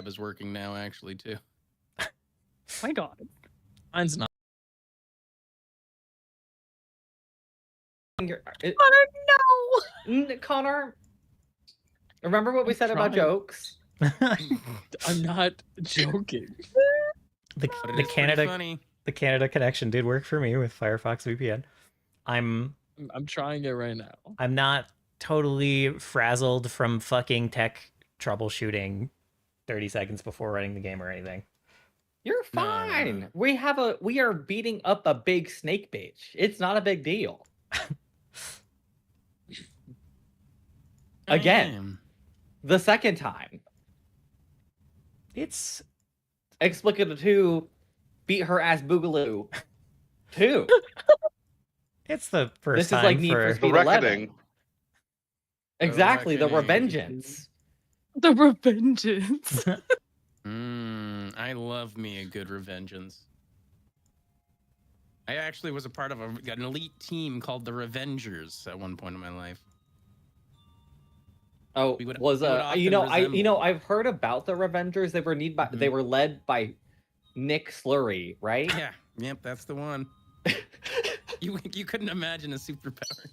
tab is working now, actually, too. Oh my god. Mine's not. Connor, no! Connor, remember what we said about jokes? I'm not joking. The But it is pretty Canada funny. the Canada connection did work for me with Firefox VPN. I'm trying it right now. I'm not totally frazzled from fucking tech troubleshooting 30 seconds before running the game or anything. You're fine. No. We are beating up a big snake bitch. It's not a big deal. Again, the second time. It's Explicator 2 beat her ass boogaloo 2. It's the first this time is like Need for Speed 11. Exactly, the Revengeance. The Revengeance. I love me a good Revengeance. I actually was a part of an elite team called the Revengers at one point in my life. Oh, I've heard about the Revengers. They were they were led by Nick Slurry, right? Yeah, yep, that's the one. you couldn't imagine a superpower.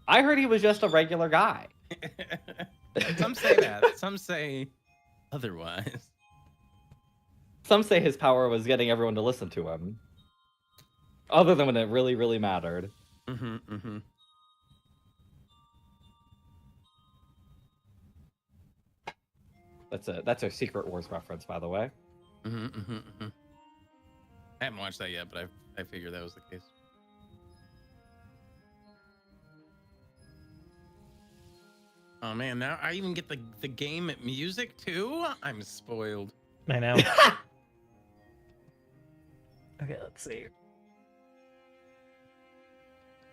I heard he was just a regular guy. Some say that. Some say otherwise. Some say his power was getting everyone to listen to him. Other than when it really, really mattered. That's a Secret Wars reference, by the way. I haven't watched that yet, but I figured that was the case. Oh man, now I even get the game music too? I'm spoiled. I know. Okay, let's see.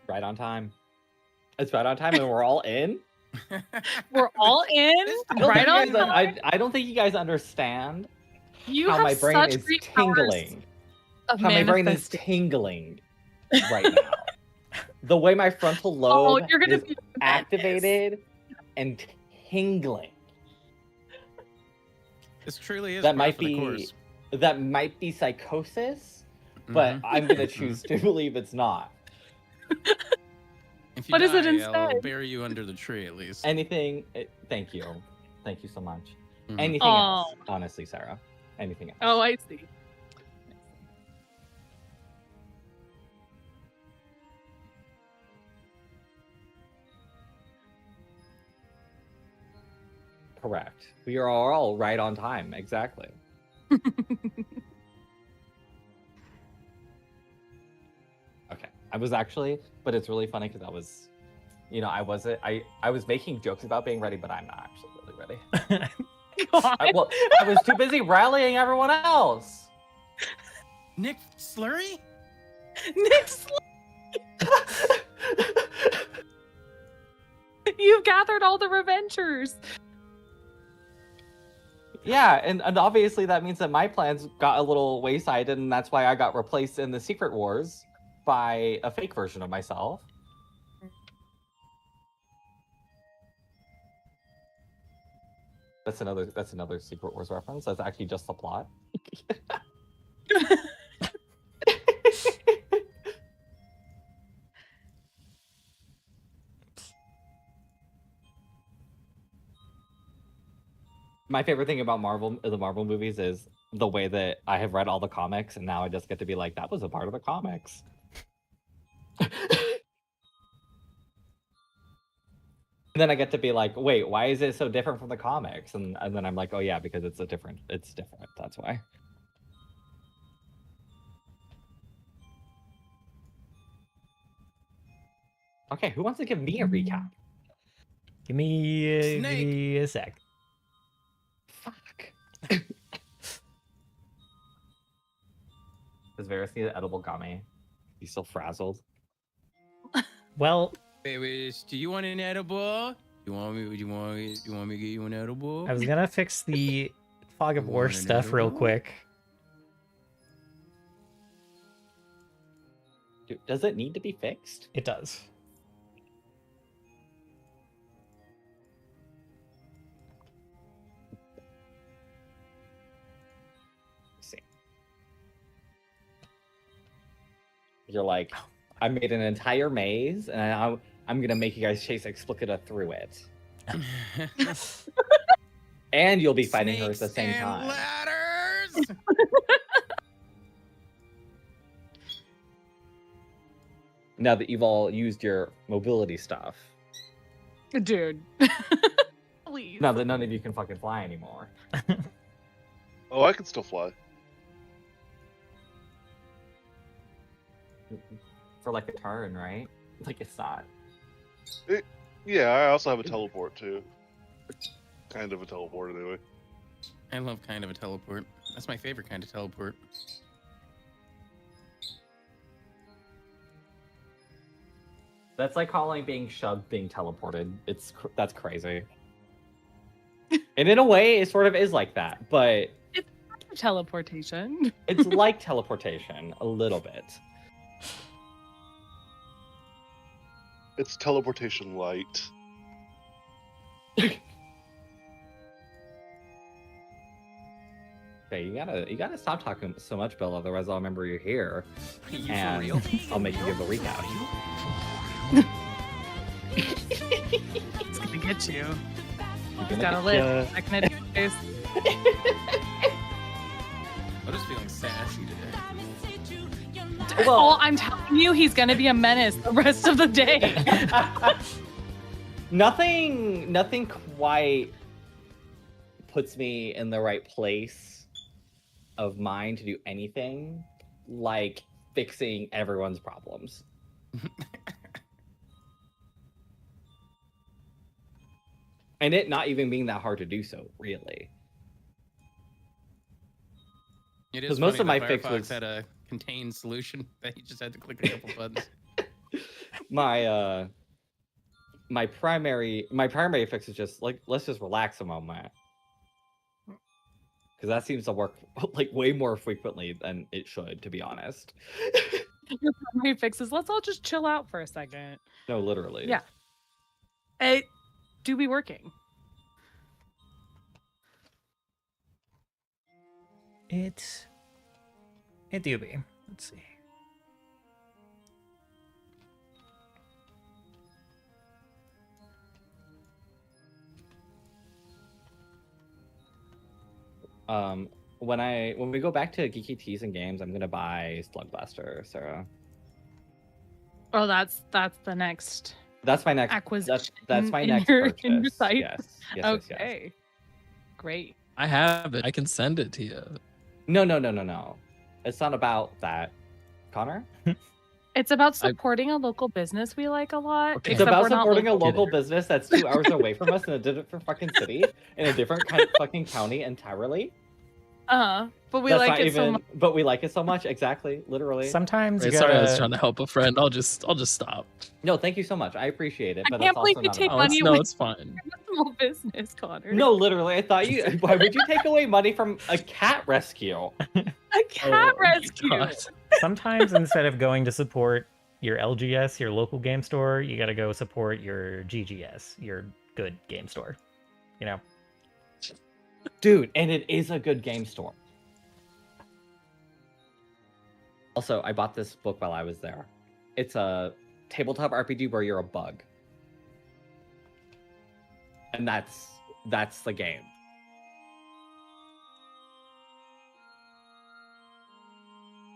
Right on time. It's right on time and we're all in? We're all in? Right on time? I don't think you guys understand You how have my brain such is great powers tingling. of How my brain is manifesting. tingling right now. The way my frontal lobe you're gonna is be activated and tingling. This truly is That par might for the be course. that might be psychosis, but I'm gonna choose to believe it's not. If you What is it die, instead? I'll bury you under the tree at least. Anything. Thank you so much. Anything Aw. else, honestly, Sarah? Anything else? Oh, I see. Correct. We are all right on time. Exactly. Okay. I was actually, but it's really funny because I was, I was making jokes about being ready, but I'm not actually really ready. I was too busy rallying everyone else. Nick Slurry? Nick Slurry! You've gathered all the Revengers. Yeah, and obviously that means that my plans got a little wayside, and that's why I got replaced in the Secret Wars by a fake version of myself. That's another Secret Wars reference. That's actually just the plot. My favorite thing about the Marvel movies is the way that I have read all the comics, and now I just get to be like, that was a part of the comics. And then I get to be like, wait, why is it so different from the comics? And then I'm like, oh yeah, because it's different. That's why. Okay, who wants to give me a recap? Give me a sec. Fuck. Is Varys the edible gummy? He's still frazzled. Well, Baby, do you want an edible? You want me to get you an edible? I was gonna fix the Fog of War stuff real quick. Dude, does it need to be fixed? It does. You're like, I made an entire maze, and I'm gonna make you guys chase Explicita through it, and you'll be fighting her at the same Snakes and time. ladders. Now that you've all used your mobility stuff. Dude. Please. Now that none of you can fucking fly anymore. Oh, I can still fly. For like a turn, right? Like it's not. Yeah, I also have a teleport too. Kind of a teleport anyway. I love kind of a teleport. That's my favorite kind of teleport. That's like calling being shoved being teleported. That's crazy. And in a way, it sort of is like that, but Teleportation. it's like teleportation a little bit. It's teleportation light. Okay, you gotta stop talking so much, Bill. Otherwise, I'll remember you're here, You and for real? I'll make you give a recap. It's gonna get you. You're It's gonna gotta get live. I can face. I'm just feeling sassy today. Oh, I'm telling you, he's gonna be a menace the rest of the day. Nothing quite puts me in the right place of mind to do anything like fixing everyone's problems. And it not even being that hard to do so, really. It is 'Cause most funny of my that fix Firefox was- had a contained solution that you just had to click a couple buttons. My primary fix is just like, let's just relax a moment. Because that seems to work like way more frequently than it should, to be honest. Your primary fix is let's all just chill out for a second. No, literally. Yeah. It do be working. It do be. Let's see. When we go back to Geeky Teas and Games, I'm gonna buy Slugbuster, Sarah. Oh, that's the next That's my next acquisition. That's my in next your, purchase. in your site. Yes. Yes. Okay. Great. I have it. I can send it to you. No. It's not about that, Konnor. It's about supporting a local business we like a lot. Okay. It's except about we're not supporting a local. local business that's 2 hours away from us in a different fucking city, in a different kind of fucking county entirely. But we That's like not it so much. But we like it so much. Exactly. Literally. Sometimes you Right, sorry, I was gotta. trying to help a friend. I'll just stop. No, thank you so much. I appreciate it. I But can't it's believe also you not take about- Oh, money no, away it's fine. from a small business, Konnor. No, literally, I thought you. Why would you take away money from a cat rescue? A cat Oh my rescue. God. Sometimes instead of going to support your LGS, your local game store, you gotta go support your GGS, your good game store. You know. Dude, and it is a good game store. Also, I bought this book while I was there. It's a tabletop RPG where you're a bug. And that's the game.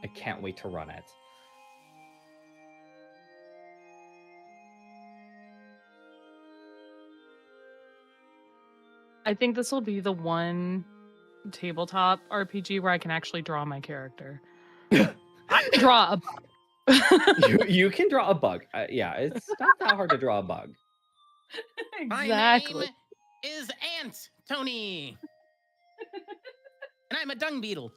I can't wait to run it. I think this will be the one tabletop RPG where I can actually draw my character. I can draw a you can draw a bug. Yeah, it's not that hard to draw a bug. exactly. My name is Ant Tony, and I'm a dung beetle.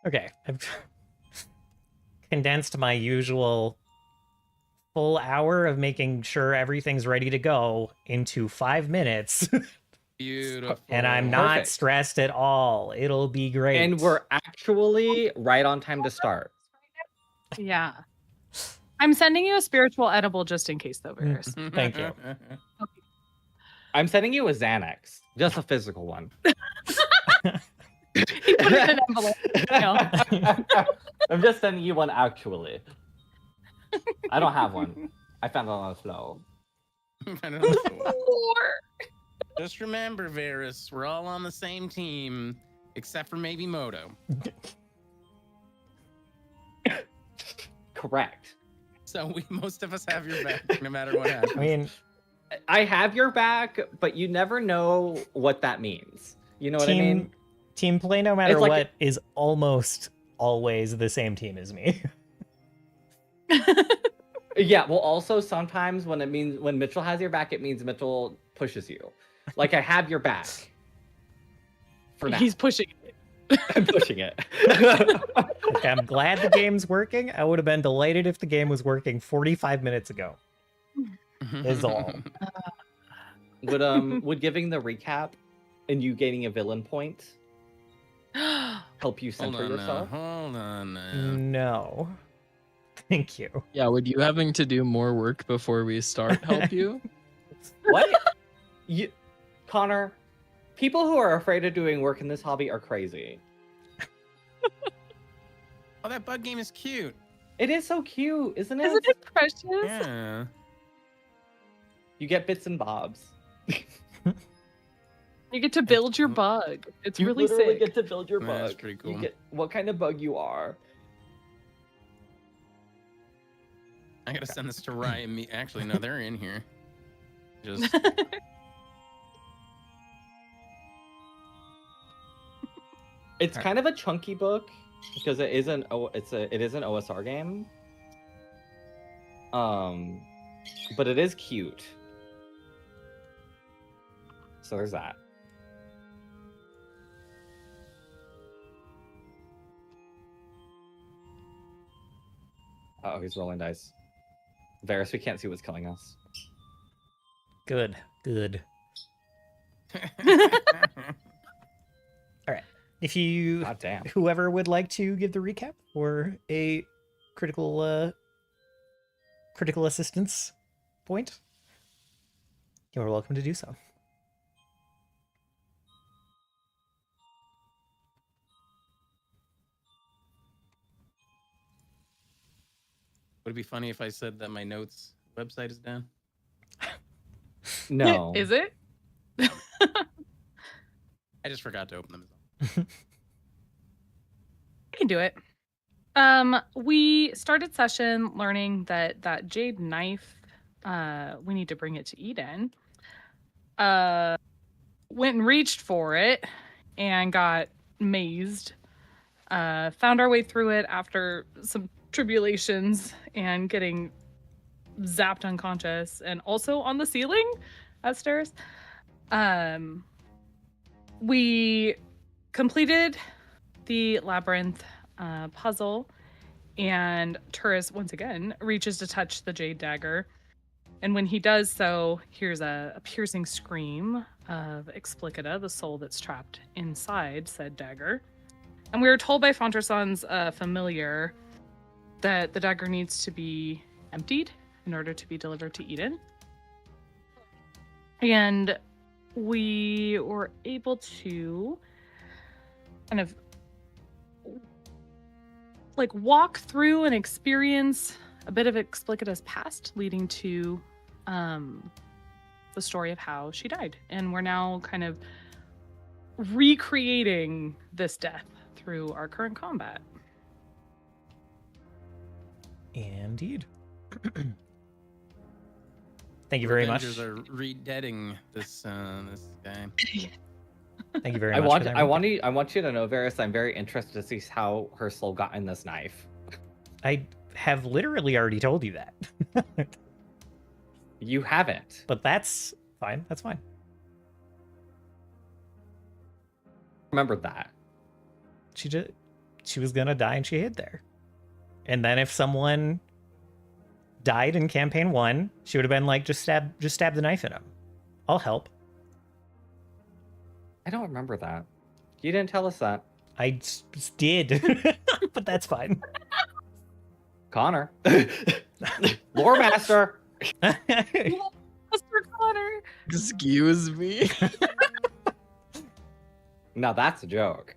Okay, I've condensed my usual full hour of making sure everything's ready to go into 5 minutes, Beautiful. and I'm not Perfect. stressed at all. It'll be great. And we're actually right on time to start. Yeah. I'm sending you a spiritual edible just in case though, Virus. Thank you. I'm sending you a Xanax, just a physical one. He put it in an envelope. No. I'm just sending you one actually. I don't have one. I found it on the floor. I don't know. Just remember, Varys, we're all on the same team, except for maybe Moto. Correct. So most of us have your back, no matter what happens. I mean, I have your back, but you never know what that means. You know what I mean? team play, no matter It's like- what, is almost always the same team as me. Yeah, well, also sometimes when Mitchell has your back, it means Mitchell pushes you. Like, I have your back. For now. He's pushing it. I'm pushing it. Okay, I'm glad the game's working. I would have been delighted if the game was working 45 minutes ago. Is all. Would giving the recap and you gaining a villain point help you Hold center on yourself? now. Hold on now. No. Thank you. Yeah, would you having to do more work before we start help you? What? Konnor, people who are afraid of doing work in this hobby are crazy. Oh, that bug game is cute. It is so cute, isn't it? Isn't it precious? Yeah. You get bits and bobs. You get to build your bug. It's You really literally sick. get to build your bug. That's pretty cool. You get what kind of bug you are. I gotta send this to Ryan. Actually, no, they're in here. Just It's kind of a chunky book because it is an OSR game. But it is cute. So there's that. Oh, he's rolling dice. Varys, we can't see what's killing us. Good. Good. If you, God damn. whoever would like to give the recap or a critical assistance point, you are welcome to do so. Would it be funny if I said that my notes website is down? No. Is it? I just forgot to open them. I can do it. We started session learning that jade knife, we need to bring it to Eden. Went and reached for it and got mazed. Found our way through it after some tribulations and getting zapped unconscious and also on the ceiling upstairs. We completed the labyrinth puzzle, and Turris once again reaches to touch the jade dagger, and when he does so, hears a piercing scream of Explicita, the soul that's trapped inside said dagger. And we were told by Fonterson's familiar that the dagger needs to be emptied in order to be delivered to Eden. And we were able to kind of like walk through and experience a bit of Explicita's past, leading to the story of how she died. And we're now kind of recreating this death through our current combat. Indeed. Thank you very much. Avengers are redeading this guy. Thank you very I much. want for that I recap. want you to know, Varys, I'm very interested to see how her soul got in this knife. I have literally already told you that. You haven't. But that's fine. That's fine. Remember that. She was gonna die and she hid there. And then if someone died in campaign 1, she would have been like, just stab the knife in him. I'll help. I don't remember that. You didn't tell us that. I did. But that's fine. Konnor. Lore master. Mr. Konnor. Excuse me. Now that's a joke.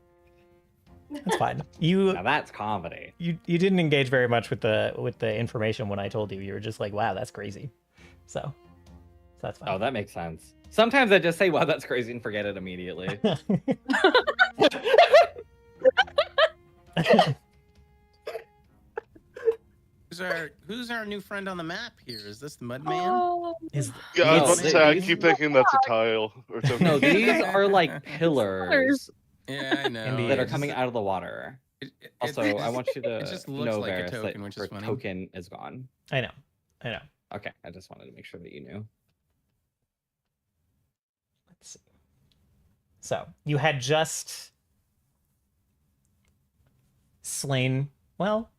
That's fine. You Now that's comedy. you didn't engage very much with the information when I told you. You were just like, "Wow, that's crazy." So that's fine. Oh, that makes sense. Sometimes I just say, "Wow, that's crazy," and forget it immediately. Who's our new friend on the map here? Is this the Mudman? Oh, Is Yeah, I was No, about to say, I these- keep thinking that's a tile or something. No, these are like pillars Yeah, I know. Indeed. that are It coming just- out of the water. it Also, just- I want you to it just looks know, like a Varys, token, that which your is funny. token is gone. I know. Okay, I just wanted to make sure that you knew. Let's see. So you had just slain. Well,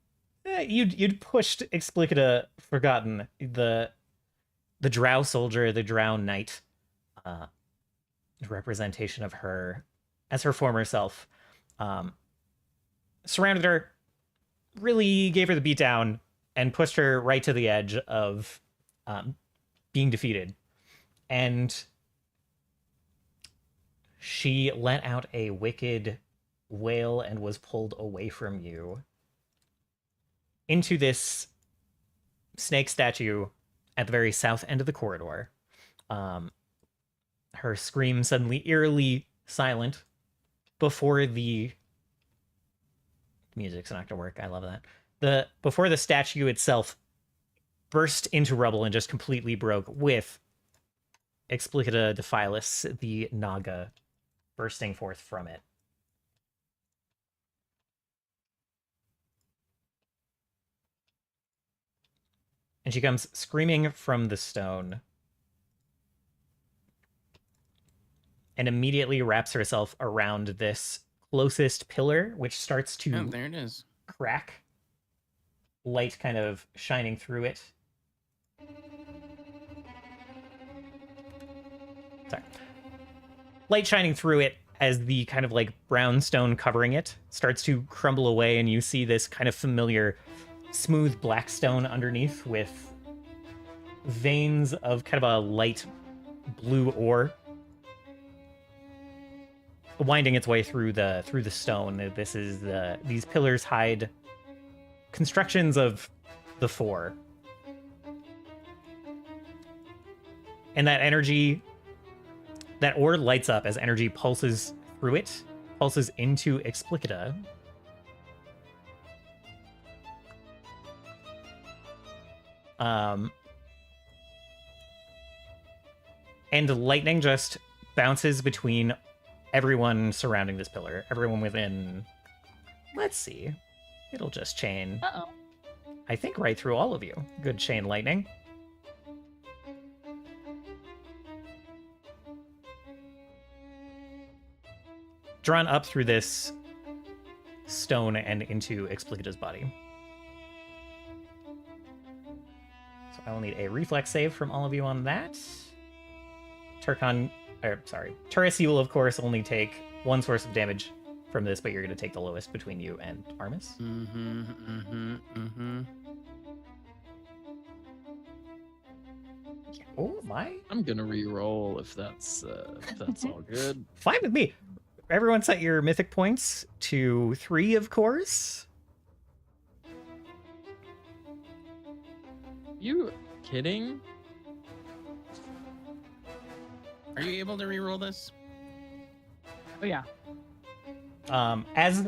you'd pushed Explicita Forgotten, the Drow soldier, the Drow knight, representation of her as her former self. Surrounded her, really gave her the beatdown, and pushed her right to the edge of being defeated. And she let out a wicked wail and was pulled away from you into this snake statue at the very south end of the corridor. Her scream suddenly eerily silent before the music's not gonna work. I love that. Before the statue itself burst into rubble and just completely broke, with Explicita Defilis, the Naga, bursting forth from it. And she comes screaming from the stone and immediately wraps herself around this closest pillar, which starts to Oh, there it is. crack, light kind of shining through it. Sorry. Light shining through it as the kind of like brown stone covering it starts to crumble away, and you see this kind of familiar smooth black stone underneath with veins of kind of a light blue ore winding its way through the stone. These pillars hide constructions of the Four. And that energy, that ore lights up as energy pulses through it, pulses into Explicita. And lightning just bounces between everyone surrounding this pillar. Everyone within, let's see, it'll just chain, uh-oh. I think, right through all of you. Good chain lightning. Drawn up through this stone and into Explicita's body. So I will need a reflex save from all of you on that. Turris, you will of course only take one source of damage from this, but you're going to take the lowest between you and Armis. Oh my! I'm gonna re-roll if that's all good. Fine with me. Everyone set your mythic points to 3, of course. You kidding? Are you able to re-roll this? Oh yeah. As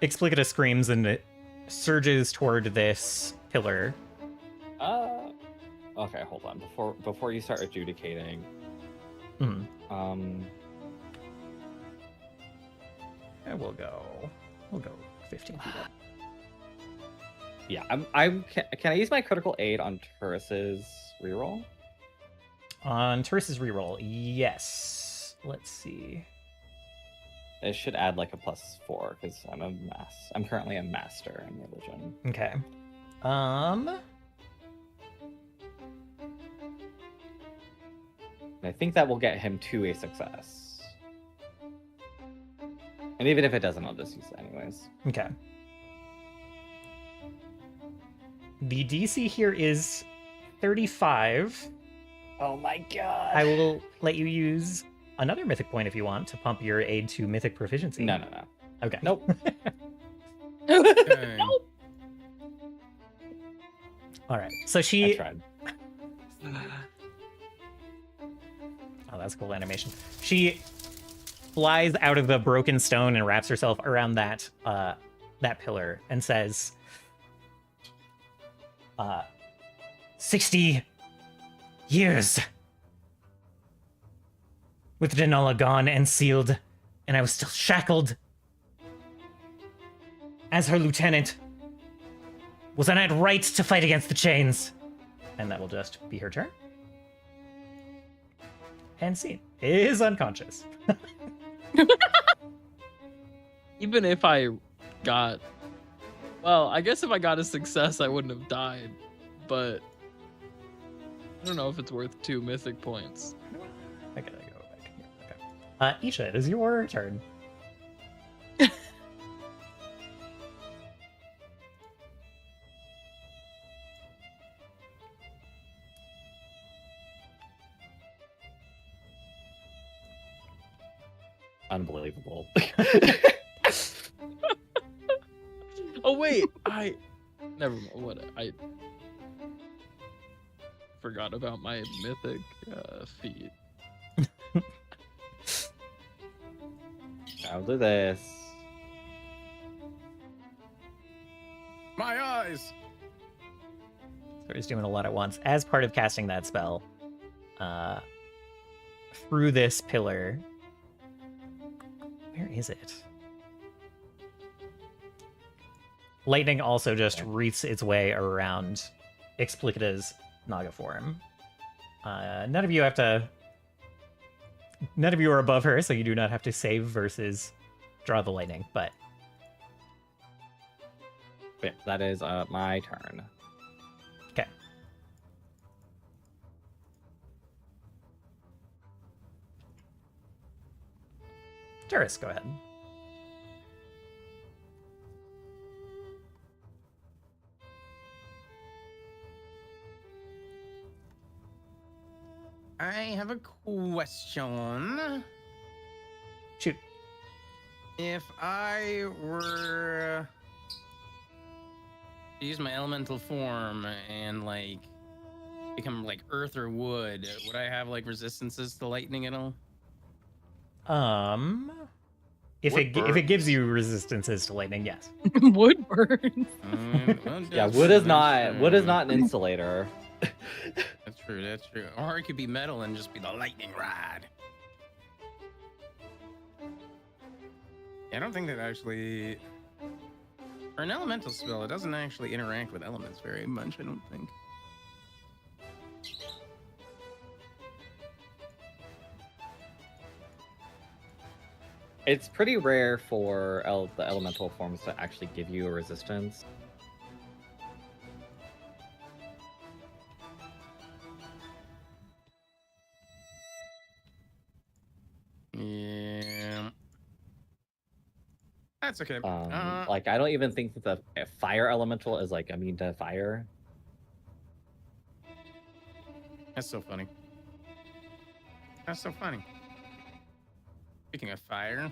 Explicita screams and it surges toward this pillar. Okay, hold on. Before you start adjudicating, Mhm. We'll go 15 feet up. yeah, can I use my critical aid on Turris's reroll? On Turris's reroll, yes. Let's see. It should add like a +4 because I'm currently a master in religion. Okay. And I think that will get him to a success. And even if it doesn't, I'll just use it anyways. Okay. The DC here is 35. Oh my god. I will let you use another mythic point if you want to pump your aid to mythic proficiency. No. Okay. Nope. Okay. All right. So I she. tried. Oh, that's a cool animation. She flies out of the broken stone and wraps herself around that pillar and says, 60 years with Denola gone and sealed, and I was still shackled. As her lieutenant, was I not right to fight against the chains? And that will just be her turn. And scene is unconscious. Even if I got, well, I guess if I got a success, I wouldn't have died. But I don't know if it's worth 2 mythic points. I gotta go back here. Okay. Isha, it is your turn. Unbelievable. Oh wait, never mind. What I forgot about my mythic feat. I'll do this. My eyes. So he's doing a lot at once. As part of casting that spell, through this pillar. Where is it? Lightning also just wreaths its way around Explicita's Naga form. None of you have to. None of you are above her, so you do not have to save versus draw the lightning, but. Yeah, that is my turn. Okay. Turris, go ahead. I have a question. Shoot. If I were to use my elemental form and like become like earth or wood, would I have like resistances to lightning at all? If Wood it gives you resistances to lightning, yes. Wood burns. Well, Yeah, that's wood is true, not an insulator. That's true. That's true. Or it could be metal and just be the lightning rod. Yeah, I don't think that actually. For an elemental spell, it doesn't actually interact with elements very much. I don't think. It's pretty rare for the elemental forms to actually give you a resistance. Yeah. That's okay. Like, I don't even think that the fire elemental is like immune to fire. That's so funny. That's so funny. Speaking of fire.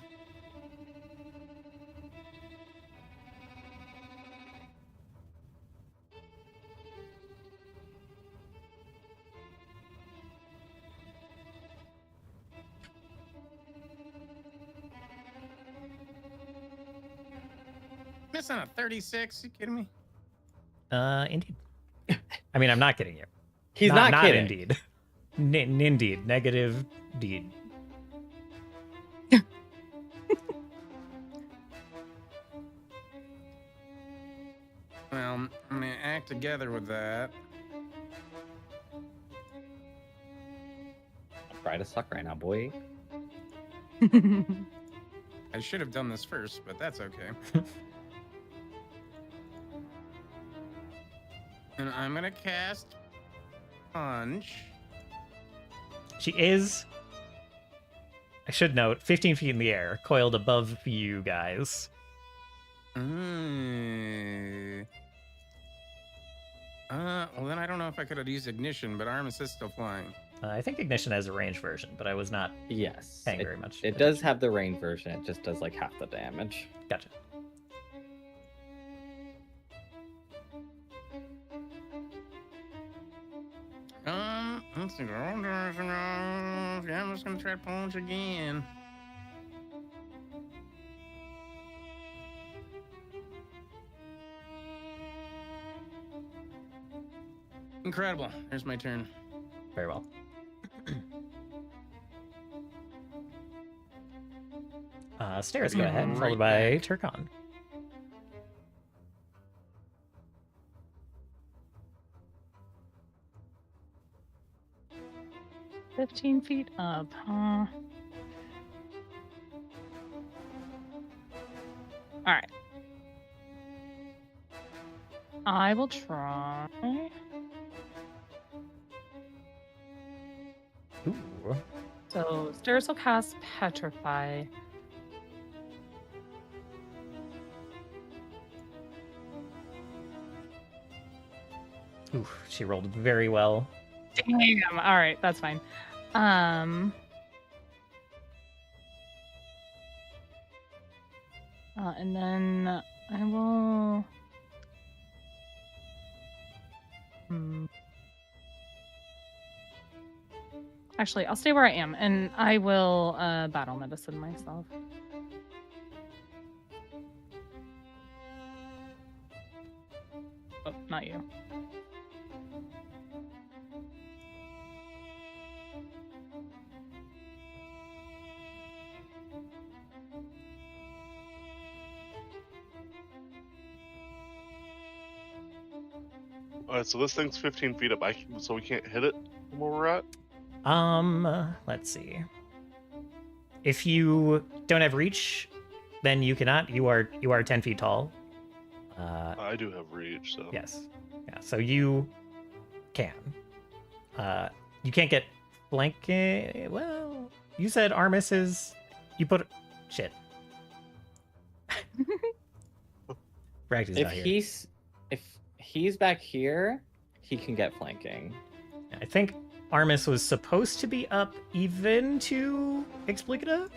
Missing a 36. You kidding me? Indeed. I mean, I'm not kidding you. He's not kidding. Indeed. Indeed. Negative deed. Well, I'm gonna act together with that. I'm trying to suck right now, boy. I should have done this first, but that's okay. And I'm gonna cast Punch. She is, I should note, 15 feet in the air, coiled above you guys. Well, then I don't know if if I could have used ignition, but Armis is still flying. I think Ignition has a range version, but I was not Yes. paying very much. It does have the range version. It just does like half the damage. Gotcha. Let's see. Yeah, I'm just gonna try to punch again. Incredible. There's my turn. Very well. Stairs, go ahead, Right followed by back. Turkon. "15 feet up, huh?" All right. I will try. Ooh. So Stairs will cast Petrify. Ooh, she rolled very well. Damn. All right, that's fine. And then I will. Actually, I'll stay where I am, and I will battle medicine myself. Oh, not you. All right, so this thing's 15 feet up. So we can't hit it from where we're at. Let's see. If you don't have reach, then you cannot. You are 10 feet tall. I do have reach, so Yes. Yeah, so you can. You can't get flanking. Well, you said Armis is. You put. Shit. Bragg is not here. If he's back here, he can get flanking. I think Armis was supposed to be up even to Explicita.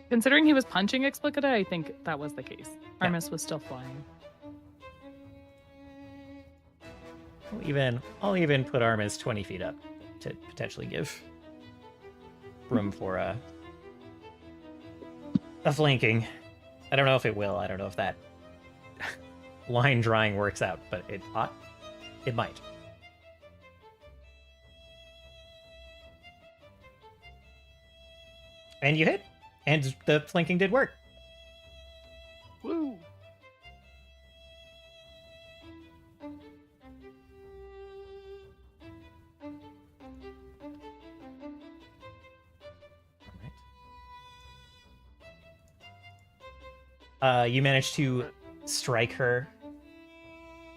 Considering he was punching Explicita, I think that was the case. Yeah. Armis was still flying. I'll even put Armis 20 feet up to potentially give room for a flanking. I don't know if it will. I don't know if that line drawing works out, but it might. And you hit, and the flanking did work. woo. You managed to strike her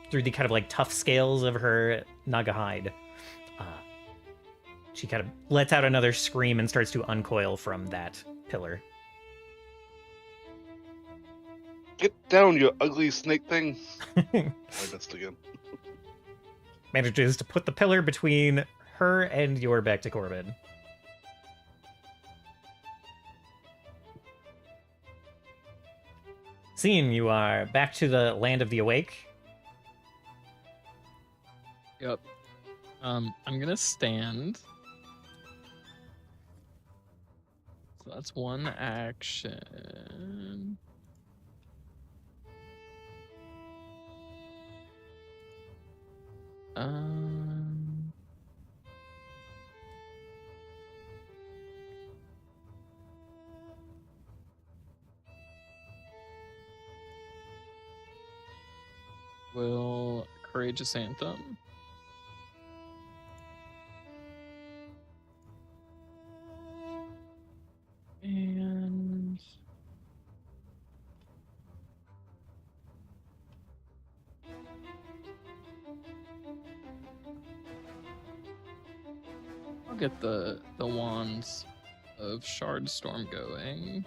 through the kind of like tough scales of her naga hide. She kind of lets out another scream and starts to uncoil from that pillar. Get down, you ugly snake thing. I missed again. Manages to put the pillar between her and your back to Corbin. Seeing you are back to the land of the awake. Yep. I'm gonna stand. So that's one action. Will Courageous Anthem. And I'll get the wands of Shard Storm going.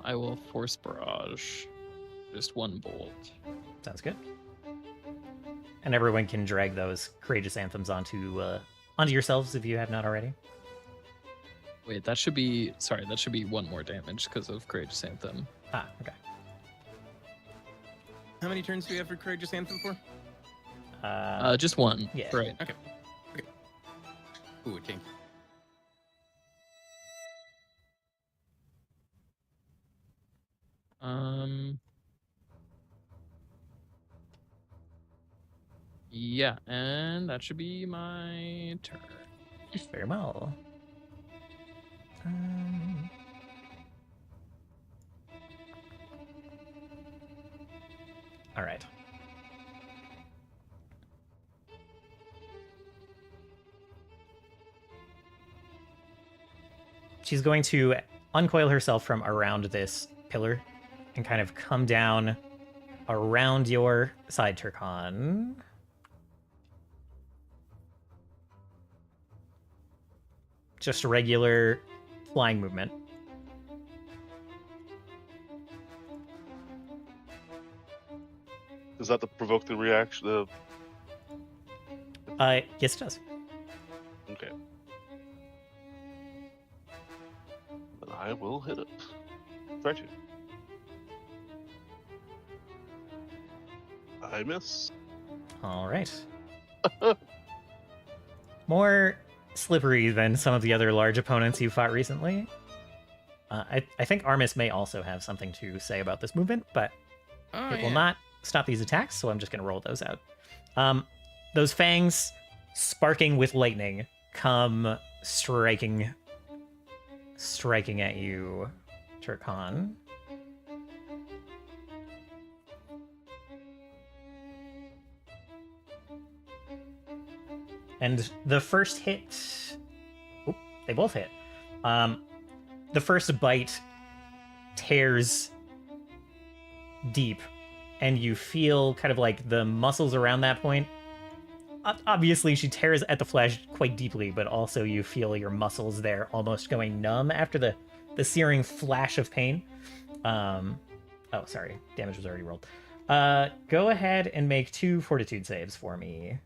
I will Force Barrage. Just one bolt. Sounds good. And everyone can drag those courageous anthems onto yourselves if you have not already. Wait, that should be that should be one more damage because of Courageous Anthem. Ah, okay. How many turns do we have for Courageous Anthem for? Just one. Yeah. Right. Okay. Ooh, a kink. Yeah, and that should be my turn. Very well. All right. She's going to uncoil herself from around this pillar and kind of come down around your side, Turkon. Just regular flying movement. Does that provoke the reaction? Yes, it does. Okay. Then I will hit it. Try to. I miss. All right. More slippery than some of the other large opponents you fought recently. I think Armis may also have something to say about this movement, but it will not stop these attacks, so I'm just going to roll those out. Those fangs, sparking with lightning, come striking at you, Turkon. And the first hit... Oop, they both hit. The first bite tears deep, and you feel kind of like the muscles around that point. Obviously, she tears at the flesh quite deeply, but also you feel your muscles there almost going numb after the searing flash of pain. Oh, sorry. Damage was already rolled. Go ahead and make 2 fortitude saves for me.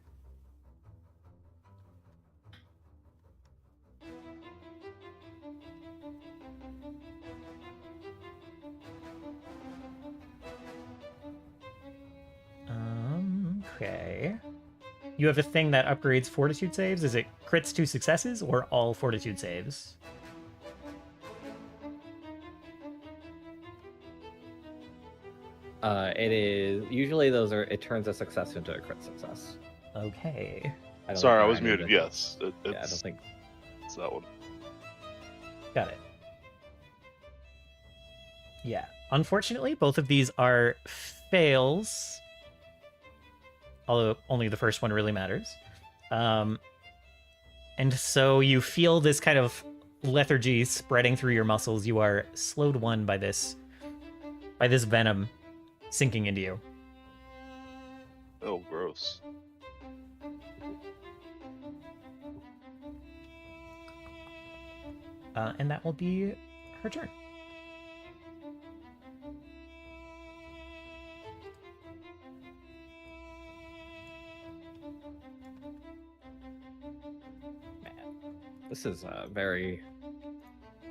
Okay. You have a thing that upgrades fortitude saves. Is it crits to successes or all fortitude saves? It is usually it turns a success into a crit success. Okay. Sorry, I was muted. Yes, Yeah, I don't think. it's that one. Got it. Yeah. Unfortunately, both of these are fails. Although only the first one really matters. And so you feel this kind of lethargy spreading through your muscles. You are slowed one by this venom sinking into you. Oh, gross. And that will be her turn. This is a very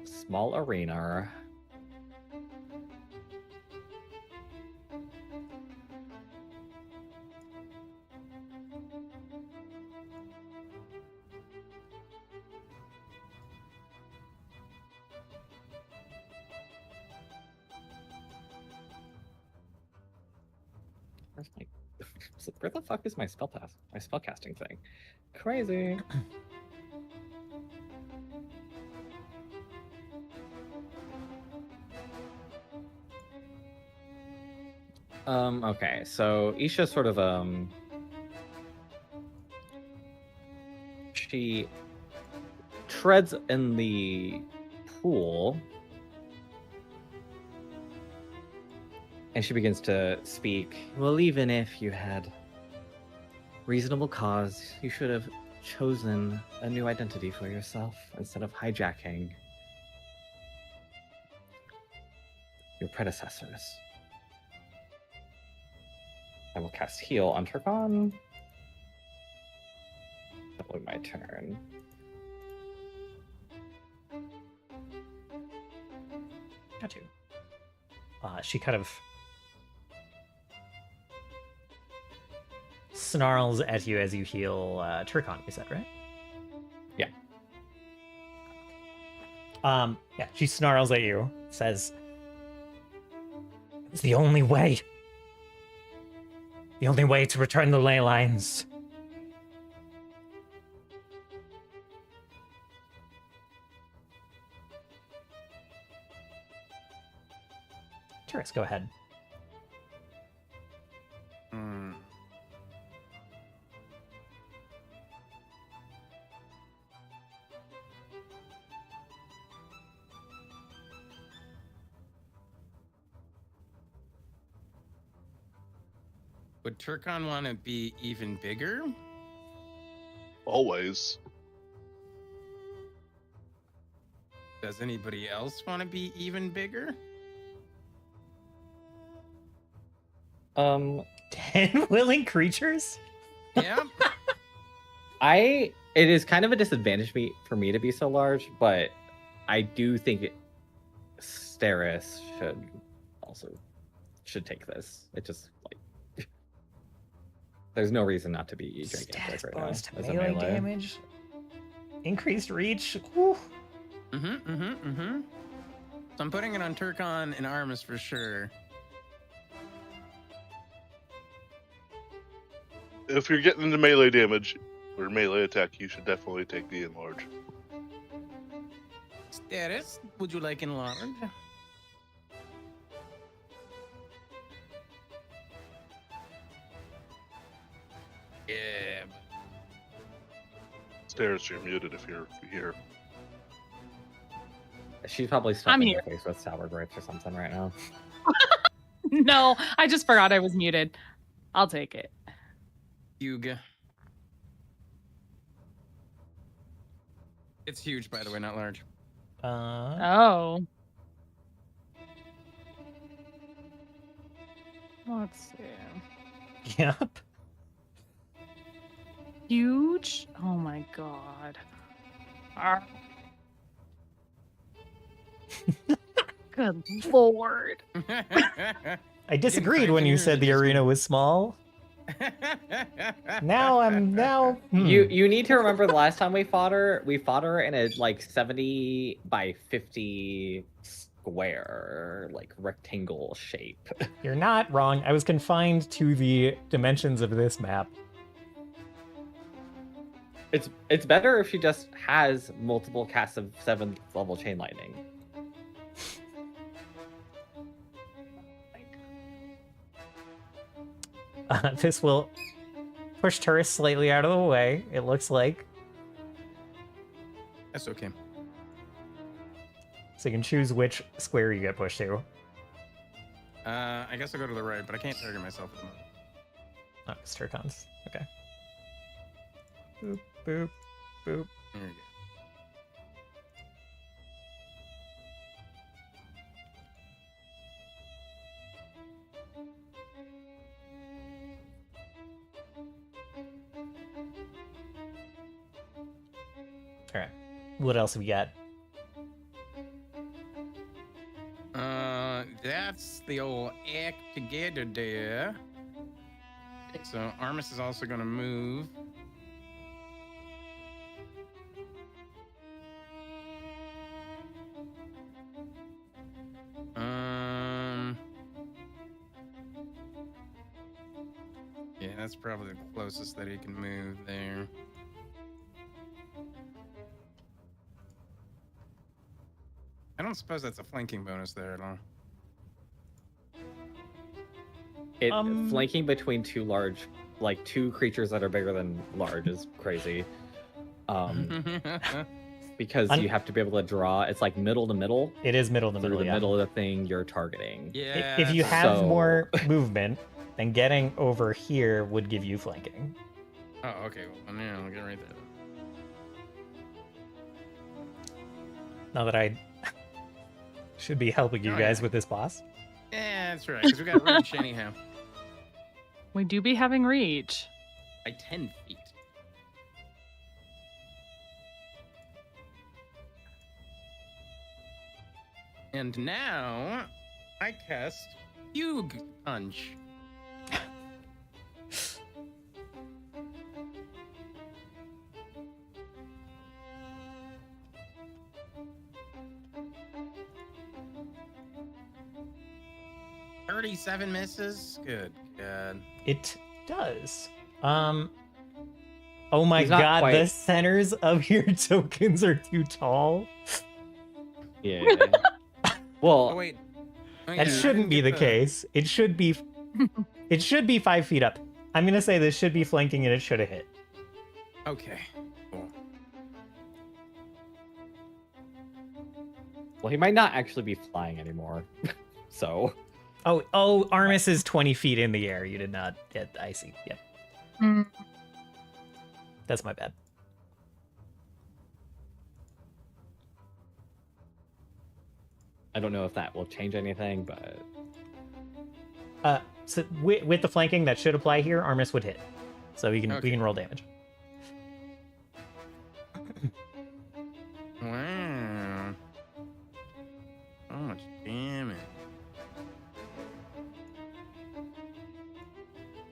small arena. Where the fuck is my spellcasting thing? Crazy. Okay, so Isha sort of she treads in the pool and she begins to speak. Well, even if you had reasonable cause, you should have chosen a new identity for yourself instead of hijacking your predecessors. I will cast heal on Turgon. That will be my turn. Got you. She kind of snarls at you as you heal Turcon, you said, right? Yeah. Yeah, she snarls at you, says, "It's the only way. The only way to return the ley lines." Tyrus, go ahead. Hmm. Would Turcon want to be even bigger? Always. Does anybody else want to be even bigger? 10 willing creatures? Yeah. It is kind of a disadvantage for me to be so large, but I do think Steris should take this. It just like there's no reason not to be gigantic right now. Bonus to as a melee damage. Increased reach. Whew. So I'm putting it on Turcon and Armus for sure. If you're getting into melee damage or melee attack, you should definitely take the enlarge. Status, would you like enlarge? Yeah. Stairs, you're muted if you're here. She's probably I'm stuffing here. her face with sour grapes or something right now. No, I just forgot I was muted. I'll take it. Huge. It's huge, by the way, not large. Oh. Let's see. Yep. Huge? Oh my god. Arr. Good lord. I disagreed when you said the arena was small. Now You need to remember the last time we fought her in a like 70 by 50 square, like rectangle shape. You're not wrong. I was confined to the dimensions of this map. It's better if she just has multiple casts of 7th level chain lightning. This will push Turris slightly out of the way, it looks like. That's okay. So you can choose which square you get pushed to. I guess I'll go to the right, but I can't target myself at the moment. Oh, it's Turcon's. Okay. Boop, boop, boop. There you go. Alright. What else have we got? That's the old act together there. So Armus is also going to move. Yeah, that's probably the closest that he can move there. I don't suppose that's a flanking bonus there at all. Flanking between two creatures that are bigger than large is crazy. Because you have to be able to draw. It's like middle to middle. It is middle to Through middle, the yeah. middle of the thing you're targeting. Yeah. If you have So- more movement, then getting over here would give you flanking. Oh, okay. Well, yeah, I'll get right there. Now that I should be helping you Oh, guys yeah. with this boss. Yeah, that's right. Because we got reach anyhow. We do be having reach. By 10 feet. And now I cast Fugue Punch. "37 misses. Good God. It does. Oh my He's not god, the quite- centers of your tokens are too tall. Yeah. Well, Oh wait. Oh, That yeah, I shouldn't didn't be the get case. It should be 5 feet up. I'm gonna say this should be flanking and it should have hit. Okay. Cool. well, he might not actually be flying anymore. So, Oh, Armis is 20 feet in the air. You did not hit. I see. Yep. Mm. That's my bad. I don't know if that will change anything, but So with the flanking that should apply here, Armis would hit. So we Okay. can roll damage. Wow. So much damage.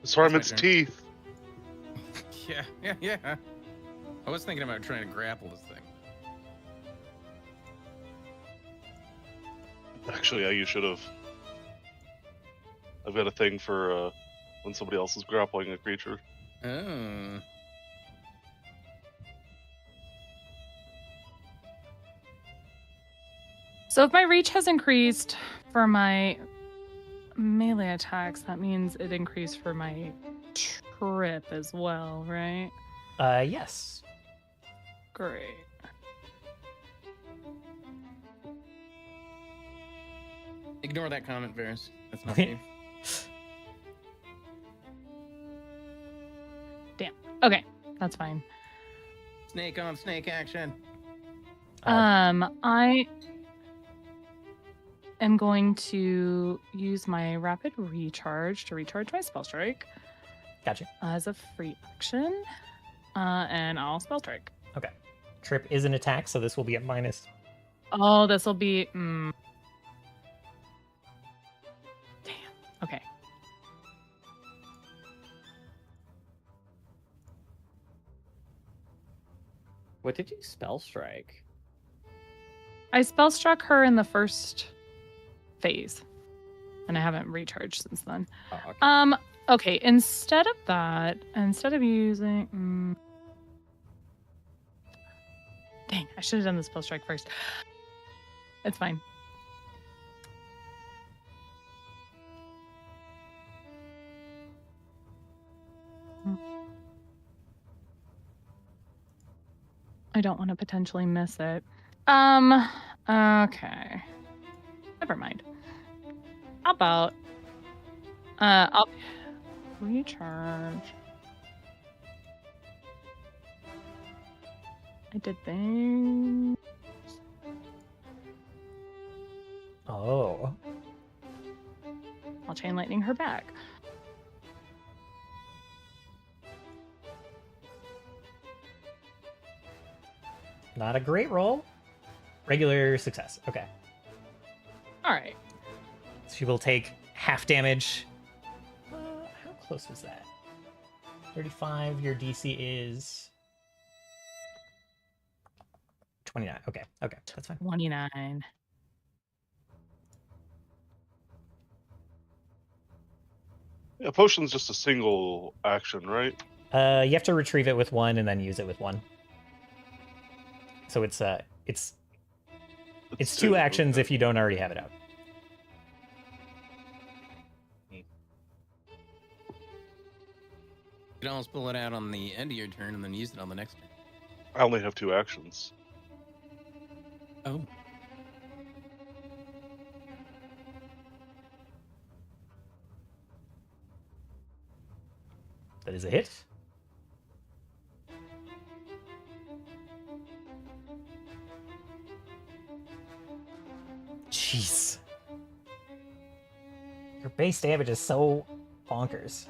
Assortment's That's my turn. teeth. Yeah. I was thinking about trying to grapple this thing. Actually, yeah, you should have. I've got a thing for when somebody else is grappling a creature. Oh. So if my reach has increased for my melee attacks, that means it increased for my trip as well, right? Yes. Great. Ignore that comment, Varys. That's not you. Okay, that's fine. Snake on snake action. I am going to use my rapid recharge to recharge my spell strike Gotcha. as a free action. And I'll spell strike. Okay. Trip is an attack, so this will be at minus. Oh, this will be. Damn. Okay. what did you spell strike? I spell struck her in the first phase, and I haven't recharged since then. Oh, okay. Okay. Instead of that, instead of using. Dang, I should have done the spell strike first. It's fine. I don't want to potentially miss it. Okay. Never mind. How about I'll recharge. I did things. Oh. I'll chain lightning her back. Not a great roll. Regular success. Okay. All right. She will take half damage. How close was that? 35. Your DC is 29. Okay. Okay. That's fine. 29. Yeah, potion's just a single action, right? You have to retrieve it with one and then use it with one. So it's two actions okay. if you don't already have it out. You can always pull it out on the end of your turn and then use it on the next turn. I only have 2 actions. Oh. That is a hit. Jeez. Your base damage is so bonkers.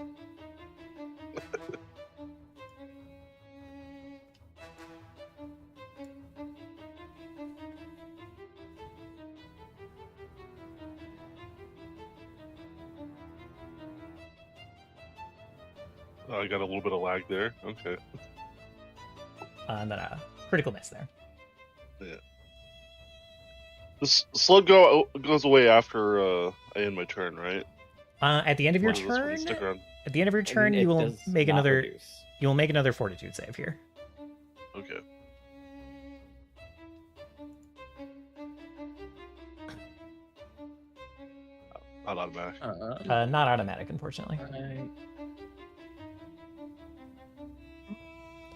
Oh, I got a little bit of lag there. Okay. And then a critical miss there. This slug goes away after I end my turn, right? At the end of your Or does this one turn, stick around? at the end of your turn, It you will does make not another. reduce. You will make another Fortitude save here. Okay. Not automatic. Not automatic, unfortunately.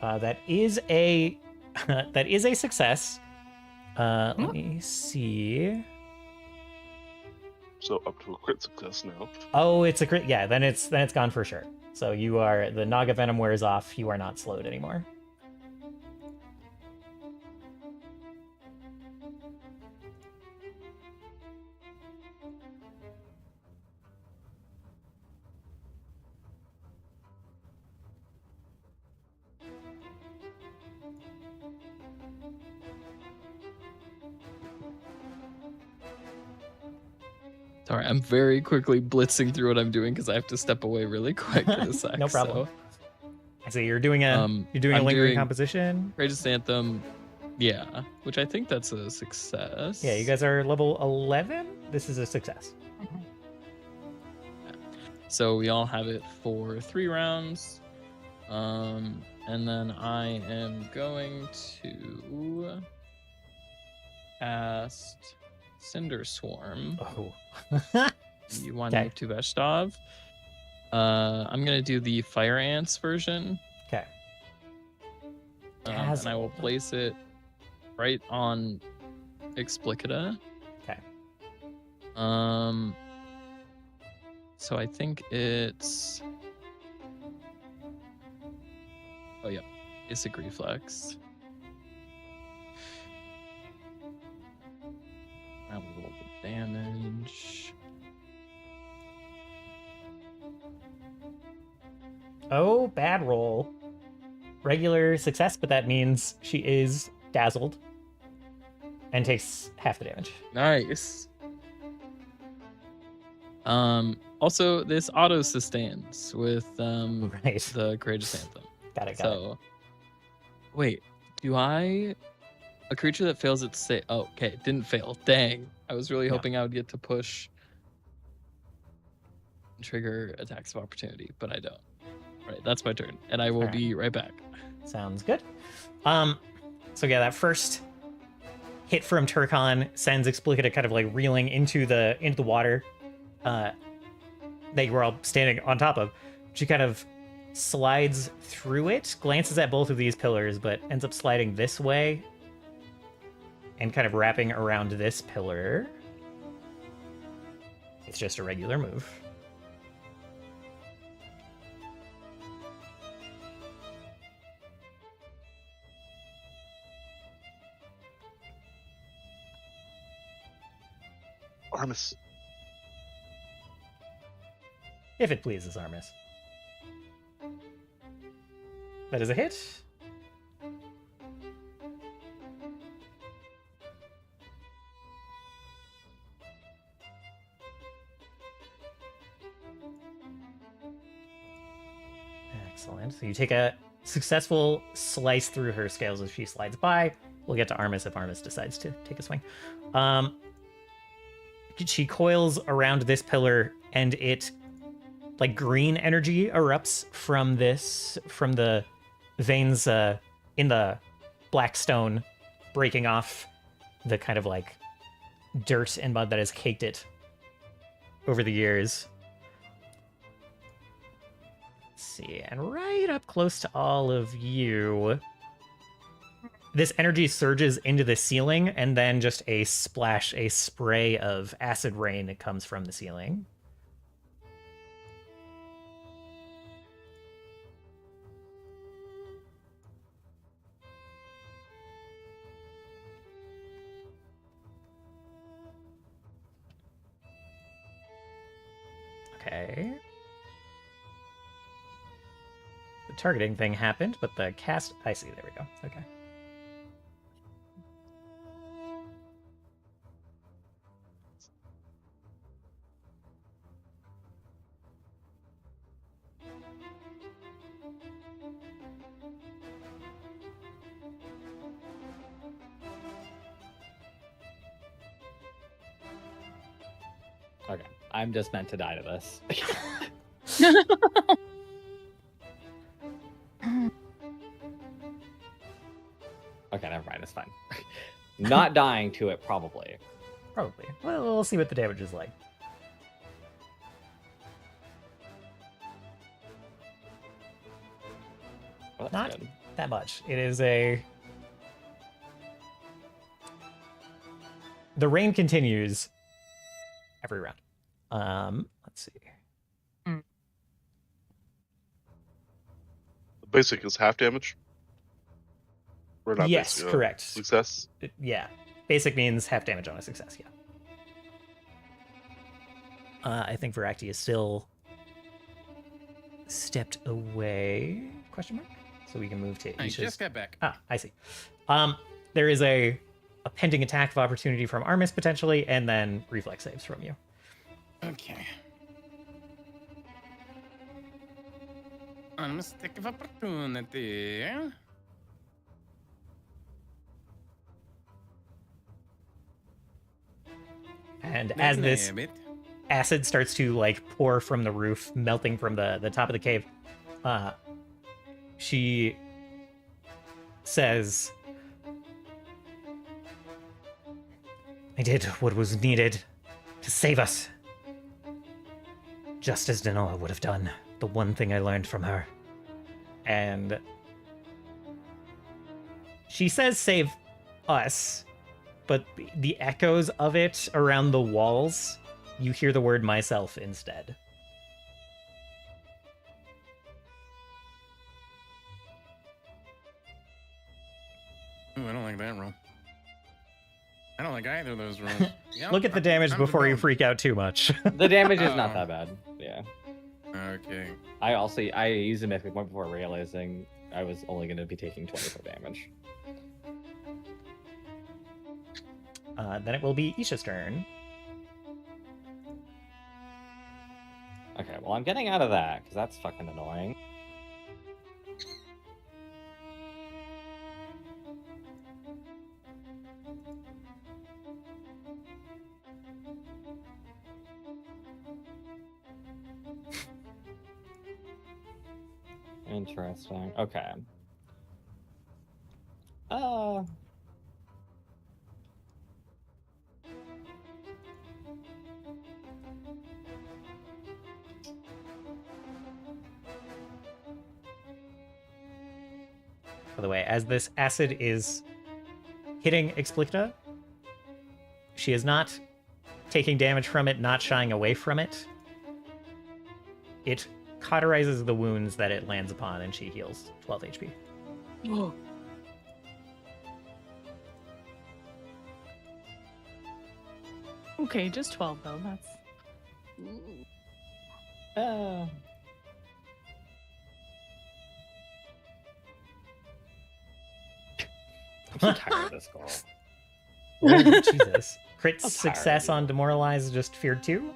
That is a that is a success. Let me see. So up to a crit success now. Oh, it's a crit. Yeah, then it's gone for sure. So you are the Naga Venom wears off. You are not slowed anymore. Sorry, I'm very quickly blitzing through what I'm doing because I have to step away really quick for a sec. No problem. So, I see you're doing a I'm lingering doing- composition. Greatest Anthem, yeah, which I think that's a success. Yeah, you guys are level 11. This is a success. So we all have it for 3 rounds. And then I am going to cast Cinder Swarm. Oh. You want Okay. to move to Veshtov. I'm gonna do the Fire Ants version. Okay. And I will Dazzle. place it right on Explicita. Okay. So I think it's. Oh yeah, basic reflex. Add a little bit of damage. Oh, bad roll. Regular success, but that means she is dazzled and takes half the damage. Nice. Also, this auto sustains with Right. the Greatest Anthem. Got it. So, wait, do I a creature that fails its save? Oh, okay, it didn't fail. Dang, I was really No. hoping I would get to push, and trigger attacks of opportunity, but I don't. Right, that's my turn, and I will Alright. be right back. Sounds good. So yeah, that first hit from Turkon sends Explicita kind of like reeling into the water that you were all standing on top of. She kind of slides through it, glances at both of these pillars, but ends up sliding this way and kind of wrapping around this pillar. It's just a regular move. Armis. If it pleases Armis. That is a hit. Excellent. So you take a successful slice through her scales as she slides by. We'll get to Armis if Armis decides to take a swing. She coils around this pillar, and it, like, green energy erupts from the veins in the black stone, breaking off the kind of like dirt and mud that has caked it over the years. Let's see, and right up close to all of you, this energy surges into the ceiling, and then just a splash, a spray of acid rain comes from the ceiling. Okay. The targeting thing happened, but the cast... I see, there we go. Okay. Okay, I'm just meant to die to this. Okay, never mind. It's fine. Not dying to it, probably. Probably. Well, we'll see what the damage is like. Well, that's Not good. that much. It is a... The rain continues every round. Let's see. The basic is half damage. Or not Yes, basic, correct. Success. Yeah. Basic means half damage on a success, yeah. I think Voraktee is still stepped away, question mark? So we can move to I Isha's... just got back. Ah, I see. There is a pending attack of opportunity from Armis, potentially, and then reflex saves from you. Okay. On mistake of opportunity. And as this Damn it. acid starts to like pour from the roof, melting from the top of the cave, she says, I did what was needed to save us. Just as Danoa would have done. The one thing I learned from her. And she says save us, but the echoes of it around the walls, you hear the word myself instead. Ooh, I don't like that roll. I don't like either of those rolls. Yep, Look at the damage I'm before you done. freak out too much. The damage is not Oh. that bad. Yeah. Okay. I used a mythic point before realizing I was only going to be taking 24 damage. Then it will be Isha's turn. Okay, well I'm getting out of that because that's fucking annoying. Interesting. Okay. By the way, as this acid is hitting Explicta, she is not taking damage from it, not shying away from it. It cauterizes the wounds that it lands upon, and she heals 12 HP. Oh. Okay, just 12 though. That's I'm so tired of this girl. Oh, Jesus. Crit I'm tired success of on you. Demoralize, just feared 2?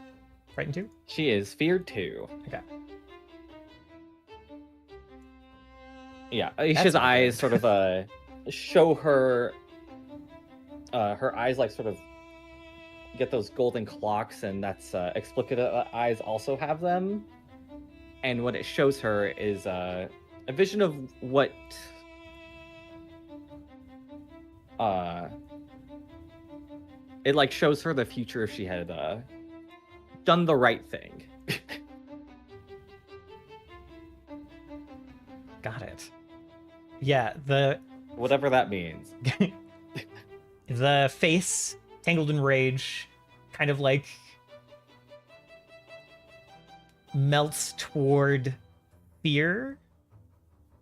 Frightened 2? She is feared too. Okay. Yeah, That's Isha's not eyes good. sort of show her. Her eyes like sort of get those golden clocks, and that's Explicita eyes also have them. And what it shows her is a vision of what it like shows her the future if she had done the right thing. Got it. Yeah, the Whatever that means. the face, tangled in rage, kind of like melts toward fear.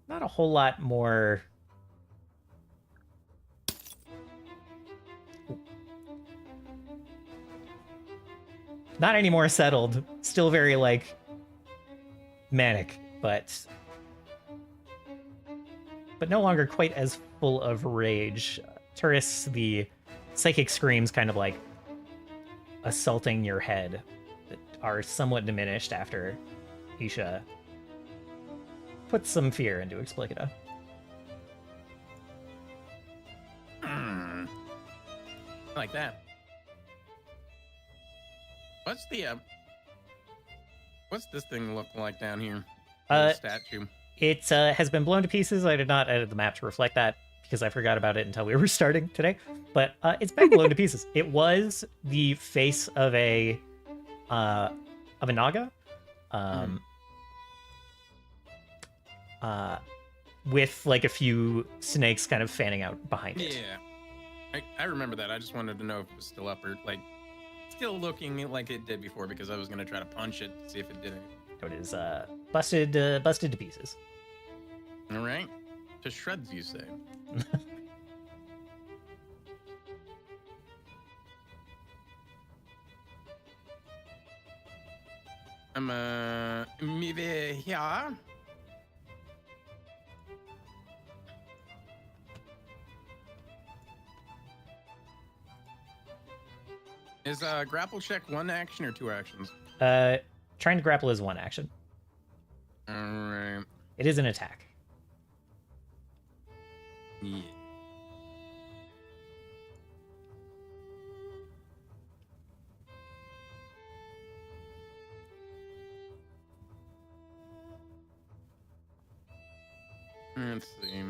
Not a whole lot more. Not any more settled. Still very like manic, but no longer quite as full of rage. Turris, the psychic screams kind of like assaulting your head that are somewhat diminished after Isha puts some fear into Explicita. I like that. What's this thing look like down here? Uh, The statue. It has been blown to pieces. I did not edit the map to reflect that because I forgot about it until we were starting today. But it's been blown to pieces. It was the face of a naga, with like a few snakes kind of fanning out behind it. Yeah, I remember that. I just wanted to know if it was still up or like still looking like it did before because I was gonna try to punch it to see if it did anything. So it is busted to pieces. All right, to shreds, you say? Maybe here. Is grapple check one action or two actions? Trying to grapple is one action. All right. It is an attack. Yeah. Let's see.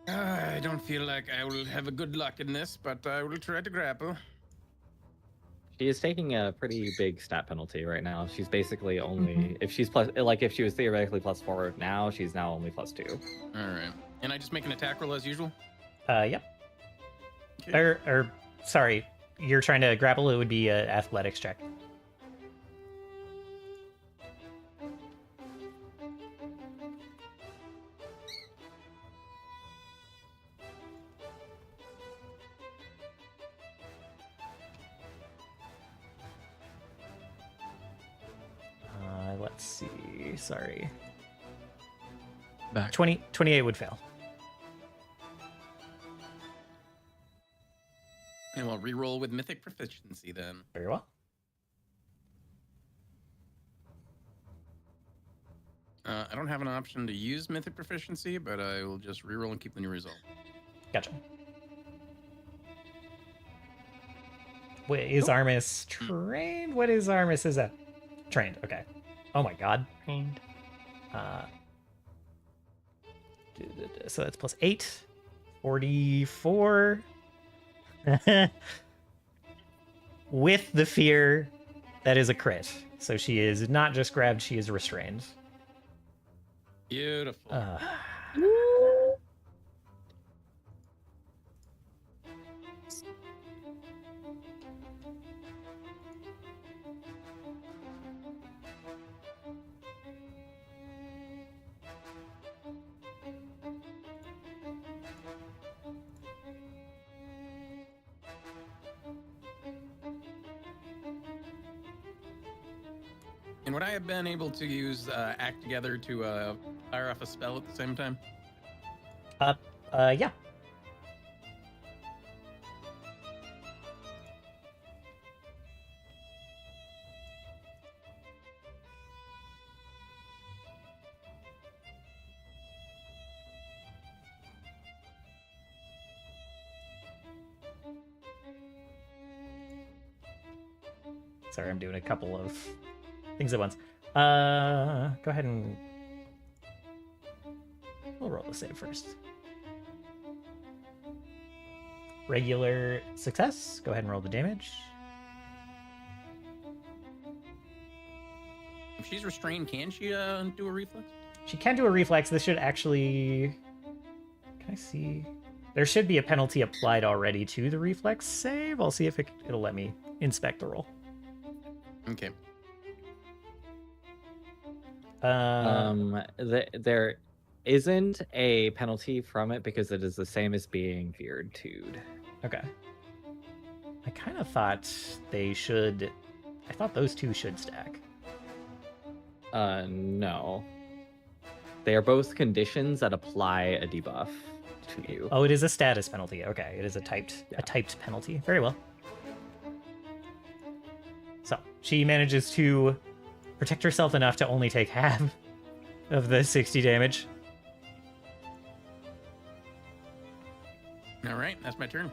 I don't feel like I will have a good luck in this, but I will try to grapple. She is taking a pretty big stat penalty right now. She's basically only if she's plus like if she was theoretically +4 now, she's now only +2. All right. And I just make an attack roll as usual? Yep. Okay. Or sorry, you're trying to grapple. It would be an athletics check. Let's see. Sorry. Back. 28 would fail. And we'll re-roll with mythic proficiency then. Very well. I don't have an option to use mythic proficiency, but I will just re-roll and keep the new result. Gotcha. Wait, is Armis trained? What is Armis? Is that trained? Okay. Oh my god. Trained. So that's +8. 44. With the fear, that is a crit. So she is not just grabbed, she is restrained. Beautiful. And would I have been able to use Act Together to fire off a spell at the same time? Yeah. Sorry, I'm doing a couple of things at once. Go ahead and we'll roll the save first. Regular success. Go ahead and roll the damage. If she's restrained, can she do a reflex? She can do a reflex. This should actually... Can I see? There should be a penalty applied already to the reflex save. I'll see if it'll let me inspect the roll. Okay. There isn't a penalty from it because it is the same as being feared to'd. Okay. I kind of thought they should... I thought those two should stack. No. They are both conditions that apply a debuff to you. Oh, it is a status penalty. Okay, it is a typed penalty. Very well. So she manages to protect herself enough to only take half of the 60 damage. All right, that's my turn.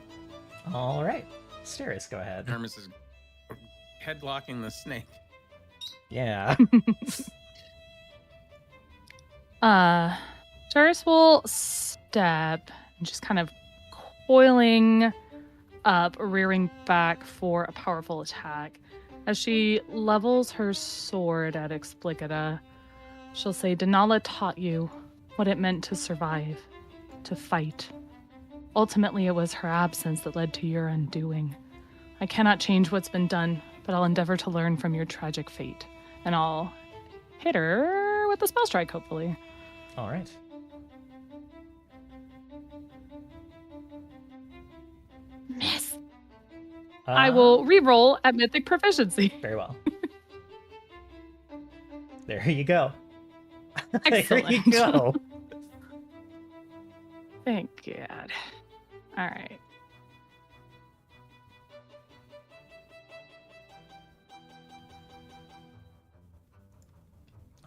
All right. Steris, go ahead. Armis is headlocking the snake. Yeah. Doris will step and just kind of coiling up, rearing back for a powerful attack. As she levels her sword at Explicita, she'll say, Denala taught you what it meant to survive, to fight. Ultimately, it was her absence that led to your undoing. I cannot change what's been done, but I'll endeavor to learn from your tragic fate. And I'll hit her with a spell strike, hopefully. All right. Miss. I will re-roll at Mythic Proficiency. Very well. There you go. Excellent. There you go. Thank God. All right.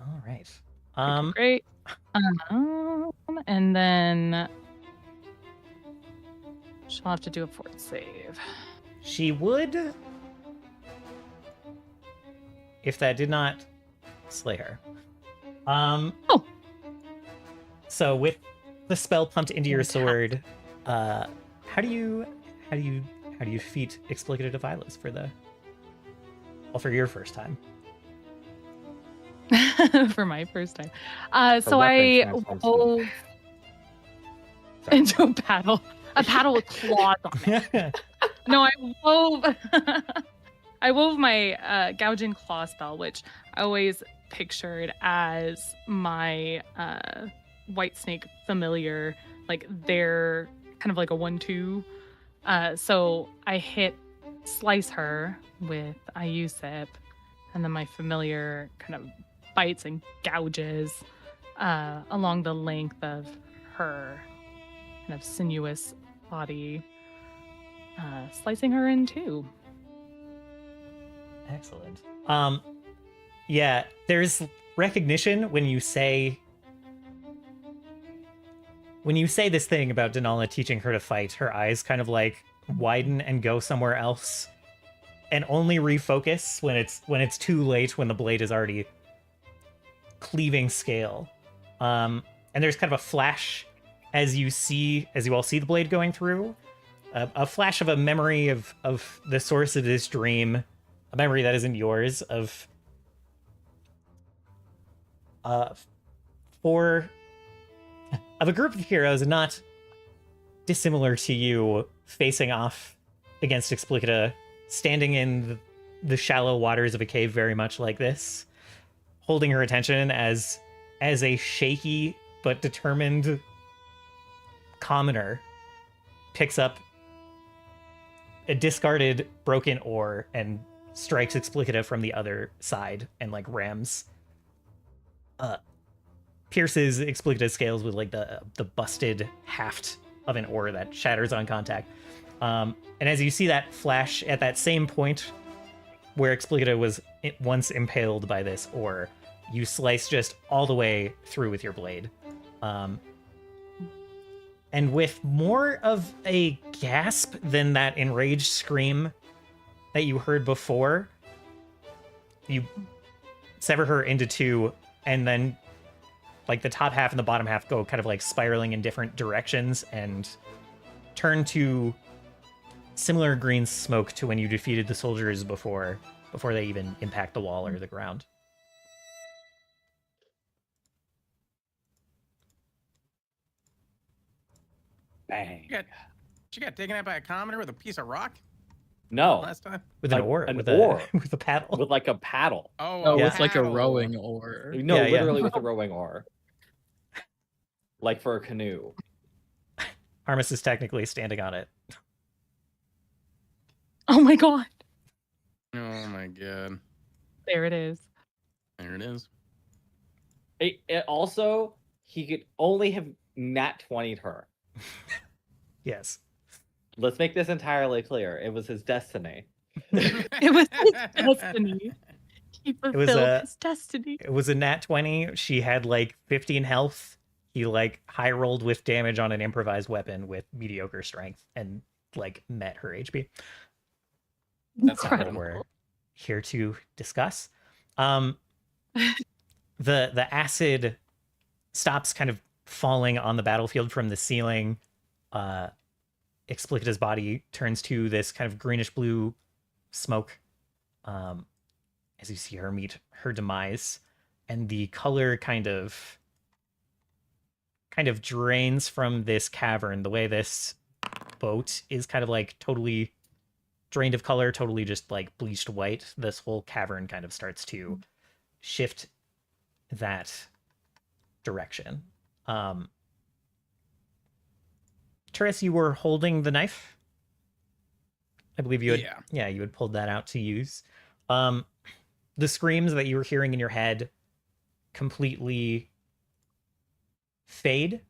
All right. Great. And then she'll have to do a fort save. She would, if that did not slay her. Oh. So with the spell pumped into your Fantastic. sword, how do you defeat Explicita Devilas for your first time? For my first time. Her So weapon I transforms wove Sorry. into a paddle with claws on it. No, I wove my gouging claw spell, which I always pictured as my white snake familiar, like they're kind of like a 1-2. So I slice her with IU-SIP, and then my familiar kind of bites and gouges along the length of her kind of sinuous body, slicing her in two. Excellent. Yeah, there's recognition when you say this thing about Denala teaching her to fight. Her eyes kind of like widen and go somewhere else, and only refocus when it's too late, when the blade is already cleaving scale. And there's kind of a flash as you all see the blade going through, a flash of a memory of the source of this dream, a memory that isn't yours, of a group of heroes not dissimilar to you, facing off against Explicita, standing in the shallow waters of a cave very much like this, holding her attention as a shaky but determined commoner picks up a discarded broken oar and strikes Explicita from the other side and like rams, pierces Explicita's scales with like the busted haft of an oar that shatters on contact. And as you see that flash at that same point where Explicita was once impaled by this oar, you slice just all the way through with your blade. And with more of a gasp than that enraged scream that you heard before, you sever her into two, and then like the top half and the bottom half go kind of like spiraling in different directions and turn to similar green smoke to when you defeated the soldiers before they even impact the wall or the ground. Bang. She got taken out by a commoner with a piece of rock No, last time. With Like an oar. an with oar. with a paddle. with like a paddle. Oh, Yeah. with like a paddle. rowing oar. No, Yeah, yeah. literally with a rowing oar. Like for a canoe. Armis is technically standing on it. Oh my God. Oh my god. There it is. There it is. It also, he could only have nat 20'd her. Yes. Let's make this entirely clear. It was his destiny. It was his destiny. He fulfilled a- his destiny. It was a nat 20. She had like 15 health. He like high rolled with damage on an improvised weapon with mediocre strength and like met her HP. That's Not what Incredible. we're here to discuss. The acid stops kind of falling on the battlefield from the ceiling. Explicita's body turns to this kind of greenish blue smoke as you see her meet her demise, and the color kind of drains from this cavern. The way this boat is kind of like totally drained of color, totally just like bleached white, this whole cavern kind of starts to shift that direction. Therese, you were holding the knife. I believe you had, you had pulled that out to use. The screams that you were hearing in your head completely fade.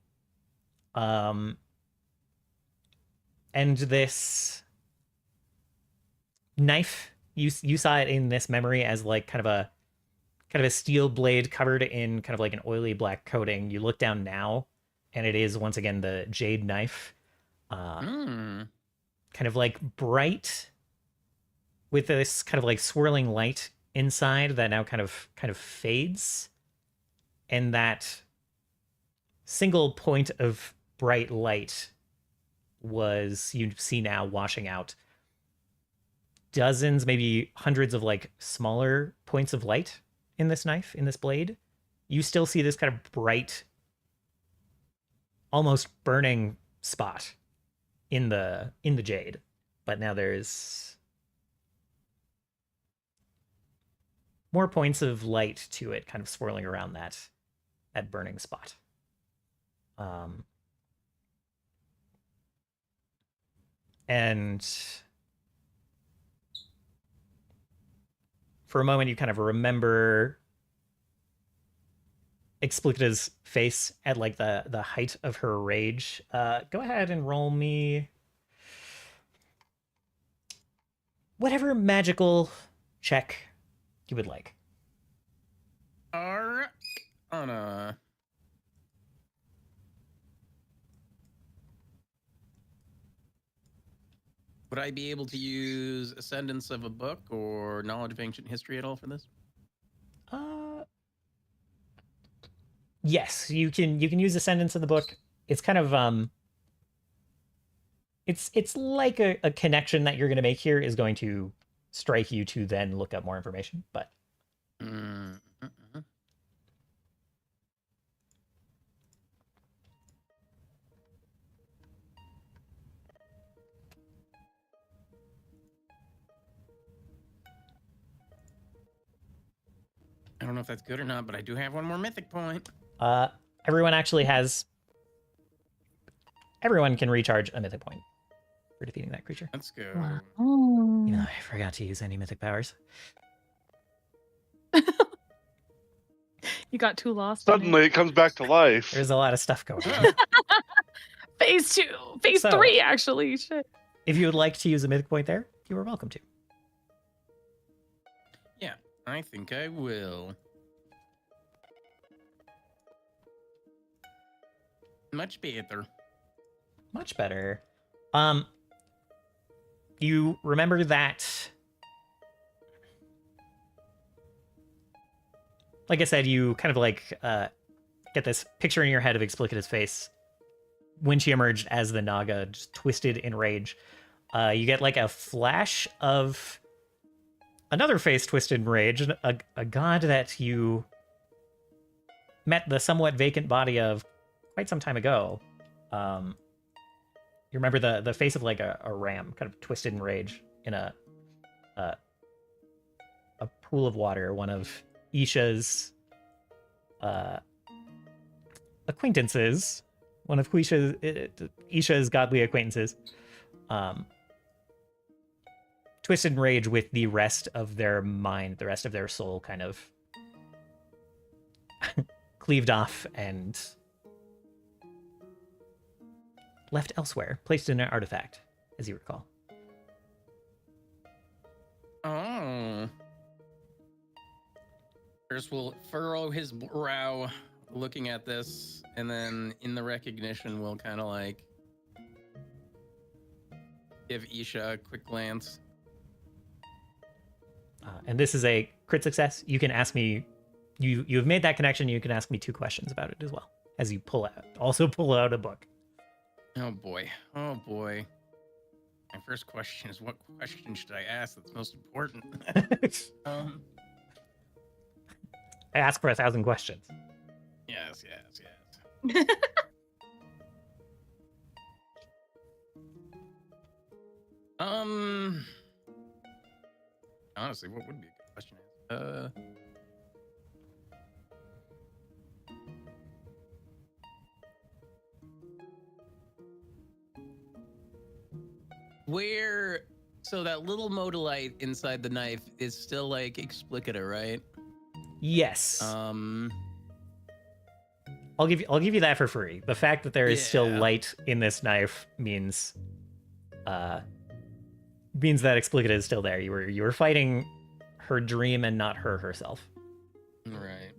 And this knife, you saw it in this memory as like kind of a steel blade covered in kind of like an oily black coating. You look down now, and it is once again the jade knife, kind of like bright with this kind of like swirling light inside that now kind of fades, and that single point of bright light was, you see now, washing out dozens, maybe hundreds of like smaller points of light in this knife, in this blade. You still see this kind of bright, almost burning spot in the jade, but now there's more points of light to it, kind of swirling around that burning spot. And for a moment, you kind of remember Explicita's face at like the height of her rage. Go ahead and roll me whatever magical check you would like. Arcana. Would I be able to use Ascendance of a Book or Knowledge of Ancient History at all for this? Yes, you can use Ascendance of the Book. It's kind of it's like a connection that you're going to make here is going to strike you to then look up more information, but I don't know if that's good or not, but I do have one more mythic point. everyone can recharge a mythic point for defeating that creature. Let's go. Oh. You know, I forgot to use any mythic powers. You got too lost. in it. Suddenly, it comes back to life. There's a lot of stuff going on. Phase 2, phase So- 3, actually. Shit. If you would like to use a mythic point there, you are welcome to. Yeah, I think I will. Much better. Much better. You remember that, like I said, you kind of like get this picture in your head of Explicita's face when she emerged as the Naga, just twisted in rage. You get like a flash of another face twisted in rage, a god that you met the somewhat vacant body of quite some time ago. You remember the face of like a ram, kind of twisted in rage in a pool of water. One of Isha's acquaintances, one of Isha's godly acquaintances, twisted in rage with the rest of their mind, the rest of their soul, kind of cleaved off and left elsewhere, placed in an artifact, as you recall. Oh. First will furrow his brow looking at this, and then in the recognition, we'll kind of like give Isha a quick glance. And this is a crit success. You can ask me. You have made that connection. You can ask me 2 questions about it as well as you pull out a book. Oh boy. Oh boy. My first question is, what question should I ask that's most important? I ask for 1,000 questions. Yes. Honestly, what would be a good question? So that little modalite inside the knife is still like explicita, right? Yes. I'll give you that for free. The fact that there is still light in this knife means that explicita is still there. You were fighting her dream and not her herself. Right.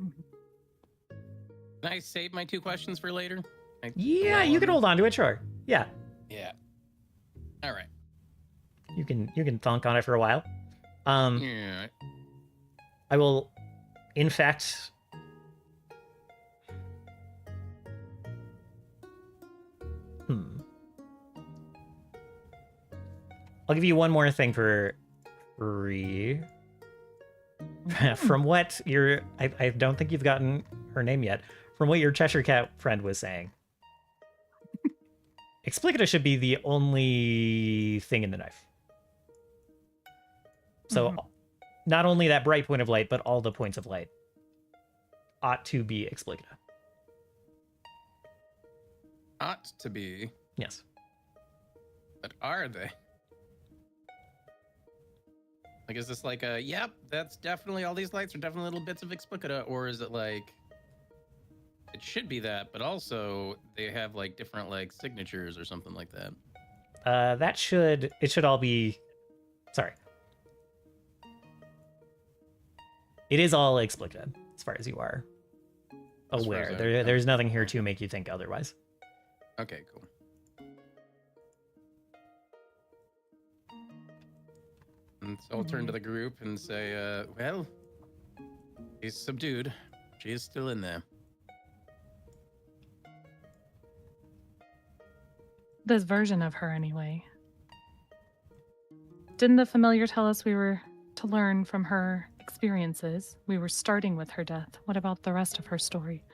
Can I save my 2 questions for later? Yeah, you can hold on to it, sure. Yeah. Yeah. All right. You can thunk on it for a while. Yeah. I will, in fact. I'll give you one more thing for free. From what I don't think you've gotten her name yet. From what your Cheshire Cat friend was saying, explicita should be the only thing in the knife. So not only that bright point of light, but all the points of light ought to be explicita. Ought to be. Yes. But are they? Like, is this like yep, that's definitely, all these lights are definitely little bits of explicita, or is it like, it should be that, but also they have like different like signatures or something like that? It should all be, sorry. It is all explicita, as far as you are aware. There's nothing here to make you think otherwise. Okay, cool. And so I'll turn to the group and say, well, he's subdued. She is still in there. This version of her, anyway. Didn't the familiar tell us we were to learn from her experiences? We were starting with her death. What about the rest of her story?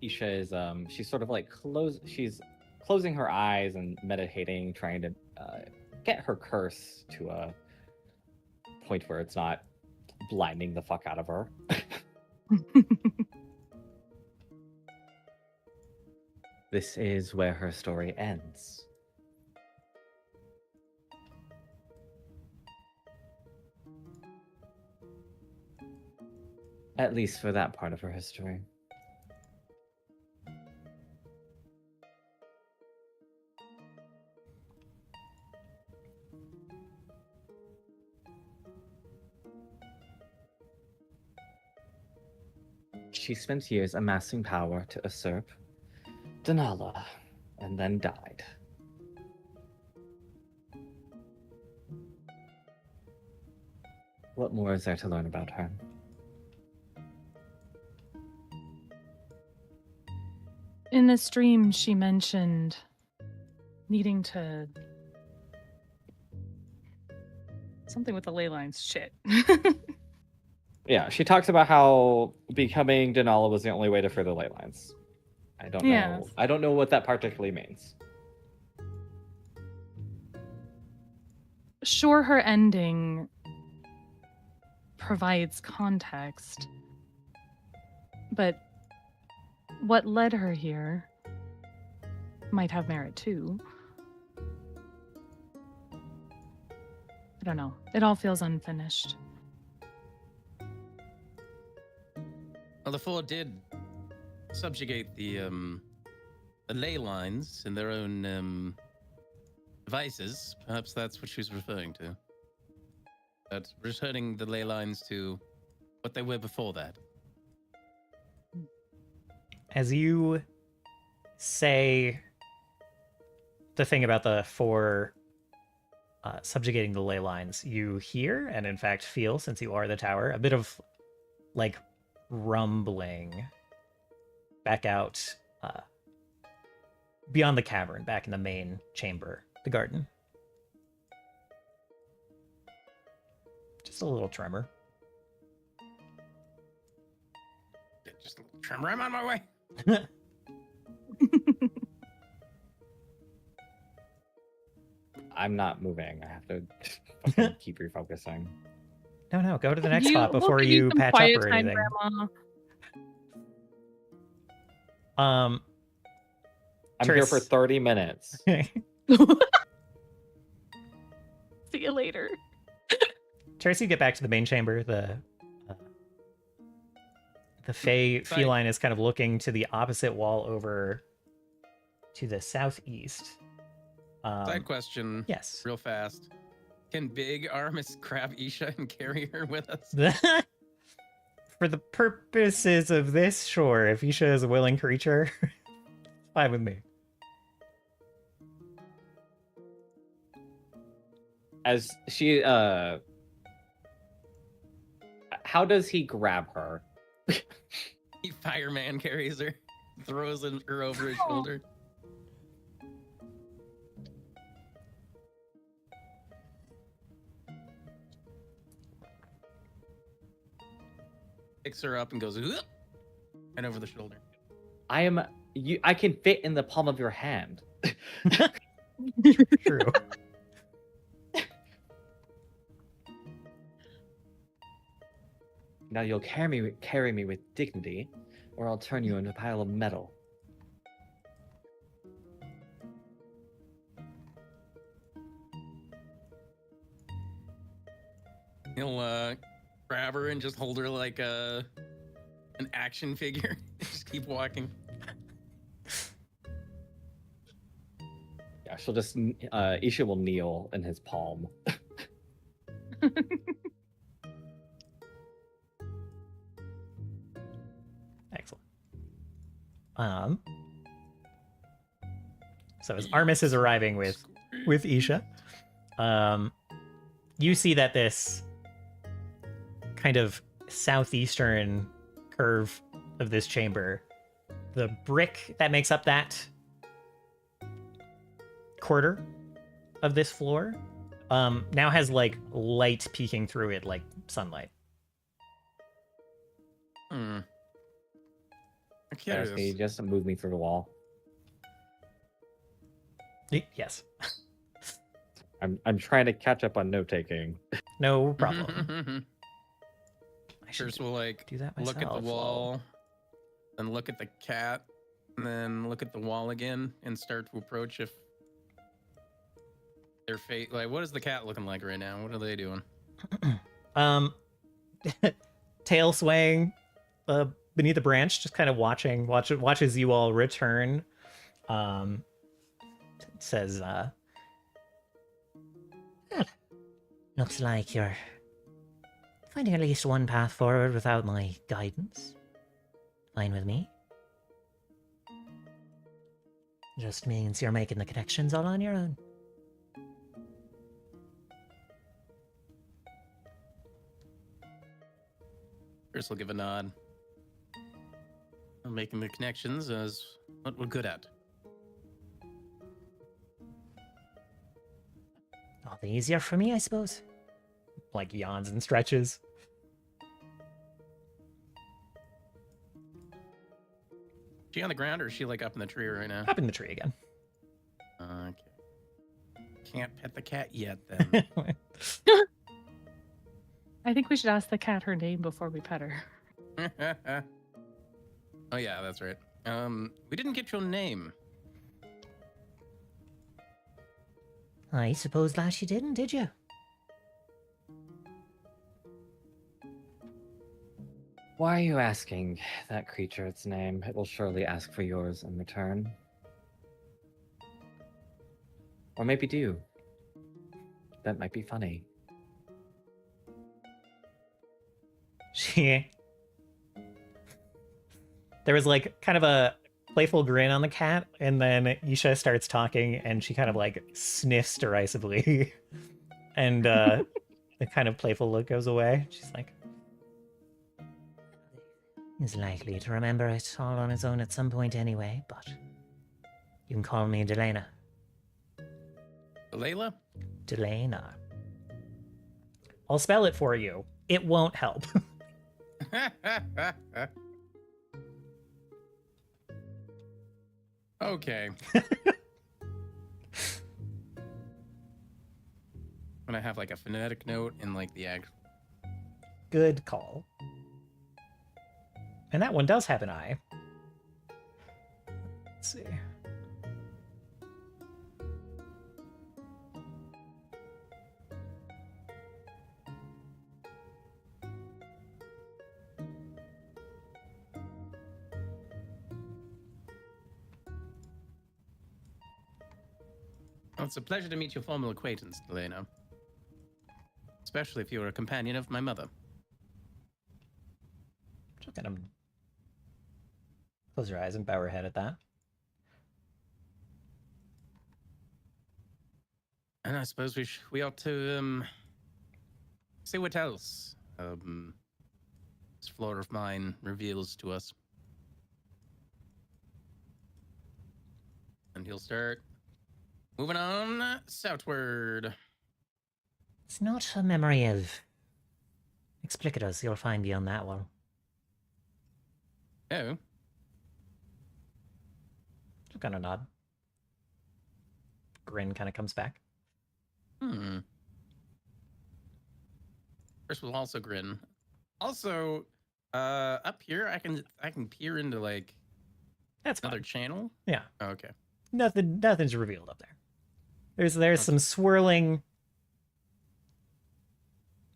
Isha is she's sort of like she's closing her eyes and meditating, trying to get her curse to a point where it's not blinding the fuck out of her. This is where her story ends. At least for that part of her history. She spent years amassing power to usurp Denala, and then died. What more is there to learn about her? In this dream, she mentioned needing to... something with the ley lines. Shit. Yeah, she talks about how becoming Denala was the only way to further ley lines. I don't know. I don't know what that particularly means. Sure, her ending provides context, but what led her here might have merit too. I don't know. It all feels unfinished. Well, the four did subjugate the ley lines in their own devices. Perhaps that's what she's referring to. But we're just heading the ley lines to what they were before that. As you say the thing about the four subjugating the ley lines, you hear and in fact feel, since you are the tower, a bit of like rumbling back out beyond the cavern, back in the main chamber, the garden. Just a little tremor. Yeah, just a little tremor. I'm on my way. I'm not moving. I have to fucking keep refocusing. No, go to the next You- spot we'll before give you some patch up quiet or time, anything. Grandma. I'm here Terrace. for 30 minutes. See you later. Terrace, you get back to the main chamber. The Fey Side- feline is kind of looking to the opposite wall over to the southeast. Side question, Yes. real fast. Can Big Armus grab Isha and carry her with us? For the purposes of this, sure. If Isha is a willing creature, fine with me. As she, how does he grab her? He fireman carries her, throws her over his shoulder. Picks her up and goes "Whoop," and over the shoulder. I can fit in the palm of your hand. True. Now you'll carry me with dignity, or I'll turn you into a pile of metal. He'll grab her and just hold her like an action figure. Just keep walking. Yeah, she'll just Isha will kneel in his palm. Excellent. So as Armis is arriving with Isha, you see that this kind of southeastern curve of this chamber, the brick that makes up that quarter of this floor, now has like light peeking through it, like sunlight. I'm Can you curious. just move me through the wall? Yes, I'm trying to catch up on note taking. no problem. I should First, we'll like do that myself. look at the wall, then look at the cat, and then look at the wall again, and start to approach if their fate. Like, what is the cat looking like right now? What are they doing? Tail swaying beneath the branch, just kind of watches you all return. Says, looks like you're finding at least one path forward without my guidance. Fine with me. Just means you're making the connections all on your own. Chris will give a nod. I'm making the connections as what we're good at. All the easier for me, I suppose. Like yawns and stretches. Is she on the ground or is she like up in the tree right now? Up in the tree again. Okay. Can't pet the cat yet then. I think we should ask the cat her name before we pet her. Oh yeah, that's right. We didn't get your name. I suppose that you didn't, did you? Why are you asking that creature its name? It will surely ask for yours in return. Or maybe do. That might be funny. There was like kind of a playful grin on the cat, and then Isha starts talking, and she kind of like sniffs derisively, and the kind of playful look goes away. She's like, "He's likely to remember it all on his own at some point anyway, but you can call me Delena." Layla? Delena. I'll spell it for you. It won't help. Okay. When I have like a phonetic note in like the actual. Good call. And that one does have an I. Let's see. Well, it's a pleasure to meet your formal acquaintance, Delena. Especially if you're a companion of my mother. She'll kind of close her eyes and bow her head at that. And I suppose we ought to see what else this floor of mine reveals to us. And he'll start moving on southward. It's not a memory of explicatus you'll find beyond that wall. Oh, She'll kind of nod. Grin kind of comes back. Chris will also grin. Also, up here I can peer into like That's another fine. channel. Yeah. Oh, okay. Nothing's revealed up there. There's some swirling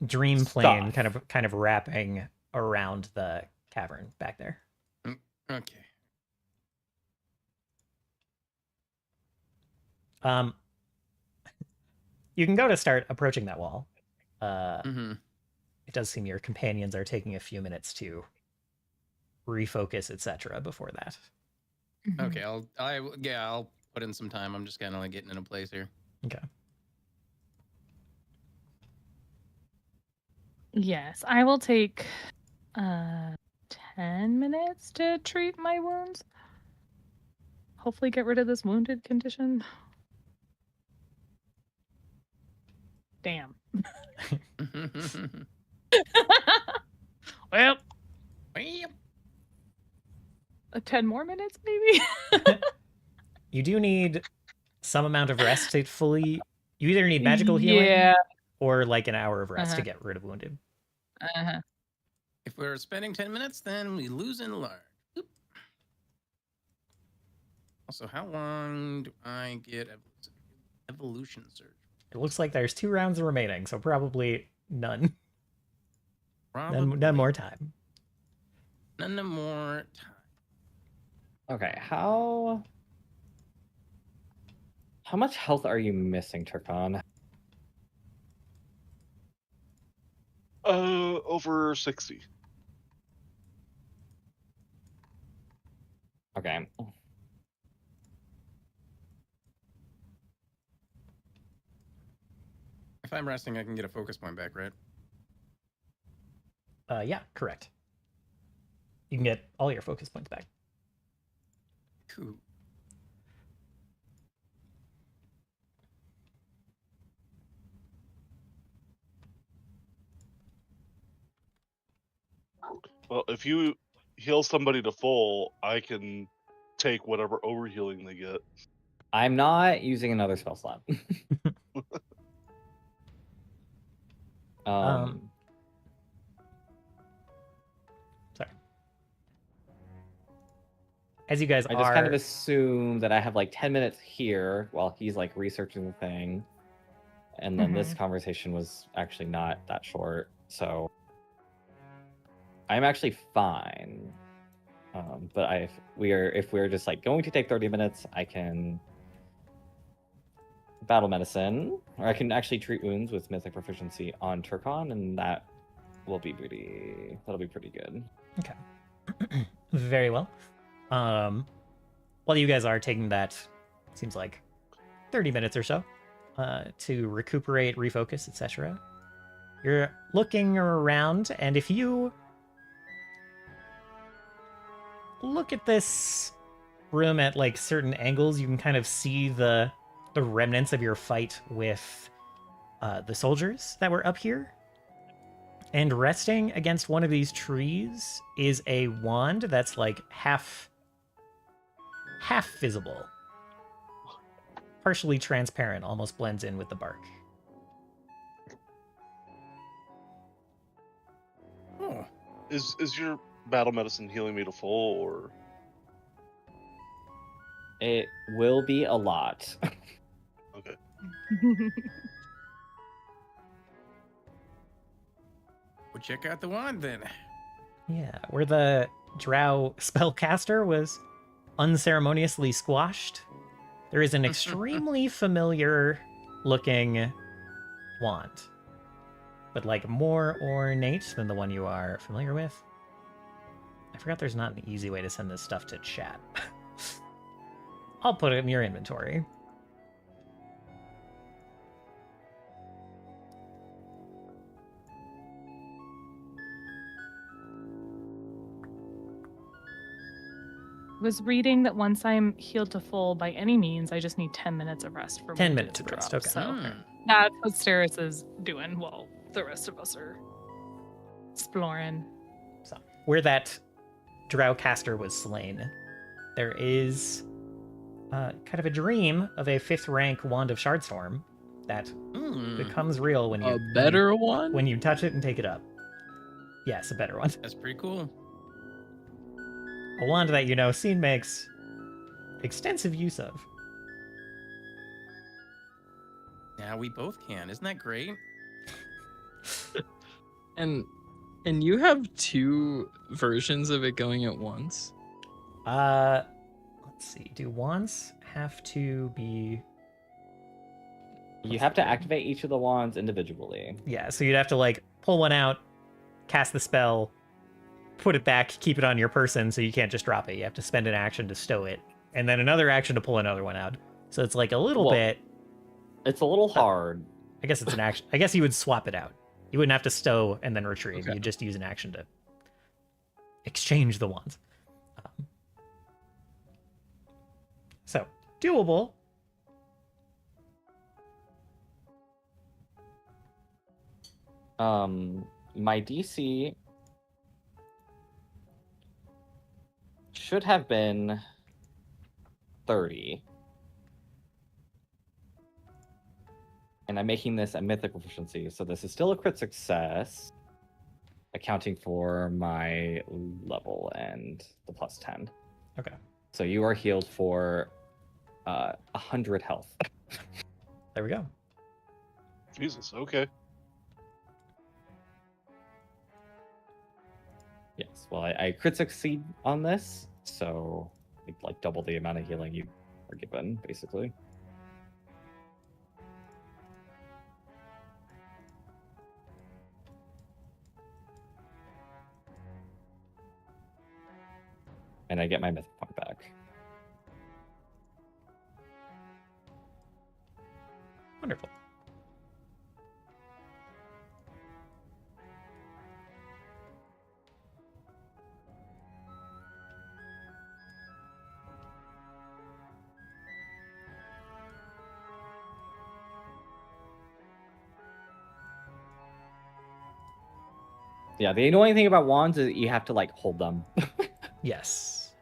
dream plane Stuff. kind of wrapping around the cavern back there. Okay. You can go to start approaching that wall. Mm-hmm. It does seem your companions are taking a few minutes to refocus, etc. before that. Okay. I'll put in some time. I'm just kind of like getting in a place here. Okay. Yes, I will take 10 minutes to treat my wounds. Hopefully get rid of this wounded condition. Damn. Well, 10 more minutes maybe? You do need some amount of rest to fully. You either need magical healing Yeah. or like an hour of rest to get rid of wounded. If we're spending 10 minutes, then we lose in large. Oop. Also, how long do I get evolution surge? It looks like there's 2 rounds remaining, so probably none. Probably None more time. none more time. Okay, how much health are you missing, Turkon? Over 60. Okay. If I'm resting, I can get a focus point back, right? Yeah, correct. You can get all your focus points back. Cool. Well, if you heal somebody to full, I can take whatever overhealing they get. I'm not using another spell slot. Sorry. As you guys I just kind of assume that I have like 10 minutes here while he's like researching the thing. And then this conversation was actually not that short. So I'm actually fine. But if we're just like going to take 30 minutes, I can battle medicine, or I can actually treat wounds with mythic proficiency on Turkon, and that will be pretty. That'll be pretty good. Okay. Very well. While you guys are taking that, seems like 30 minutes or so to recuperate, refocus, etc. You're looking around, and if you look at this room at like certain angles, you can kind of see the remnants of your fight with the soldiers that were up here. And resting against one of these trees is a wand that's like half visible. Partially transparent, almost blends in with the bark. Oh, Is your battle medicine healing me to full, or It will be a lot. okay? we'll check out the wand then. Yeah, where the drow spellcaster was unceremoniously squashed, there is an extremely familiar looking wand, but like more ornate than the one you are familiar with. I forgot there's not an easy way to send this stuff to chat. I'll put it in your inventory. Was reading that once I'm healed to full by any means, I just need 10 minutes of rest for 10 wounded minutes to of rest, drop. okay. So Hmm. that's what Steris is doing while the rest of us are exploring. So, where that drow caster was slain, there is kind of a dream of a 5th rank Wand of Shardstorm that Hmm. becomes real when you A better one? when you touch it and take it up. Yes, a better one. That's pretty cool. A wand that you know Scene makes extensive use of. Now we both can. Isn't that great? And you have 2 versions of it going at once? Let's see. Do wands have to be? You have to activate each of the wands individually. Yeah, so you'd have to like pull one out, cast the spell, put it back, keep it on your person, so you can't just drop it. You have to spend an action to stow it, and then another action to pull another one out. So it's like a little Well, bit. It's a little hard. I guess it's an action. I guess you would swap it out. You wouldn't have to stow and then retrieve. Okay. You'd just use an action to exchange the wands. So doable. My DC should have been 30. And I'm making this a mythical proficiency, so this is still a crit success, accounting for my level and the plus 10. Okay. So you are healed for 100 health. There we go. Jesus. Okay. Yes, well, I crit succeed on this, so like double the amount of healing you are given, basically. And I get my mythic point back. Wonderful. Yeah, the annoying thing about wands is that you have to like hold them. Yes.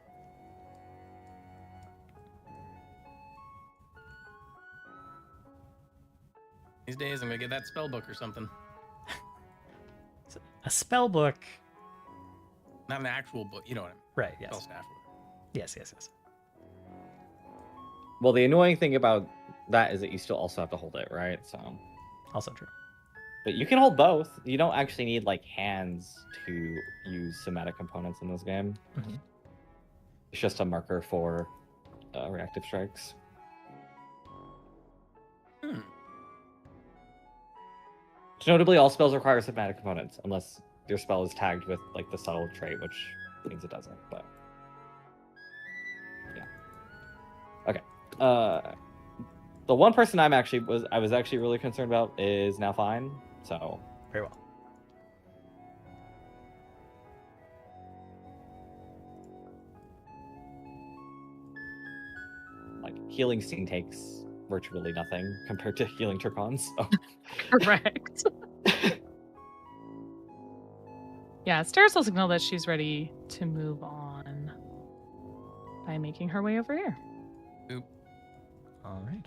These days, I'm gonna get that spell book or something. A spell book. Not an actual book. You know what I mean? Right, Spell yes. staff. Yes, yes, yes. Well, the annoying thing about that is that you still also have to hold it, right? So, Also true. but you can hold both. You don't actually need like hands to use somatic components in this game. Mhm. It's just a marker for reactive strikes. Hmm. Notably, all spells require somatic components, unless your spell is tagged with like the subtle trait, which means it doesn't. But yeah. Okay. The one person I was actually really concerned about is now fine. So Very well. like healing scene takes virtually nothing compared to healing Turcons. So. Correct. Yeah, Stairs will signal that she's ready to move on by making her way over here. All right.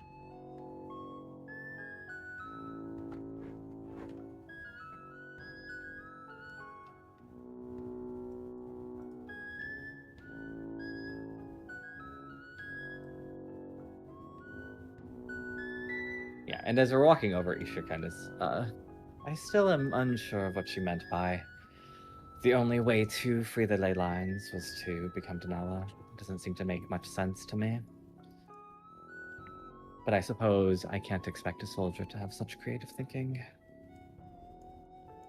Yeah, and as we're walking over, Isha kind of, I still am unsure of what she meant by the only way to free the ley lines was to become Denala. It doesn't seem to make much sense to me. But I suppose I can't expect a soldier to have such creative thinking.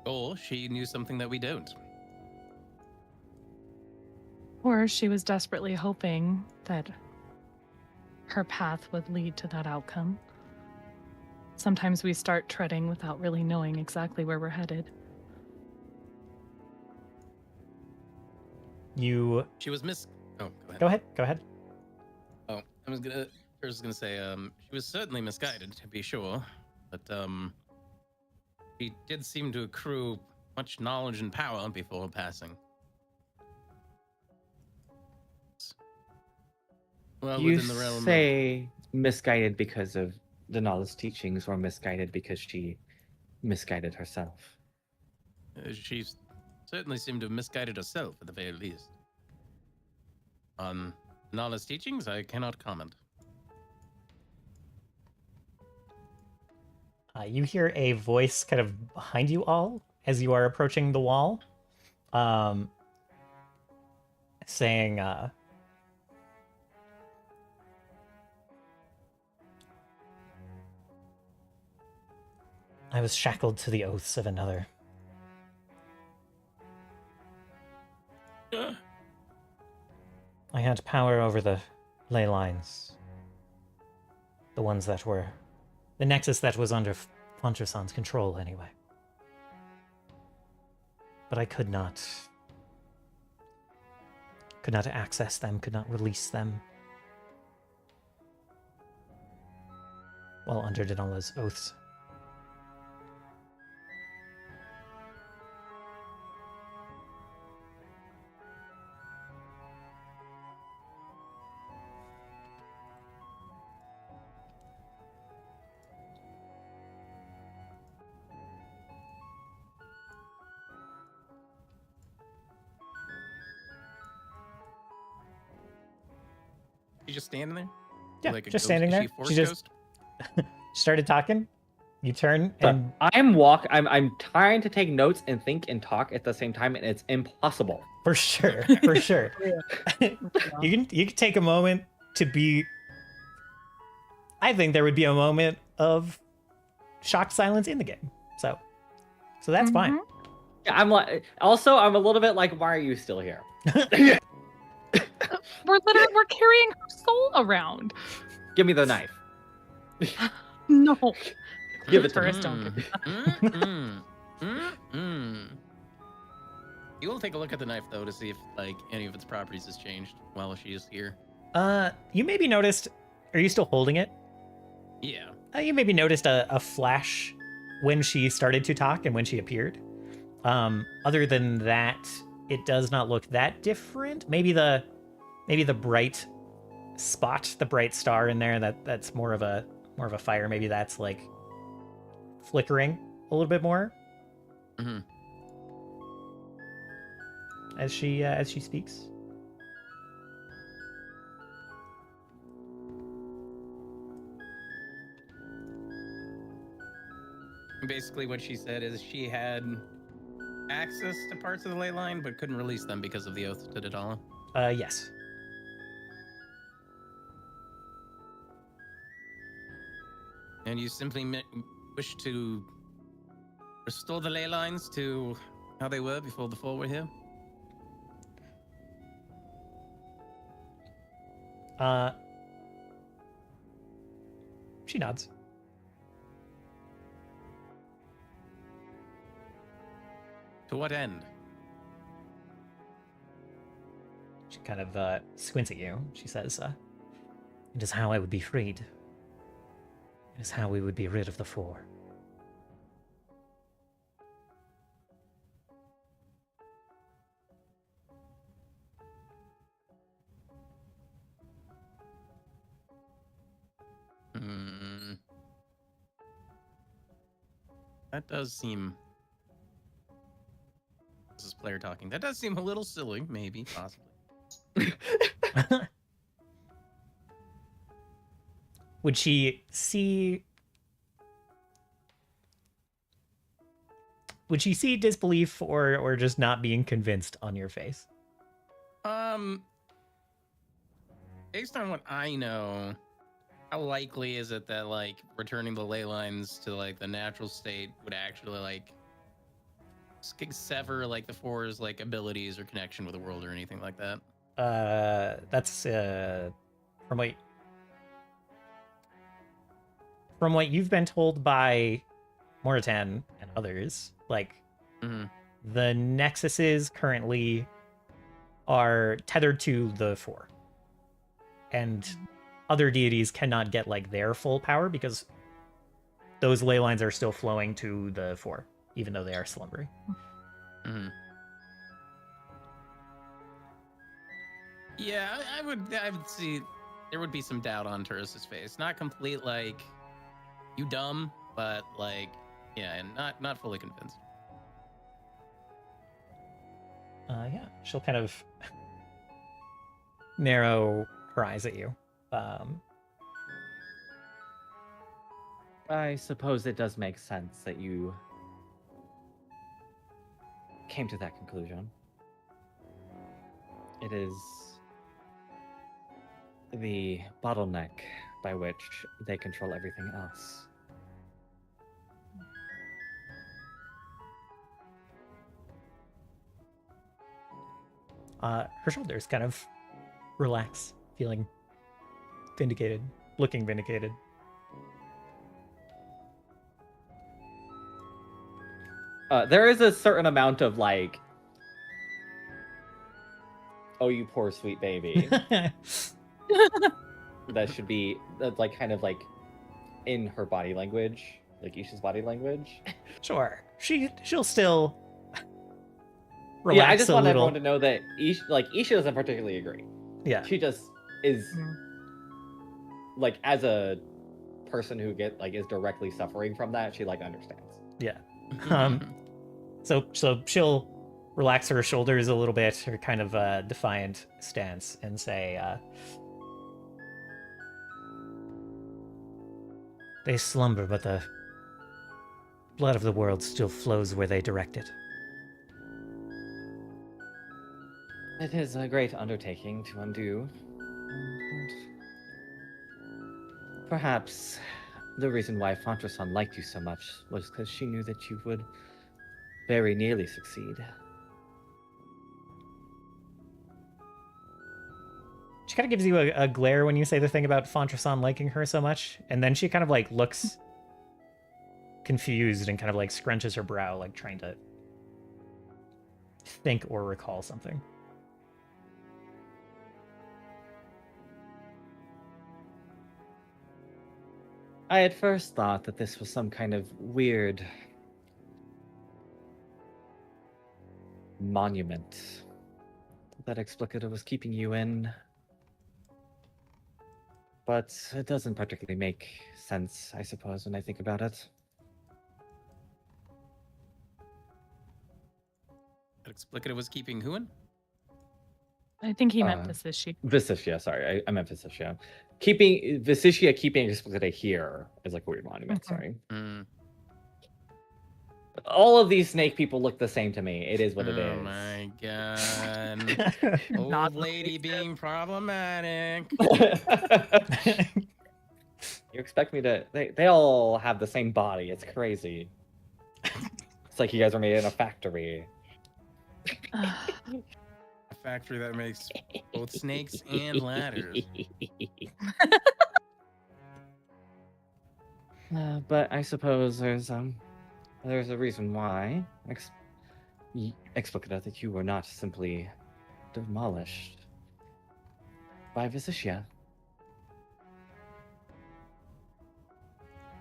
Or she knew something that we don't. Or she was desperately hoping that her path would lead to that outcome. Sometimes we start treading without really knowing exactly where we're headed. She was Oh, Go ahead. Go ahead. Oh, I was gonna say, she was certainly misguided, to be sure, but she did seem to accrue much knowledge and power before passing. Well, You within the realm say misguided because of Denala's teachings, or misguided because she misguided herself? She certainly seemed to have misguided herself, at the very least. On Nala's teachings, I cannot comment. You hear a voice kind of behind you all as you are approaching the wall, saying, I was shackled to the oaths of another. I had power over the ley lines. The ones that were... The nexus that was under Fontersan's control, anyway. But I could not access them, could not release them. While under Denala's oaths. She just standing there? Yeah, Like a just ghost? standing Is there. She, a force She just ghost? started talking. You turn So and I'm trying to take notes and think and talk at the same time, and it's impossible. for sure, for sure. you can take a moment to be. I think there would be a moment of shocked silence in the game. So that's fine. Yeah, I'm like, also I'm a little bit like, why are you still here? We're carrying her soul around. Give me the knife. No. Give it to me. Tourists don't give You will take a look at the knife though to see if like any of its properties has changed while she is here. You maybe noticed. Are you still holding it? Yeah. You maybe noticed a flash when she started to talk and when she appeared. Other than that, it does not look that different. Maybe the bright spot, the bright star in there, that's more of a fire. Maybe that's like flickering a little bit more. Mm-hmm. As she speaks. Basically, what she said is she had access to parts of the ley line, but couldn't release them because of the oath to Daedala. Yes. And you simply wish to restore the ley lines to How they were before the fall were here? She nods. To what end? She kind of squints at you. She says, "It is how I would be freed. It is how we would be rid of the Four." Hmm. That does seem. This is player talking. That does seem a little silly, maybe, possibly. Would she see disbelief or just not being convinced on your face? Based on what I know, how likely is it that like returning the ley lines to like the natural state would actually like sever like the Four's like abilities or connection with the world or anything like that? That's from what you've been told by Moratan and others, like Mhm. the nexuses currently are tethered to the Four, and other deities cannot get like their full power because those ley lines are still flowing to the Four, even though they are slumbering. Mhm. Yeah, I would see there would be some doubt on Turris's face. Not complete like you dumb, but like yeah, and not fully convinced. Yeah, she'll kind of narrow her eyes at you. I suppose it does make sense that you came to that conclusion. It is the bottleneck by which they control everything else. Her shoulders kind of relax, feeling vindicated, looking vindicated. There is a certain amount of like, oh, you poor sweet baby, that should be like kind of like in her body language, like Isha's body language. Sure, she'll still relax Yeah, I just a want little. everyone to know that Isha doesn't particularly agree. Yeah, She just is like, as a person who is directly suffering from that, she like understands. yeah. So she'll relax her shoulders a little bit, her kind of defiant stance, and say, "They slumber, but the blood of the world still flows where they direct it." It is a great undertaking to undo. Perhaps the reason why Fontrason liked you so much was because she knew that you would very nearly succeed. She kind of gives you a glare when you say the thing about Fontrason liking her so much, and then she kind of like looks confused and kind of like scrunches her brow, like trying to think or recall something. I at first thought that this was some kind of weird monument that Explicita was keeping you in. But it doesn't particularly make sense, I suppose, when I think about it. Explicita was keeping who in? I think he meant Uh, Visishi. Visitia, sorry, I meant Visitia. Keeping Explicita here is like a weird monument, Mhm. sorry. Mm. All of these snake people look the same to me. It is what it Oh is. my god. Not Old lady being problematic. You expect me to... They all have the same body. It's crazy. It's like you guys are made in a factory. A factory that makes both snakes and ladders. But I suppose there's a reason why Explicita that you were not simply demolished by Visicia.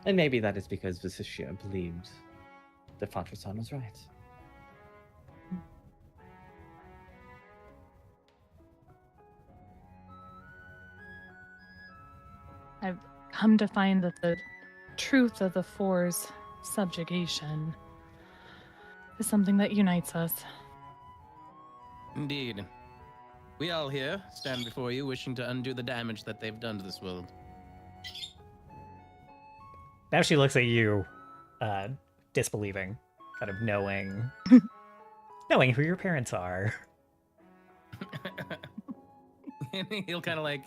And maybe that is because Visicia believed that Fontrasan was right. I've come to find that the truth of the Four's subjugation is something that unites us. Indeed. We all here stand before you wishing to undo the damage that they've done to this world. Now she looks at you, disbelieving, kind of knowing who your parents are. And he'll kind of like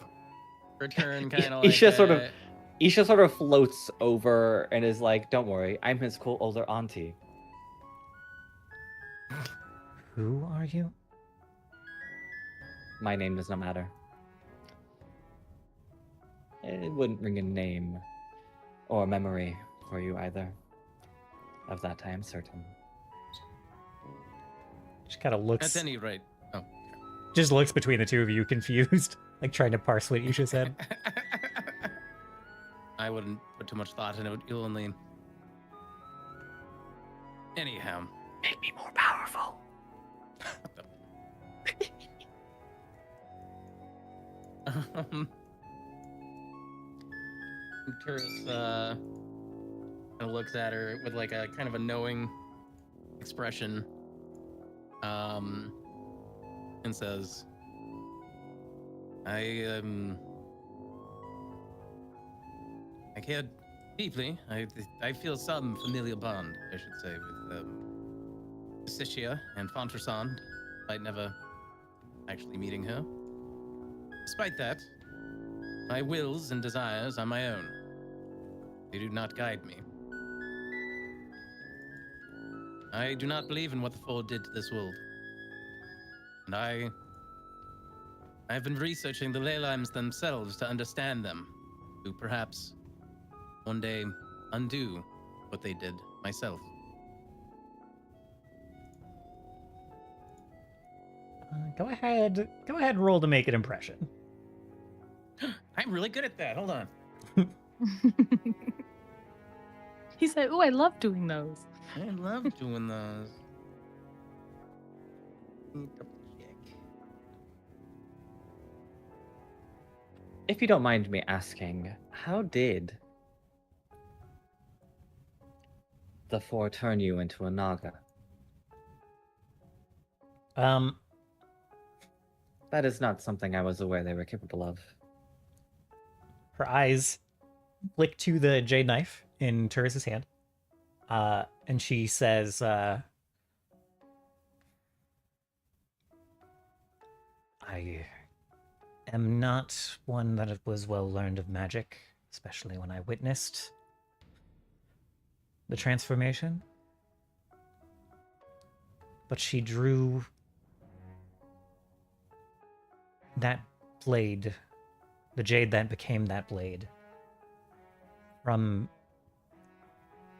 return, kind of like. Isha sort of floats over and is like, "Don't worry, I'm his cool older auntie." Who are you? My name does not matter. It wouldn't ring a name or a memory for you either. Of that I am certain. She kind of looks. At any rate. Oh. Just looks between the two of you, confused, like trying to parse what Isha said. I wouldn't put too much thought into it. You'll only. Anyhow. Make me more powerful. Turris kind of looks at her with like a kind of a knowing expression, and says, I care deeply. I feel some familiar bond, I should say, with Visicia and Fontrasan, despite never actually meeting her. Despite that, my wills and desires are my own. They do not guide me. I do not believe in what the Four did to this world. And I've been researching the ley lines themselves to understand them, to perhaps one day undo what they did myself. Go ahead and roll to make an impression. I'm really good at that. Hold on. He said, "Oh, I love doing those." I love doing those. If you don't mind me asking, how did the Four turn you into a Naga? That is not something I was aware they were capable of. Her eyes flick to the jade knife in Turris's hand, and she says, "I am not one that was well learned of magic, especially when I witnessed the transformation. But she drew that blade, the jade that became that blade, from..."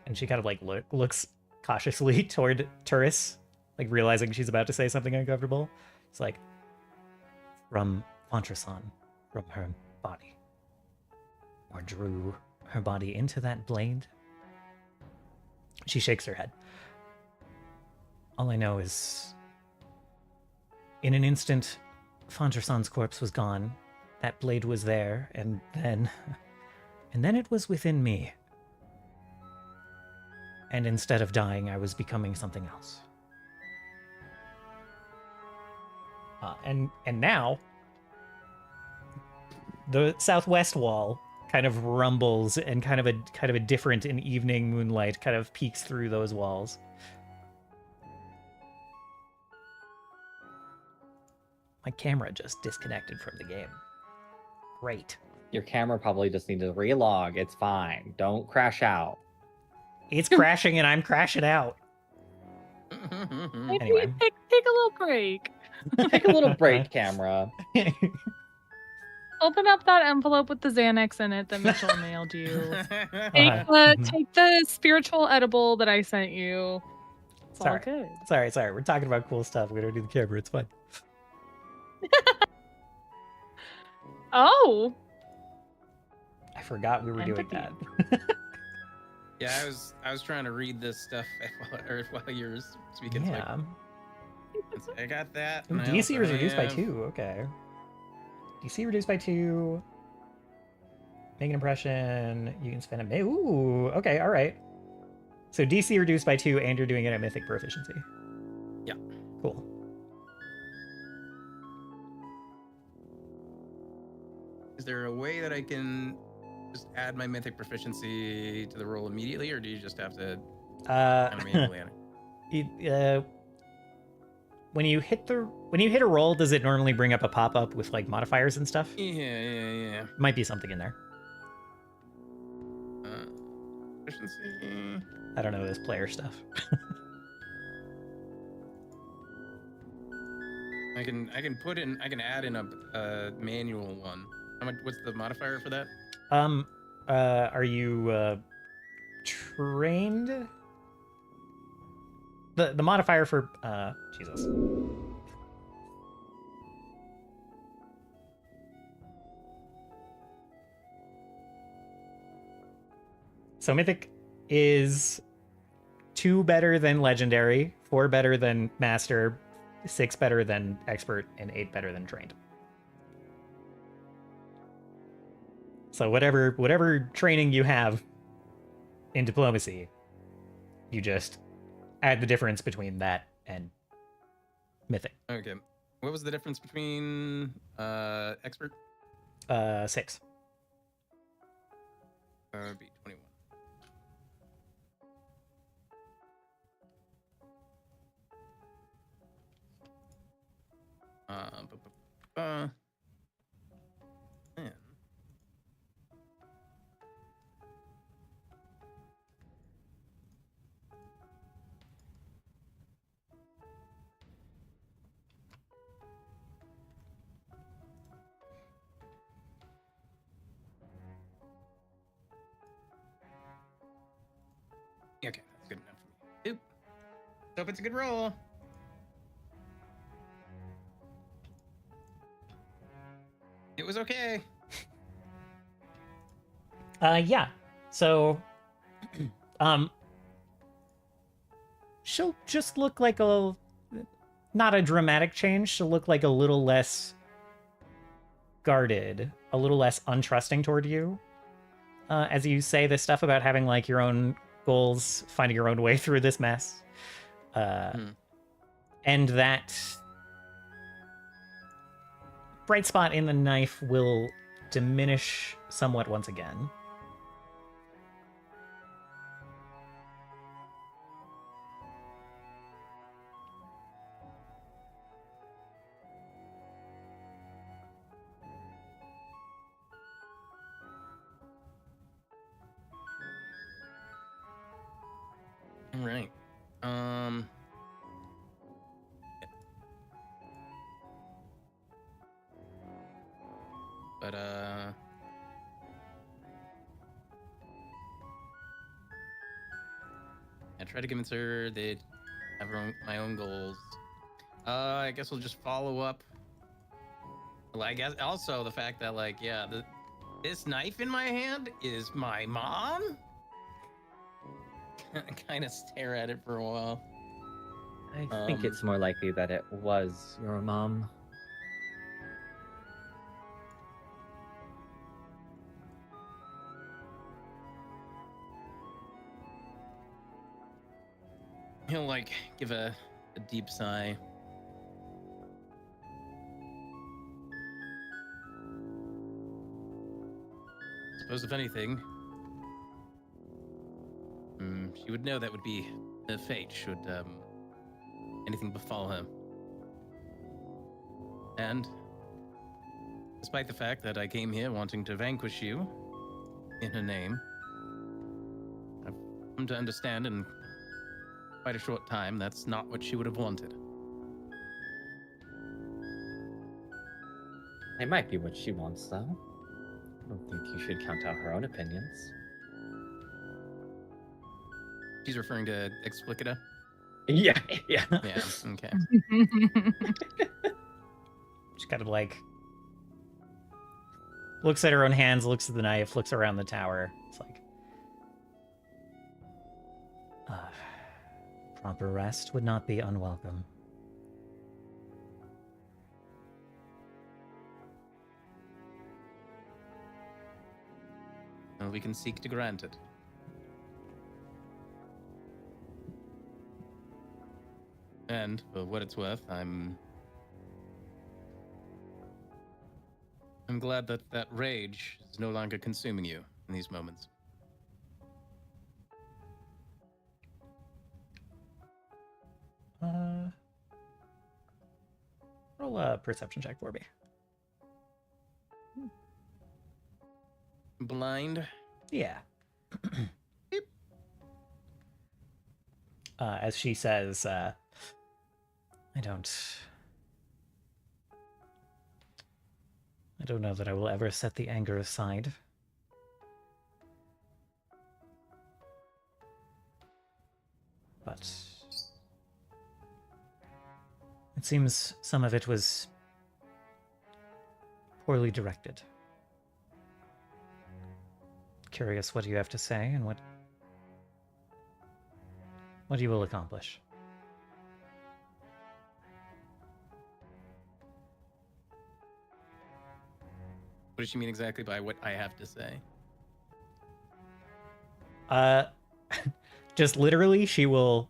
And she kind of like looks cautiously toward Turris, like realizing she's about to say something uncomfortable. It's like, from Fontrasan, from her body, or drew her body into that blade. She shakes her head. All I know is, in an instant, Fontrasan's corpse was gone. That blade was there, and then it was within me. And instead of dying, I was becoming something else. And now, the southwest wall kind of rumbles, and kind of a different in evening moonlight kind of peeks through those walls. My camera just disconnected from the game. Great. Your camera probably just needs to relog. It's fine. Don't crash out. It's crashing and I'm crashing out. Maybe Anyway. take a little break. Take a little break, camera. Open up that envelope with the Xanax in it that Mitchell mailed you. Uh-huh. Take the spiritual edible that I sent you. It's all Sorry. good. Sorry. We're talking about cool stuff. We don't do the camera. It's fine. Oh, I forgot we were doing Empathy. that. Yeah, I was trying to read this stuff while you were speaking. so Yeah. I got that. Ooh, and I DC also was reduced by have- 2. Okay. DC reduced by 2. Make an impression. You can spend a. Ooh. Okay. All right. So DC reduced by 2, and you're doing it at mythic proficiency. Yeah. Cool. Is there a way that I can just add my mythic proficiency to the roll immediately, or do you just have to kind of manually add it? When you hit a roll, does it normally bring up a pop-up with like modifiers and stuff? Yeah. Might be something in there. Proficiency. I don't know this player stuff. I can add in a manual one. How much? What's the modifier for that? Are you trained? The modifier for Jesus. So mythic is 2 better than legendary, 4 better than master, 6 better than expert, and 8 better than trained. So whatever training you have in diplomacy, you just add the difference between that and mythic. Okay. What was the difference between expert? 6. Be 21. Man. Okay, that's good enough for me. Oop. Hope it's a good roll. It was okay. Yeah. So, she'll just look like not a dramatic change. She'll look like a little less guarded, a little less untrusting toward you. As you say this stuff about having like your own goals, finding your own way through this mess. And that bright spot in the knife will diminish somewhat once again. All right. But I try to convince her that I have my own goals. I guess we'll just follow up. Well, I guess also the fact that like, yeah, this knife in my hand is my mom. Kind of stare at it for a while. I think it's more likely that it was your mom. He'll like give a deep sigh. Suppose if anything, she would know that would be her fate should anything befall her. And despite the fact that I came here wanting to vanquish you in her name, I've come to understand and quite a short time. That's not what she would have wanted. It might be what she wants, though. I don't think you should count out her own opinions. She's referring to Explicita? Yeah. Yeah, okay. She kind of like looks at her own hands, looks at the knife, looks around the tower. It's like, proper rest would not be unwelcome. Well, we can seek to grant it. And for what it's worth, I'm glad that that rage is no longer consuming you in these moments. Roll a perception check for me. Blind? Yeah. As she says, I don't know that I will ever set the anger aside. But it seems some of it was poorly directed. Curious what you have to say and what you will accomplish. What does she mean exactly by what I have to say? Just literally, she will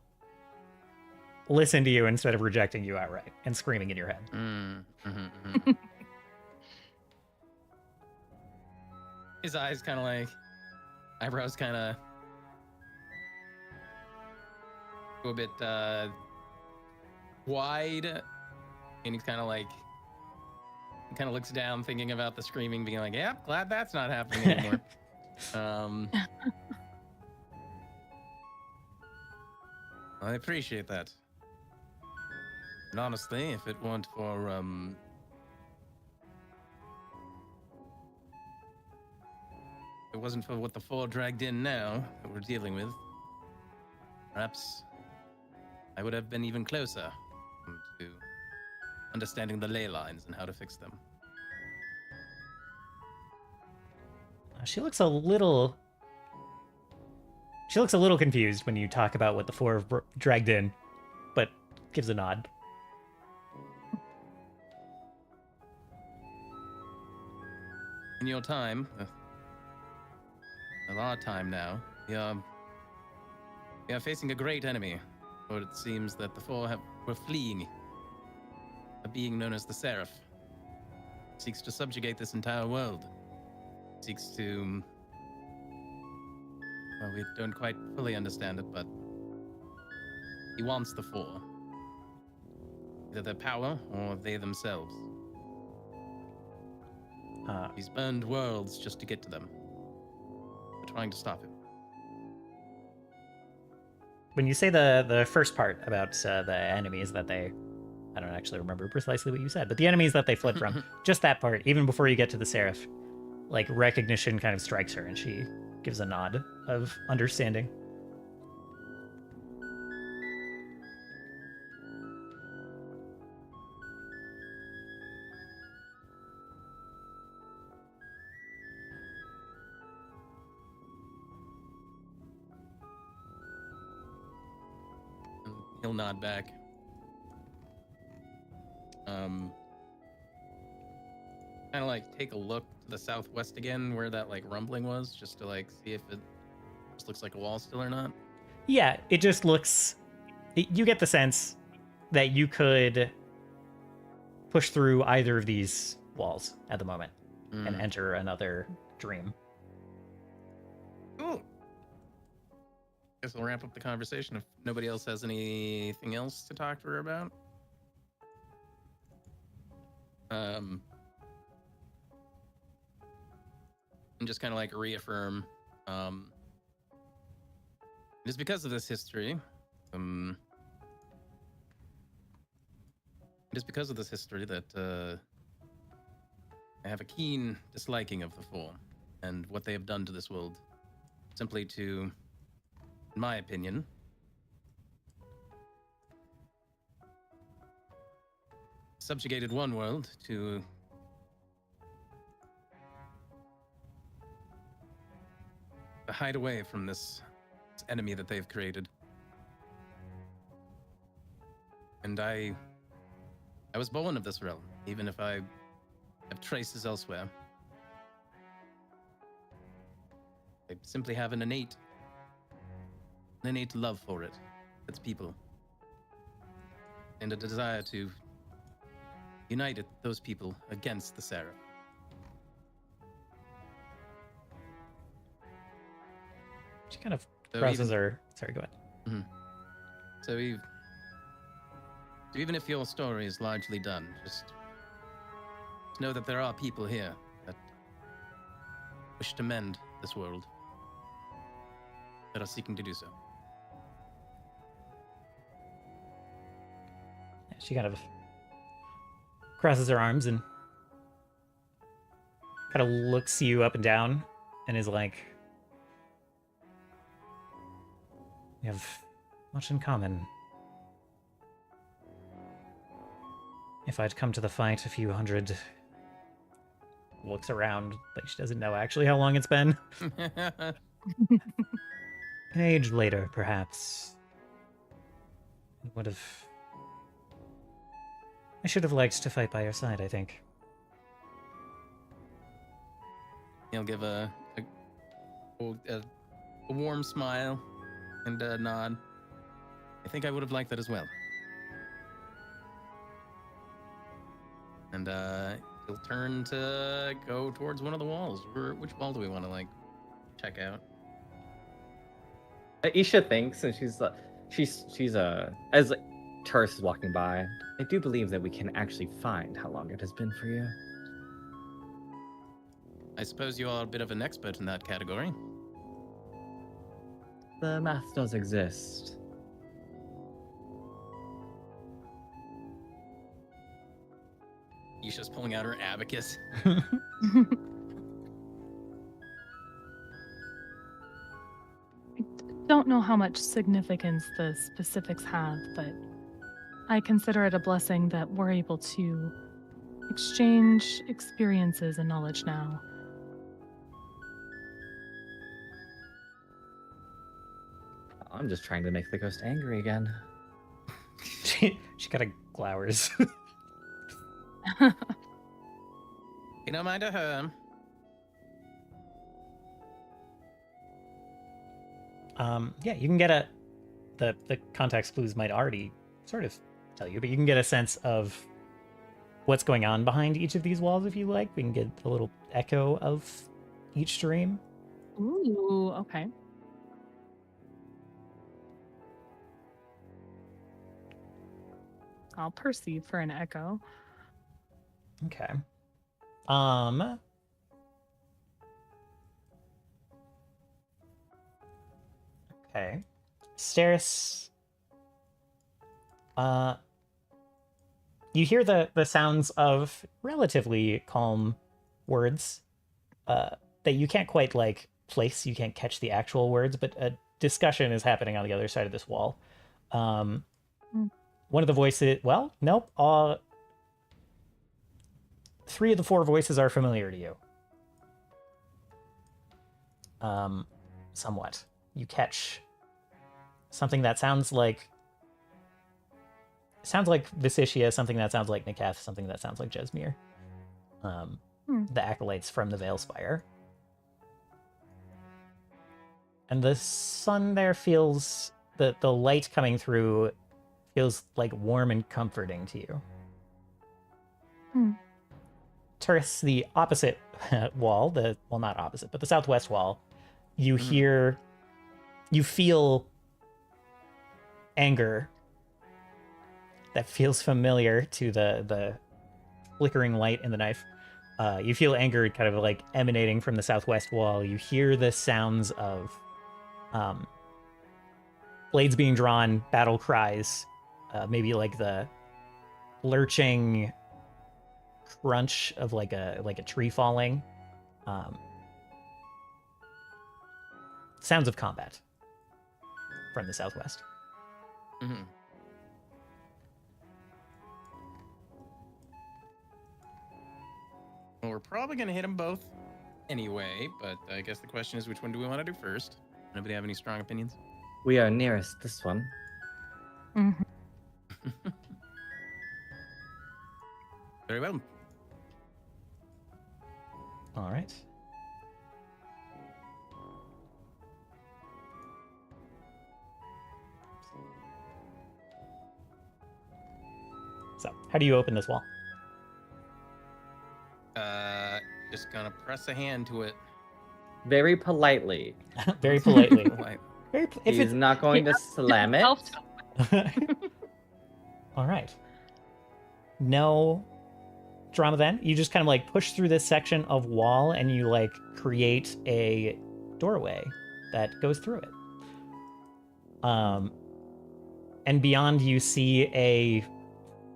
listen to you instead of rejecting you outright and screaming in your head. His eyes kind of like, eyebrows kind of go a bit wide, and he's kind of like, he kind of looks down, thinking about the screaming, being like, "Yeah, glad that's not happening anymore." I appreciate that. And honestly, if it weren't for if it wasn't for what the four dragged in now that we're dealing with, perhaps I would have been even closer to understanding the ley lines and how to fix them. She looks a little confused when you talk about what the four have dragged in, but gives a nod. In your time, of our time now, we are facing a great enemy, for it seems that the four were fleeing a being known as the Seraph. Seeks to subjugate this entire world. Seeks to... Well, we don't quite fully understand it, but he wants the four. Either their power or they themselves. He's burned worlds just to get to them. We're trying to stop him. When you say the first part about the enemies that they... I don't actually remember precisely what you said, but the enemies that they fled from, just that part, even before you get to the Seraph, like, recognition kind of strikes her, and she gives a nod of understanding. And he'll nod back. Kind of like take a look to the southwest again, where that like rumbling was, just to like see if it just looks like a wall still or not. Yeah, it just looks... You get the sense that you could push through either of these walls at the moment and enter another dream. Cool. Guess we'll wrap up the conversation if nobody else has anything else to talk to her about. And just kind of like reaffirm, it is because of this history It is because of this history that I have a keen disliking of the Four and what they have done to this world. Simply to, in my opinion, subjugated one world to hide away from this enemy that they've created. And I was born of this realm, even if I have traces elsewhere. I simply have an innate love for it, its people, and a desire to unite those people against the Sarah. She kind of So crosses her. Sorry, go ahead. So even if your story is largely done, just know that there are people here that wish to mend this world, that are seeking to do so. She kind of crosses her arms and kind of looks you up and down and is like, "We have much in common. If I'd come to the fight a few hundred..." Looks around, like she doesn't know actually how long it's been. An age later, perhaps. It would have... I should have liked to fight by your side, I think. He'll give a warm smile and a nod. I think I would have liked that as well. And he'll turn to go towards one of the walls. Which wall do we want to like check out? Isha thinks, and she's as Turris is walking by, I do believe that we can actually find how long it has been for you. I suppose you are a bit of an expert in that category. The math does exist. Isha's pulling out her abacus. Don't know how much significance the specifics have, but I consider it a blessing that we're able to exchange experiences and knowledge now. I'm just trying to make the ghost angry again. She kind of glowers. You don't mind her. Yeah, you can get the context clues might already sort of tell you, but you can get a sense of what's going on behind each of these walls if you like. We can get a little echo of each dream. Ooh, okay. I'll perceive for an echo. Okay. Okay. Steris. You hear the sounds of relatively calm words that you can't quite like place. You can't catch the actual words, but a discussion is happening on the other side of this wall. One of the voices, well, nope. 3 of the 4 voices are familiar to you. Somewhat. You catch something that sounds like Visitia, something that sounds like Nikath, something that sounds like Jesmir. The acolytes from the Veilspire. And the sun there feels, the light coming through feels like warm and comforting to you. Turris, the opposite wall, well, not opposite, but the southwest wall, you feel anger that feels familiar to the flickering light in the knife. You feel anger kind of like emanating from the southwest wall. You hear the sounds of blades being drawn, battle cries, maybe like the lurching crunch of like a tree falling. Sounds of combat from the southwest. Mhm. Well, we're probably gonna hit them both anyway, but I guess the question is, which one do we want to do first? Anybody have any strong opinions? We are nearest this one. Mhm. Very well. All right. So, how do you open this wall? Just gonna press a hand to it. Very politely. Very politely. Like, Very, if He's it's not going to slam it. all right. No drama then. You just kind of like push through this section of wall and you like create a doorway that goes through it. And beyond you see a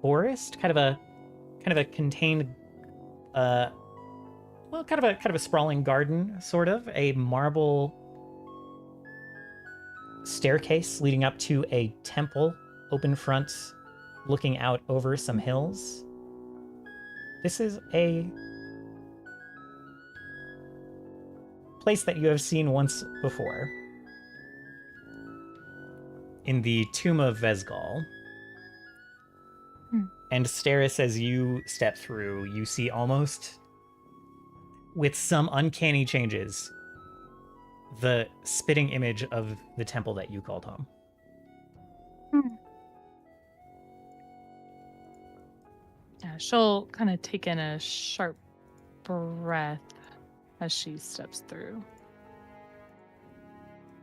forest, kind of a contained well, kind of a sprawling garden, sort of. A marble staircase leading up to a temple, open front, looking out over some hills. This is a place that you have seen once before. In the Tomb of Vesgal. And Steris, as you step through, you see almost, with some uncanny changes, the spitting image of the temple that you called home. Yeah, she'll kind of take in a sharp breath as she steps through.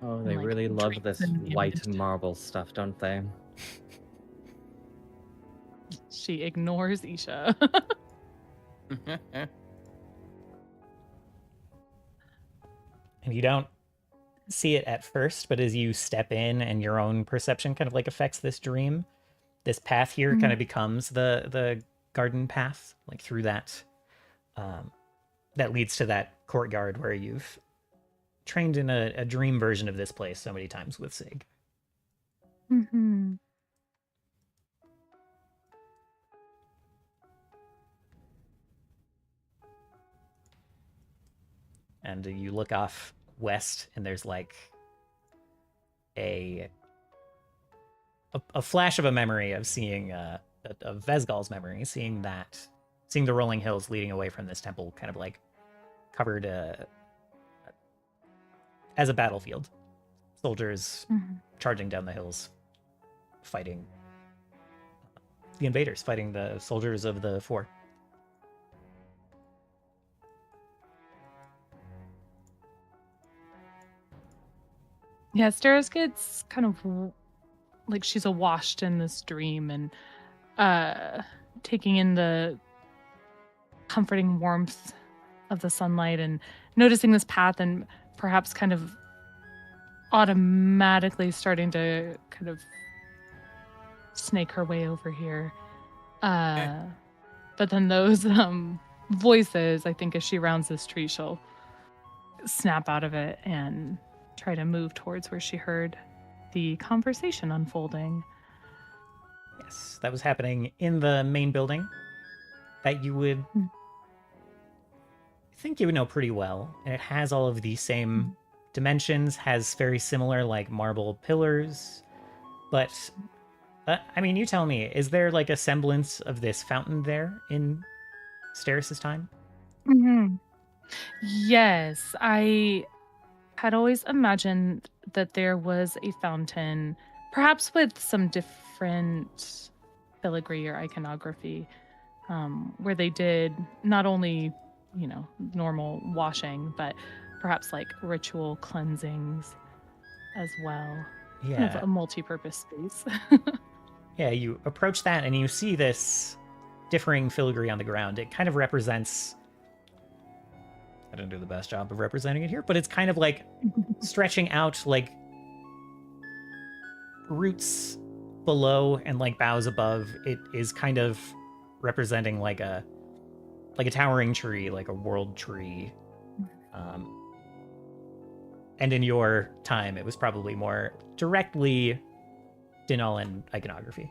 Oh, they Like, really love drapes this in the white image. marble stuff, don't they? She ignores Isha. And you don't see it at first, but as you step in and your own perception kind of like affects this dream, this path here kind of becomes the garden path, like through that that leads to that courtyard where you've trained in a dream version of this place so many times with Sig. Mm-hmm. And you look off west and there's like a flash of a memory of seeing of Vesgal's memory, seeing the rolling hills leading away from this temple, kind of like covered as a battlefield. Soldiers charging down the hills, fighting the invaders, fighting the soldiers of the Four. Yeah, Steris gets kind of like she's awashed in this dream and taking in the comforting warmth of the sunlight and noticing this path and perhaps kind of automatically starting to kind of snake her way over here. But then those voices, I think as she rounds this tree, she'll snap out of it and try to move towards where she heard the conversation unfolding. Yes, that was happening in the main building that you would think you would know pretty well. And it has all of the same dimensions, has very similar like marble pillars. But, I mean, you tell me, is there like a semblance of this fountain there in Steris' time? Mm-hmm. Yes, I had always imagined that there was a fountain, perhaps with some different filigree or iconography, where they did not only, normal washing, but perhaps like ritual cleansings as well. Kind of Yeah. a multi-purpose space. Yeah, you approach that and you see this differing filigree on the ground. It kind of represents... I didn't do the best job of representing it here, but it's kind of like stretching out like roots below and like boughs above, it is kind of representing like a towering tree, like a world tree. And in your time, it was probably more directly Dinalan iconography.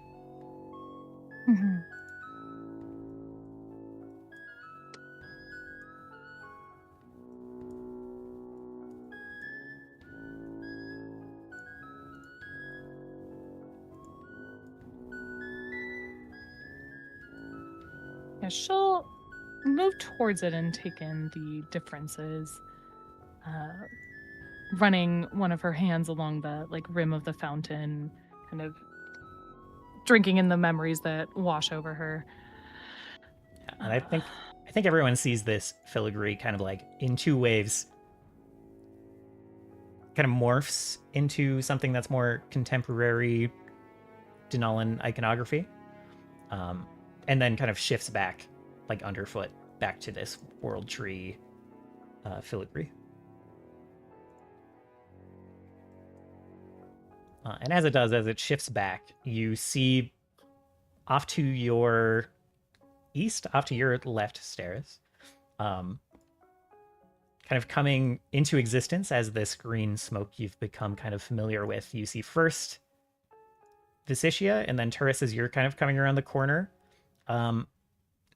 Mhm. Yeah, she'll move towards it and take in the differences. Running one of her hands along the like rim of the fountain, kind of drinking in the memories that wash over her. And I think everyone sees this filigree kind of like in two waves. Kind of morphs into something that's more contemporary Dinalan iconography. And then kind of shifts back, like underfoot, back to this world tree filigree. And as it shifts back, you see off to your east, off to your left, Steris, kind of coming into existence as this green smoke you've become kind of familiar with. You see first Visitia, and then Turris as you're kind of coming around the corner.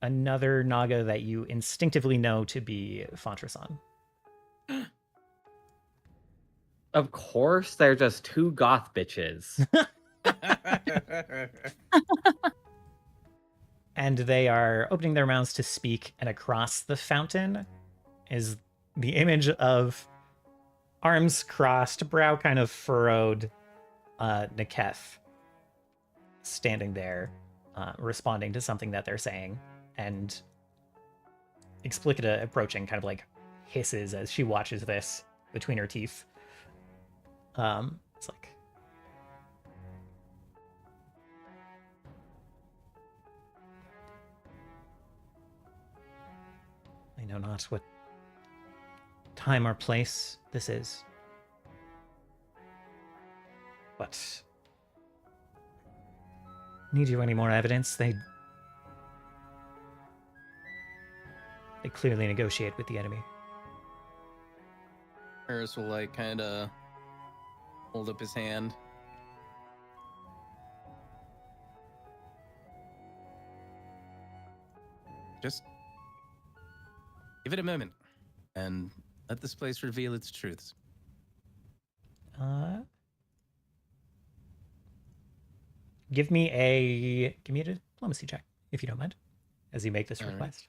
Another Naga that you instinctively know to be Fontrasan. Of course, they're just two goth bitches. And they are opening their mouths to speak, and across the fountain is the image of arms crossed, brow kind of furrowed, Neketh standing there, responding to something that they're saying, and Explicita approaching, kind of like hisses as she watches this between her teeth. It's like, I know not what time or place this is, but need you any more evidence? They clearly negotiate with the enemy. Harris will like kind of hold up his hand. Just give it a moment and let this place reveal its truths. Give me a diplomacy check, if you don't mind, as you make this All right. request.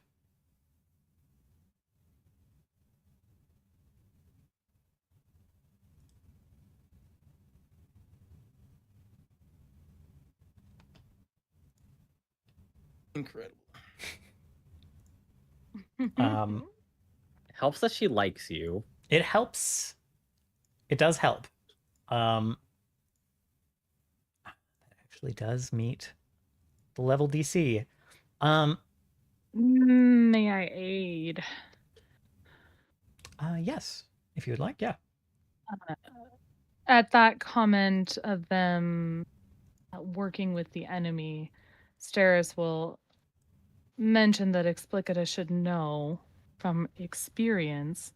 Incredible. Helps that she likes you. It helps. It does help. That actually does meet the level DC. May I aid? Yes, if you would like, yeah. At that comment of them working with the enemy, Steris will mention that Explicita should know from experience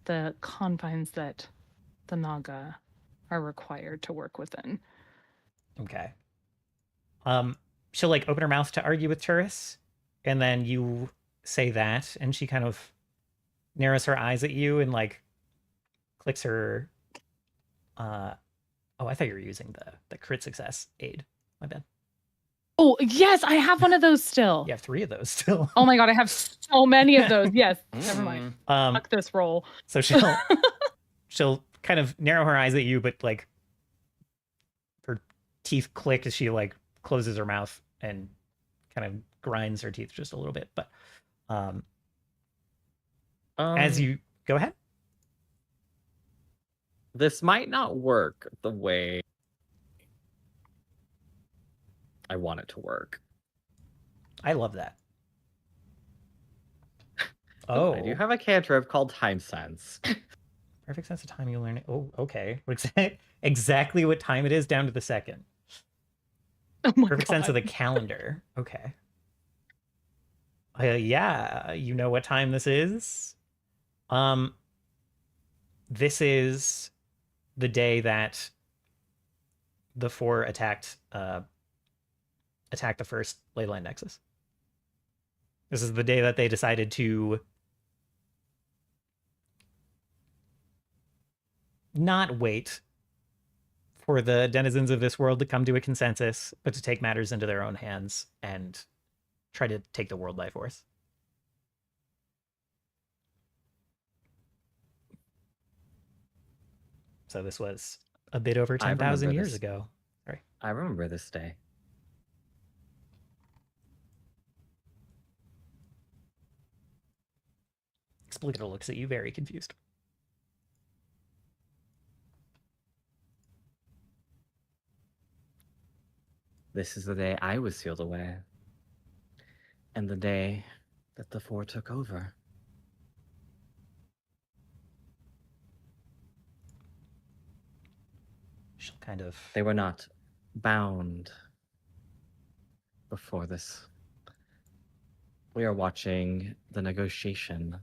the confines that the Naga are required to work within. Okay. She'll like open her mouth to argue with Turris, and then you say that, and she kind of narrows her eyes at you and like clicks her. Oh, I thought you were using the crit success aid. My bad. Oh, yes, I have one of those still. You have 3 of those still. Oh my god, I have so many of those. Yes, never mind. Mm. Fuck this roll. So she'll kind of narrow her eyes at you, but like her teeth click as she like closes her mouth and kind of grinds her teeth just a little bit. But as you go ahead. This might not work the way I want it to work. I love that. Oh, I do have a cantrip called Time Sense. Perfect sense of time you learn it. Oh, okay. Exactly what time it is down to the second. Oh my Perfect sense of God. the calendar. Okay. Yeah, you know what time this is? This is the day that the four attacked the first Leyline Nexus. This is the day that they decided to not wait for the denizens of this world to come to a consensus, but to take matters into their own hands and try to take the world by force. So this was a bit over I 10,000 remember years this. ago. Sorry. I remember this day. Explicator looks at you very confused. This is the day I was sealed away. And the day that the four took over. She'll kind of... They were not bound before this. We are watching the negotiation.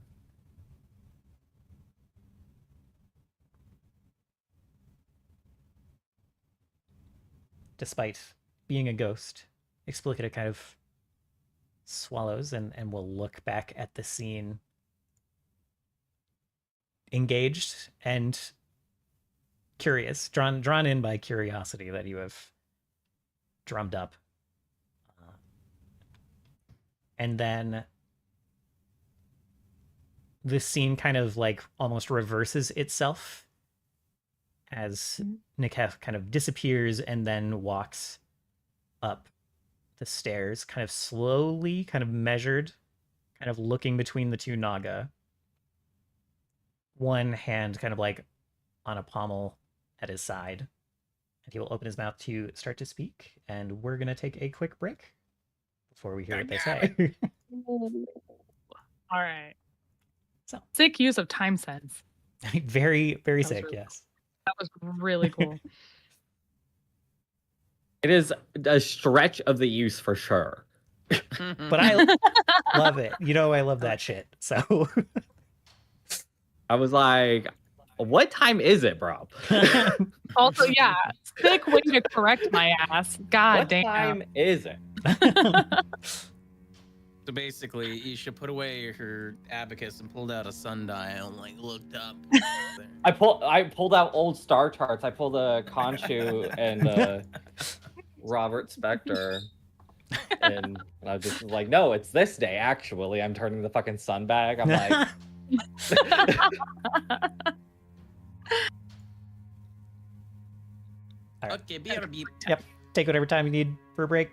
Despite being a ghost, Explicator kind of swallows and will look back at the scene engaged and curious, drawn in by curiosity that you have drummed up. And then this scene kind of like almost reverses itself as Nikef kind of disappears and then walks up the stairs, kind of slowly, kind of measured, kind of looking between the two Naga. One hand kind of like on a pommel at his side. And he will open his mouth to start to speak. And we're going to take a quick break before we hear what they say. All right. So. Sick use of time sense. Very, very sick, really yes. That was really cool. It is a stretch of the use for sure. But I love it. You know, I love that shit. So I was like, what time is it, bro? Also, yeah, sick way to correct my ass. God What damn. time is it? So basically, Isha put away her abacus and pulled out a sundial and like looked up. I pulled out old star charts. I pulled a Khonshu and Robert Spector. And I was just like, no, it's this day, actually. I'm turning the fucking sun back. I'm like... Right. Okay, BRB. Yep. Take whatever time you need for a break.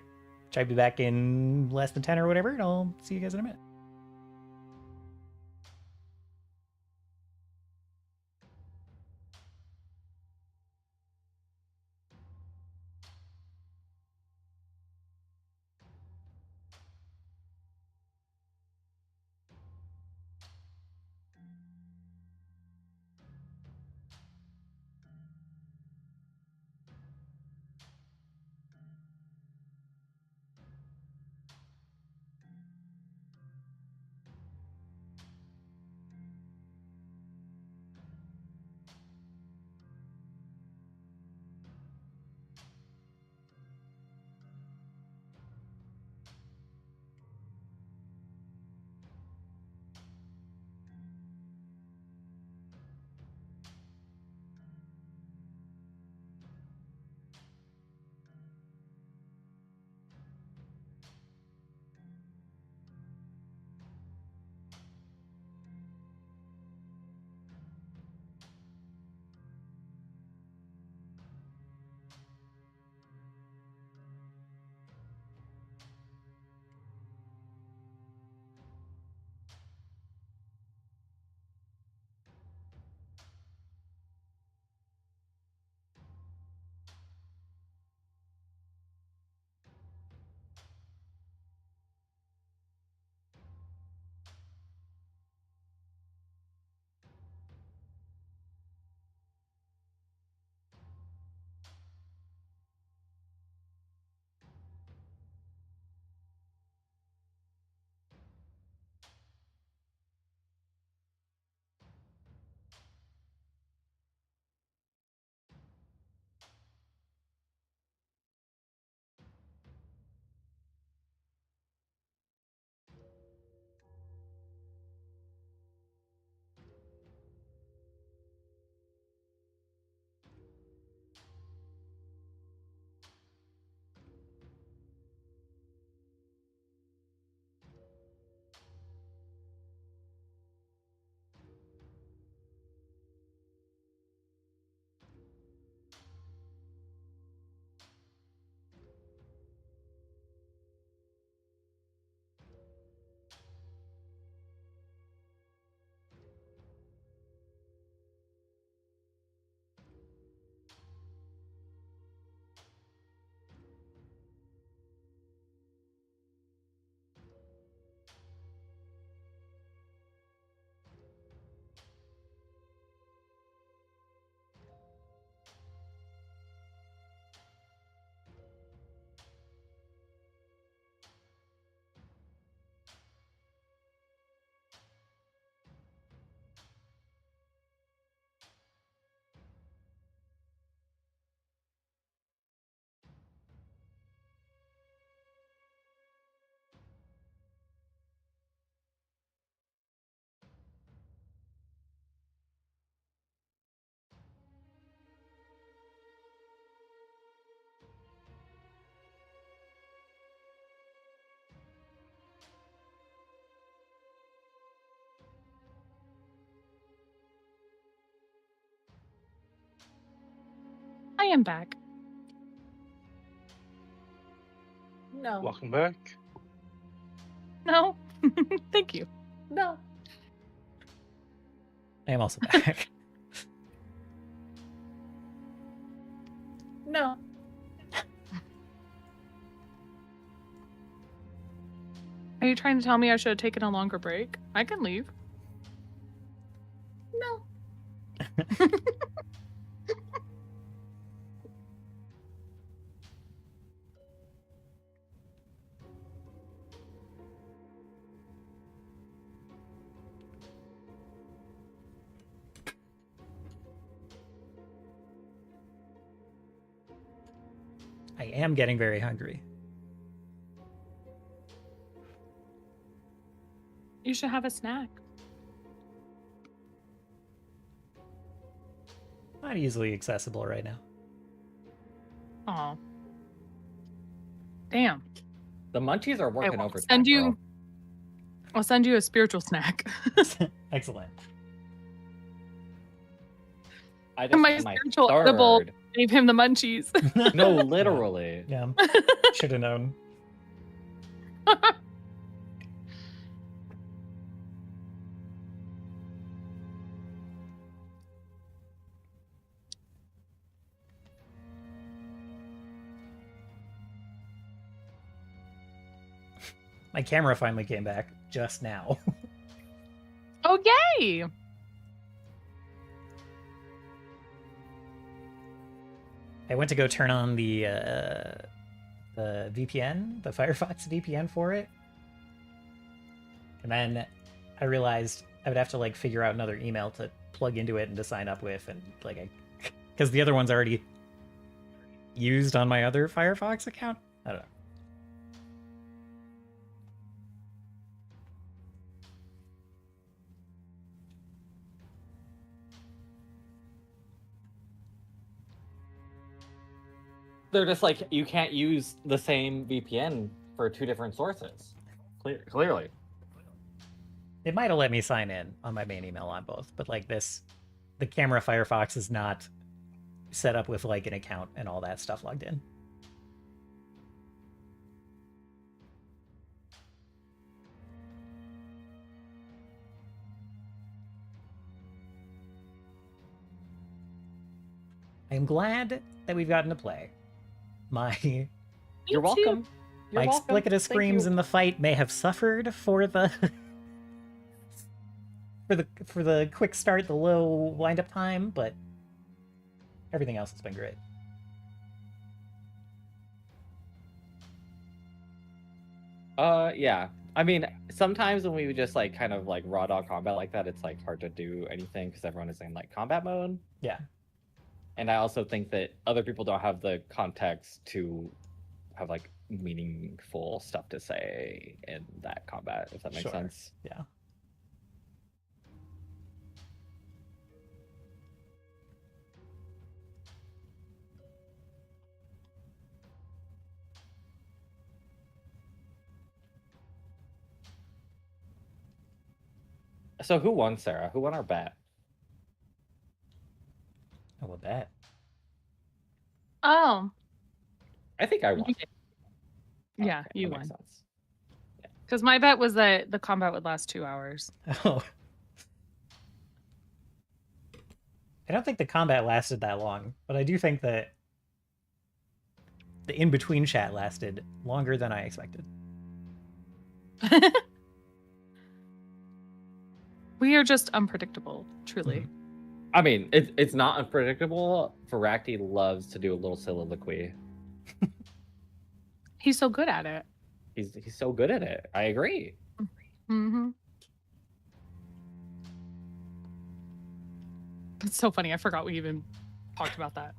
Try to be back in less than 10 or whatever, and I'll see you guys in a minute. am back. No. Welcome back. No. Thank you. No. I am also back. No. Are you trying to tell me I should have taken a longer break? I can leave. No. I am getting very hungry. You should have a snack. Not easily accessible right now. Oh. Damn. The munchies are working will overtime. send you- girl. I'll send you a spiritual snack. Excellent. I just My had spiritual edible third. gave him the munchies. No, literally. Yeah. Should have known. My camera finally came back just now. Oh, yay! I went to go turn on the VPN, the Firefox VPN for it. And then I realized I would have to like figure out another email to plug into it and to sign up with, and like because the other one's already used on my other Firefox account. I don't know. They're just like, you can't use the same VPN for two different sources. Clearly. It might have let me sign in on my main email on both, but like this, the camera Firefox is not set up with like an account and all that stuff logged in. I'm glad that we've gotten to play. My You're welcome. You're my welcome. explicative Thank screams you. in the fight may have suffered for the for the quick start, the low wind-up time, but everything else has been great. Yeah. I mean, sometimes when we would just like kind of like raw dog combat like that, it's like hard to do anything because everyone is in like combat mode. Yeah. And I also think that other people don't have the context to have like meaningful stuff to say in that combat, if that makes Sure. sense. Yeah. So who won, Sarah? Who won our bet? Oh, a bet. Oh, I think I won. you did. Yeah, Okay, you that makes won. sense. Because my bet was that the combat would last 2 hours. Oh. I don't think the combat lasted that long, but I do think that the in-between chat lasted longer than I expected. We are just unpredictable, truly. I mean, it's not unpredictable. Voraktee loves to do a little soliloquy. He's so good at it. He's so good at it. I agree. Mm-hmm. It's so funny. I forgot we even talked about that.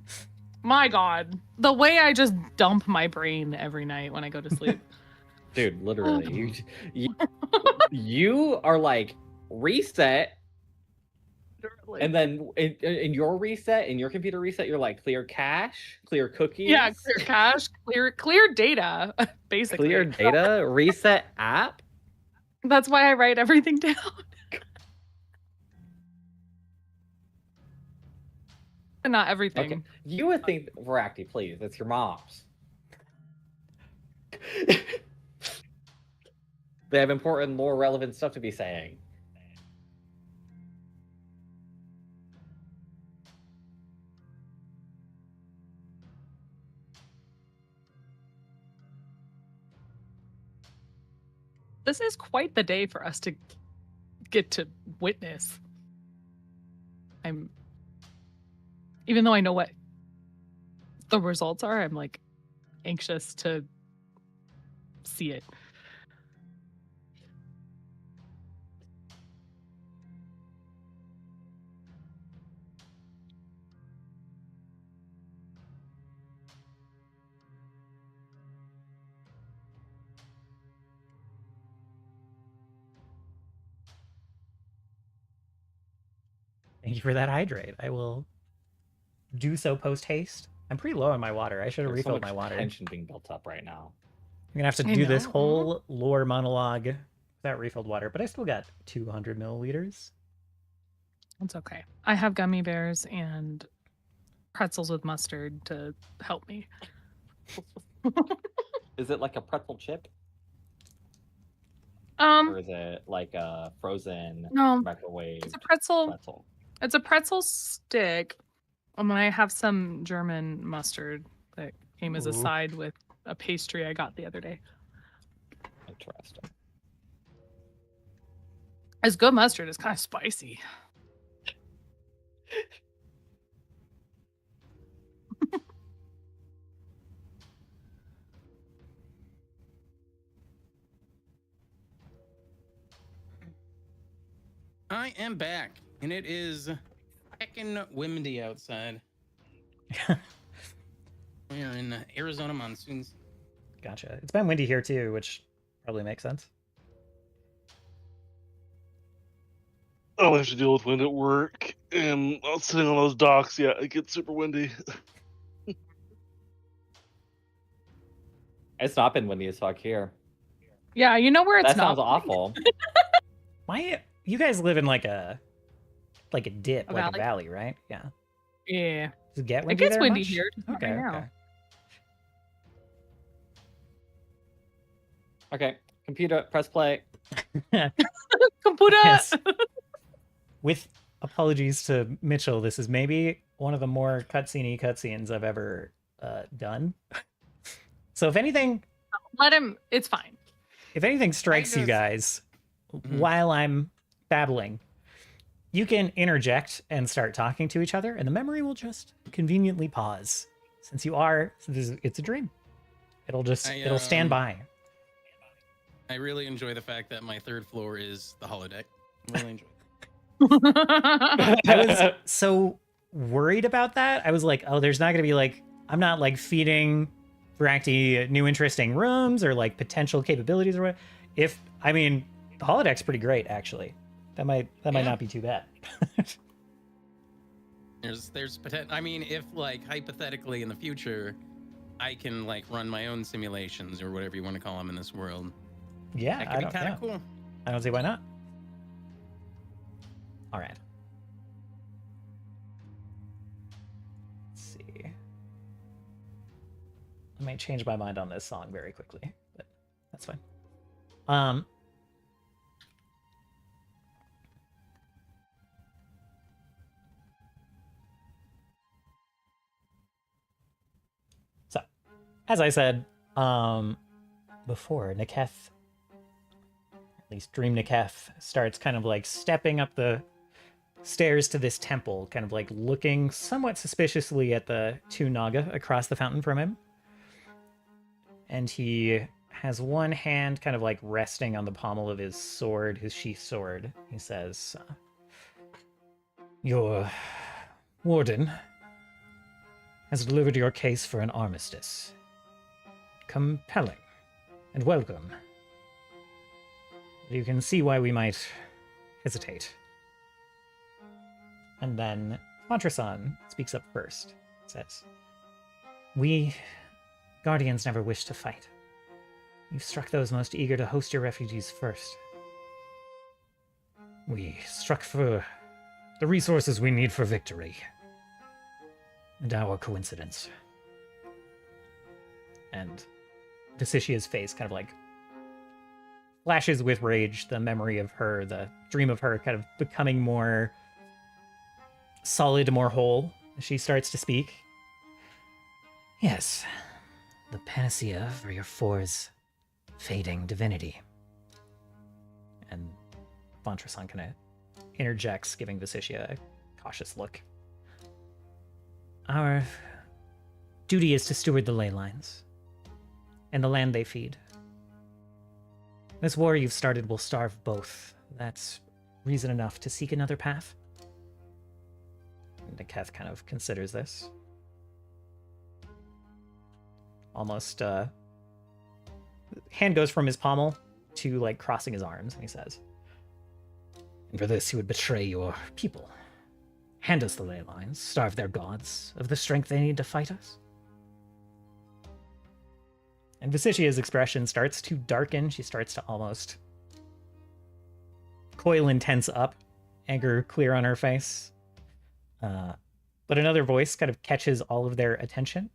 My God, the way I just dump my brain every night when I go to sleep. Dude, literally, you are like reset, and then in your reset, in your computer reset, you're like clear cache, clear cookies. Yeah, clear cache, clear data, basically. Clear data, reset app. That's why I write everything down. Definitely not everything. Okay. You would think, Voraktee, please, it's your mom's. They have important, more relevant stuff to be saying. This is quite the day for us to get to witness. Even though I know what the results are, I'm like anxious to see it. Thank you for that hydrate. I will do so post haste. I'm pretty low on my water. I should have There's so refilled much my water. tension being built up right now. I'm gonna have to I do this know. whole lore monologue without refilled water, but I still got 200 milliliters. It's okay. I have gummy bears and pretzels with mustard to help me. Is it like a pretzel chip? Um, Or is it like a frozen no, microwave it's a pretzel. pretzel? It's a pretzel stick. And then I have some German mustard that came as a Ooh. side with a pastry I got the other day. Interesting. It's good mustard. It's kind of spicy. I am back, and it is heckin' windy outside. We are in Arizona monsoons. Gotcha. It's been windy here too, which probably makes sense. I don't have to deal with wind at work, and sitting on those docks, yeah, it gets super windy. It's not been windy as fuck here. Yeah, you know where it's That not. sounds awful. Why you guys live in like a dip, A like valley? a valley, right? Yeah. Yeah. Does it get It windy gets there windy much? here. Just not Okay, right now. okay. Okay, computer, press play. Computer. Yes. With apologies to Mitchell, this is maybe one of the more cutscene-y cutscenes I've ever done. So if anything Let him. It's fine. strikes you just- guys Mhm. while I'm babbling, you can interject and start talking to each other, and the memory will just conveniently pause. Since it's a dream. It'll stand um, by. I really enjoy the fact that my third floor is the holodeck. I really enjoy it. I was so worried about that. I was like, oh, there's not going to be like, I'm not like feeding Voraktee new interesting rooms or like potential capabilities or what. The holodeck's pretty great actually. That might Yeah. not be too bad. There's potential. I mean, if like hypothetically in the future, I can like run my own simulations or whatever you want to call them in this world. Yeah, That I could be don't, kind yeah. of cool. I don't see why not. All right. Let's see. I might change my mind on this song very quickly, but that's fine. So, as I said, before, Niketh, at least Dream Niketh, starts kind of like stepping up the stairs to this temple, kind of like looking somewhat suspiciously at the two Naga across the fountain from him. And he has one hand kind of like resting on the pommel of his sword, his sheath sword. He says, "Your warden has delivered your case for an armistice. Compelling and welcome. You can see why we might hesitate." And then Montrasan speaks up first. Says, "We Guardians never wish to fight. You struck those most eager to host your refugees first. We struck for the resources we need for victory. And our coincidence. And Visicia's face kind of like flashes with rage, the memory of her, the dream of her kind of becoming more solid, more whole as she starts to speak. Yes, the panacea for your four's fading divinity. And Vontrasan kind of interjects, giving Visicia a cautious look. Our duty is to steward the ley lines and the land they feed. This war you've started will starve both. That's reason enough to seek another path. And Neketh kind of considers this. Almost, hand goes from his pommel to, like, crossing his arms, and he says, and for this you would betray your people. Hand us the ley lines, starve their gods of the strength they need to fight us. And Visicia's expression starts to darken. She starts to almost coil and tense up, anger clear on her face. But another voice kind of catches all of their attention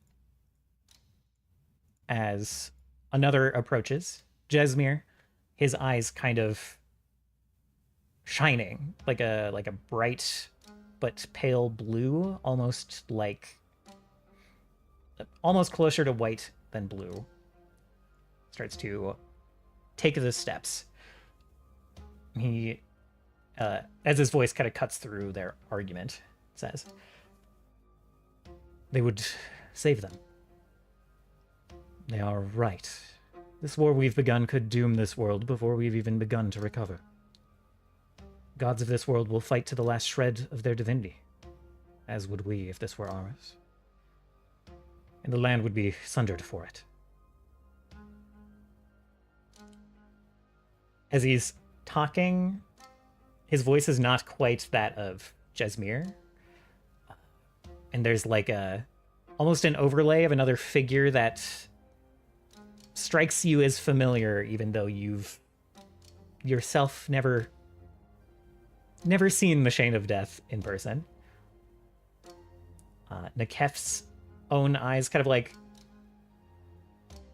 as another approaches. Jesmir, his eyes kind of shining like a bright but pale blue, almost closer to white than blue. Starts to take the steps. He, as his voice kind of cuts through their argument, says, they would save them. They are right. This war we've begun could doom this world before we've even begun to recover. Gods of this world will fight to the last shred of their divinity, as would we if this were ours. And the land would be sundered for it. As he's talking, his voice is not quite that of Jesmir. And there's like almost an overlay of another figure that strikes you as familiar, even though you've yourself never seen the Shane of Death in person. Neketh's own eyes kind of like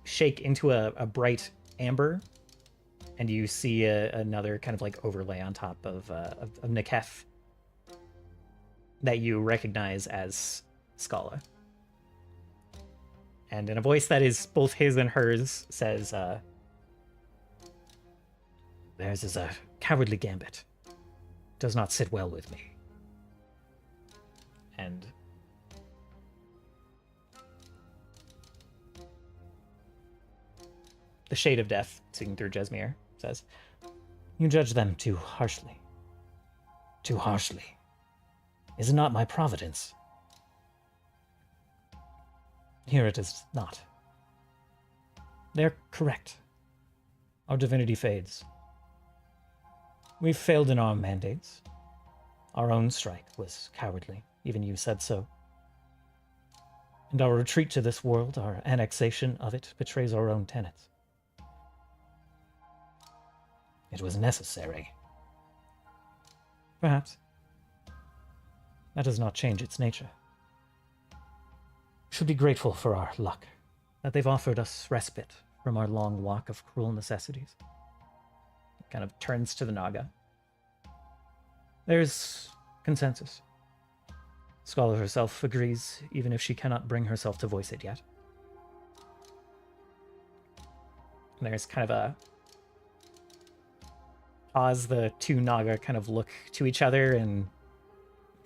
shake into a bright amber, and you see another kind of like overlay on top of Neketh that you recognize as Scala. And in a voice that is both his and hers, says, theirs is a cowardly gambit. Does not sit well with me. And the Shade of Death, seeing through Jesmir, says, you judge them too harshly. Too harshly. Is it not my providence? Here it is not. They're correct. Our divinity fades. We've failed in our mandates. Our own strike was cowardly. Even you said so. And our retreat to this world, our annexation of it, betrays our own tenets. It was necessary. Perhaps. That does not change its nature. We should be grateful for our luck, that they've offered us respite from our long walk of cruel necessities. It kind of turns to the Naga. There's consensus. Scholar herself agrees, even if she cannot bring herself to voice it yet. And there's kind of a pause. The two Naga kind of look to each other, and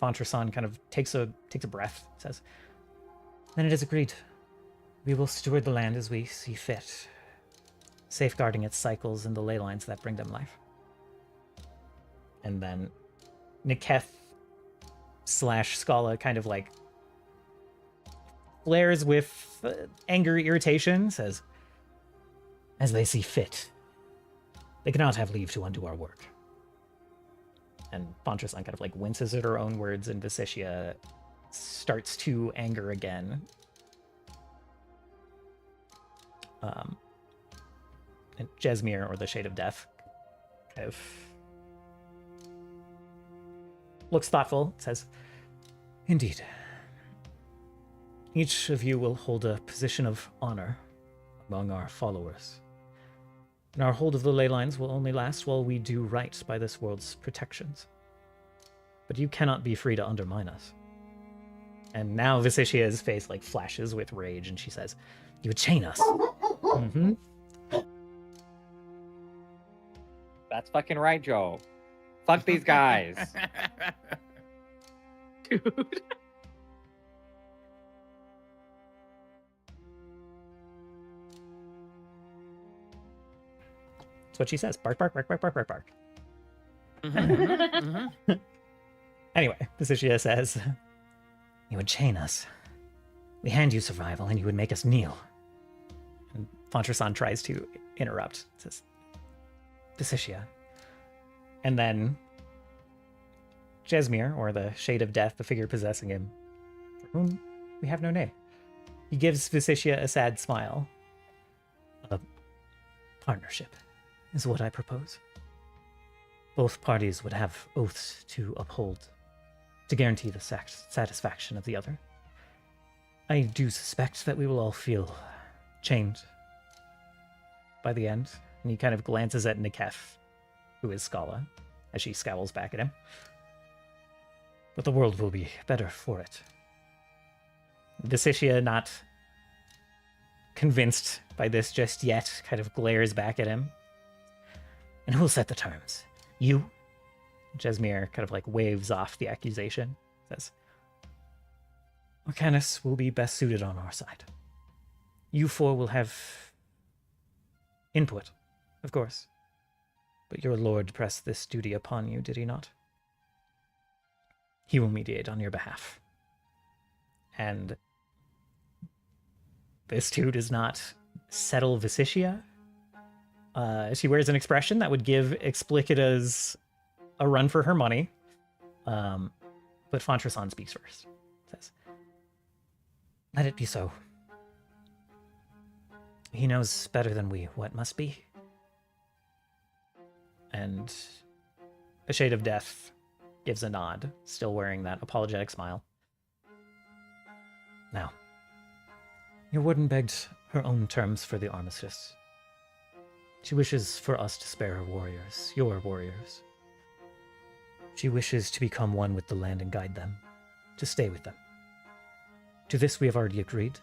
Vontrasan kind of takes a breath, says, then it is agreed. We will steward the land as we see fit, safeguarding its cycles and the ley lines that bring them life. And then Neketh / Scala kind of like flares with anger, irritation, says, as they see fit. They cannot have leave to undo our work. And Vontrasan kind of like winces at her own words, and Visicia starts to anger again. And Jesmir, or the Shade of Death, kind of looks thoughtful, says, indeed. Each of you will hold a position of honor among our followers. And our hold of the ley lines will only last while we do right by this world's protections. But you cannot be free to undermine us. And now Visicia's face like flashes with rage, and she says, "You would chain us." Mm-hmm. That's fucking right, Joe. Fuck these guys. Dude. That's what she says. Bark, bark, bark, bark, bark, bark, bark. Mhm. Anyway, Visicia says, "You would chain us. We hand you survival, and you would make us kneel." And Fontrasan tries to interrupt. Says, "Visicia." And then Jesmir, or the Shade of Death, the figure possessing him, for whom we have no name, he gives Visicia a sad smile. "A partnership is what I propose. Both parties would have oaths to uphold, to guarantee the satisfaction of the other. I do suspect that we will all feel chained by the end." And he kind of glances at Nikef, who is Scala, as she scowls back at him. "But the world will be better for it." Visicia, not convinced by this just yet, kind of glares back at him. "And who will set the terms? You?" Jesmir kind of like waves off the accusation. Says, "Orcanis will be best suited on our side. You four will have input, of course. But your lord pressed this duty upon you, did he not? He will mediate on your behalf." And this too does not settle Visicia. She wears an expression that would give Explicitas a run for her money. But Fontrasan speaks first. Says, "Let it be so. He knows better than we what must be." And the Shade of Death gives a nod, still wearing that apologetic smile. "Now, your warden begged her own terms for the armistice. She wishes for us to spare her warriors, your warriors. She wishes to become one with the land and guide them, to stay with them. To this we have already agreed.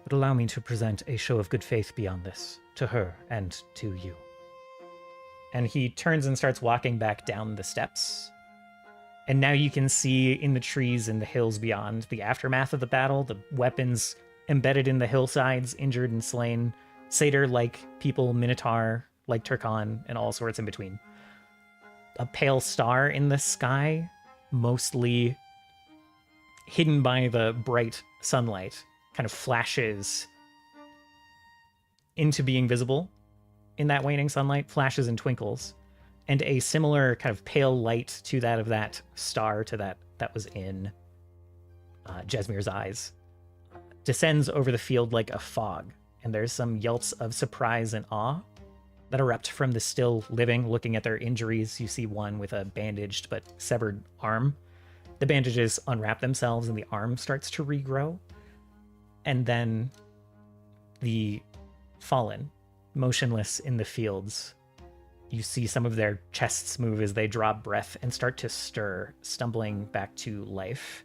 But allow me to present a show of good faith beyond this, to her and to you." And he turns and starts walking back down the steps. And now you can see in the trees and the hills beyond the aftermath of the battle, the weapons embedded in the hillsides, injured and slain, satyr-like people, minotaur like Turkan, and all sorts in between. A pale star in the sky, mostly hidden by the bright sunlight, kind of flashes into being visible in that waning sunlight, flashes and twinkles, and a similar kind of pale light to that of that star to that was in Jesmir's eyes descends over the field like a fog, and there's some yelps of surprise and awe that erupt from the still living, looking at their injuries. You see one with a bandaged but severed arm. The bandages unwrap themselves and the arm starts to regrow. And then the fallen, motionless in the fields, you see some of their chests move as they draw breath and start to stir, stumbling back to life.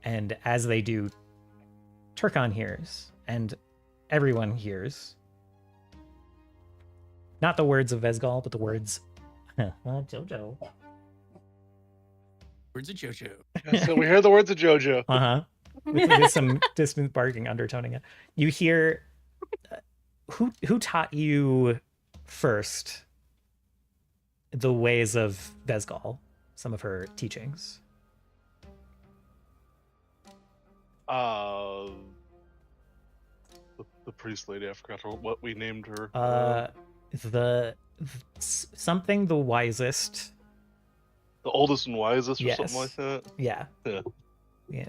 And as they do, Turkan hears, and everyone hears. Not the words of Vesgal, but the words, Jojo. Words of JoJo. So we hear the words of JoJo. Uh-huh. With some distant barking undertoning it. You hear, who taught you first the ways of Vesgal, some of her teachings? The priest lady, I forgot what we named her. Something the wisest. The oldest and wisest, or Yes. something like that. Yeah. Yeah.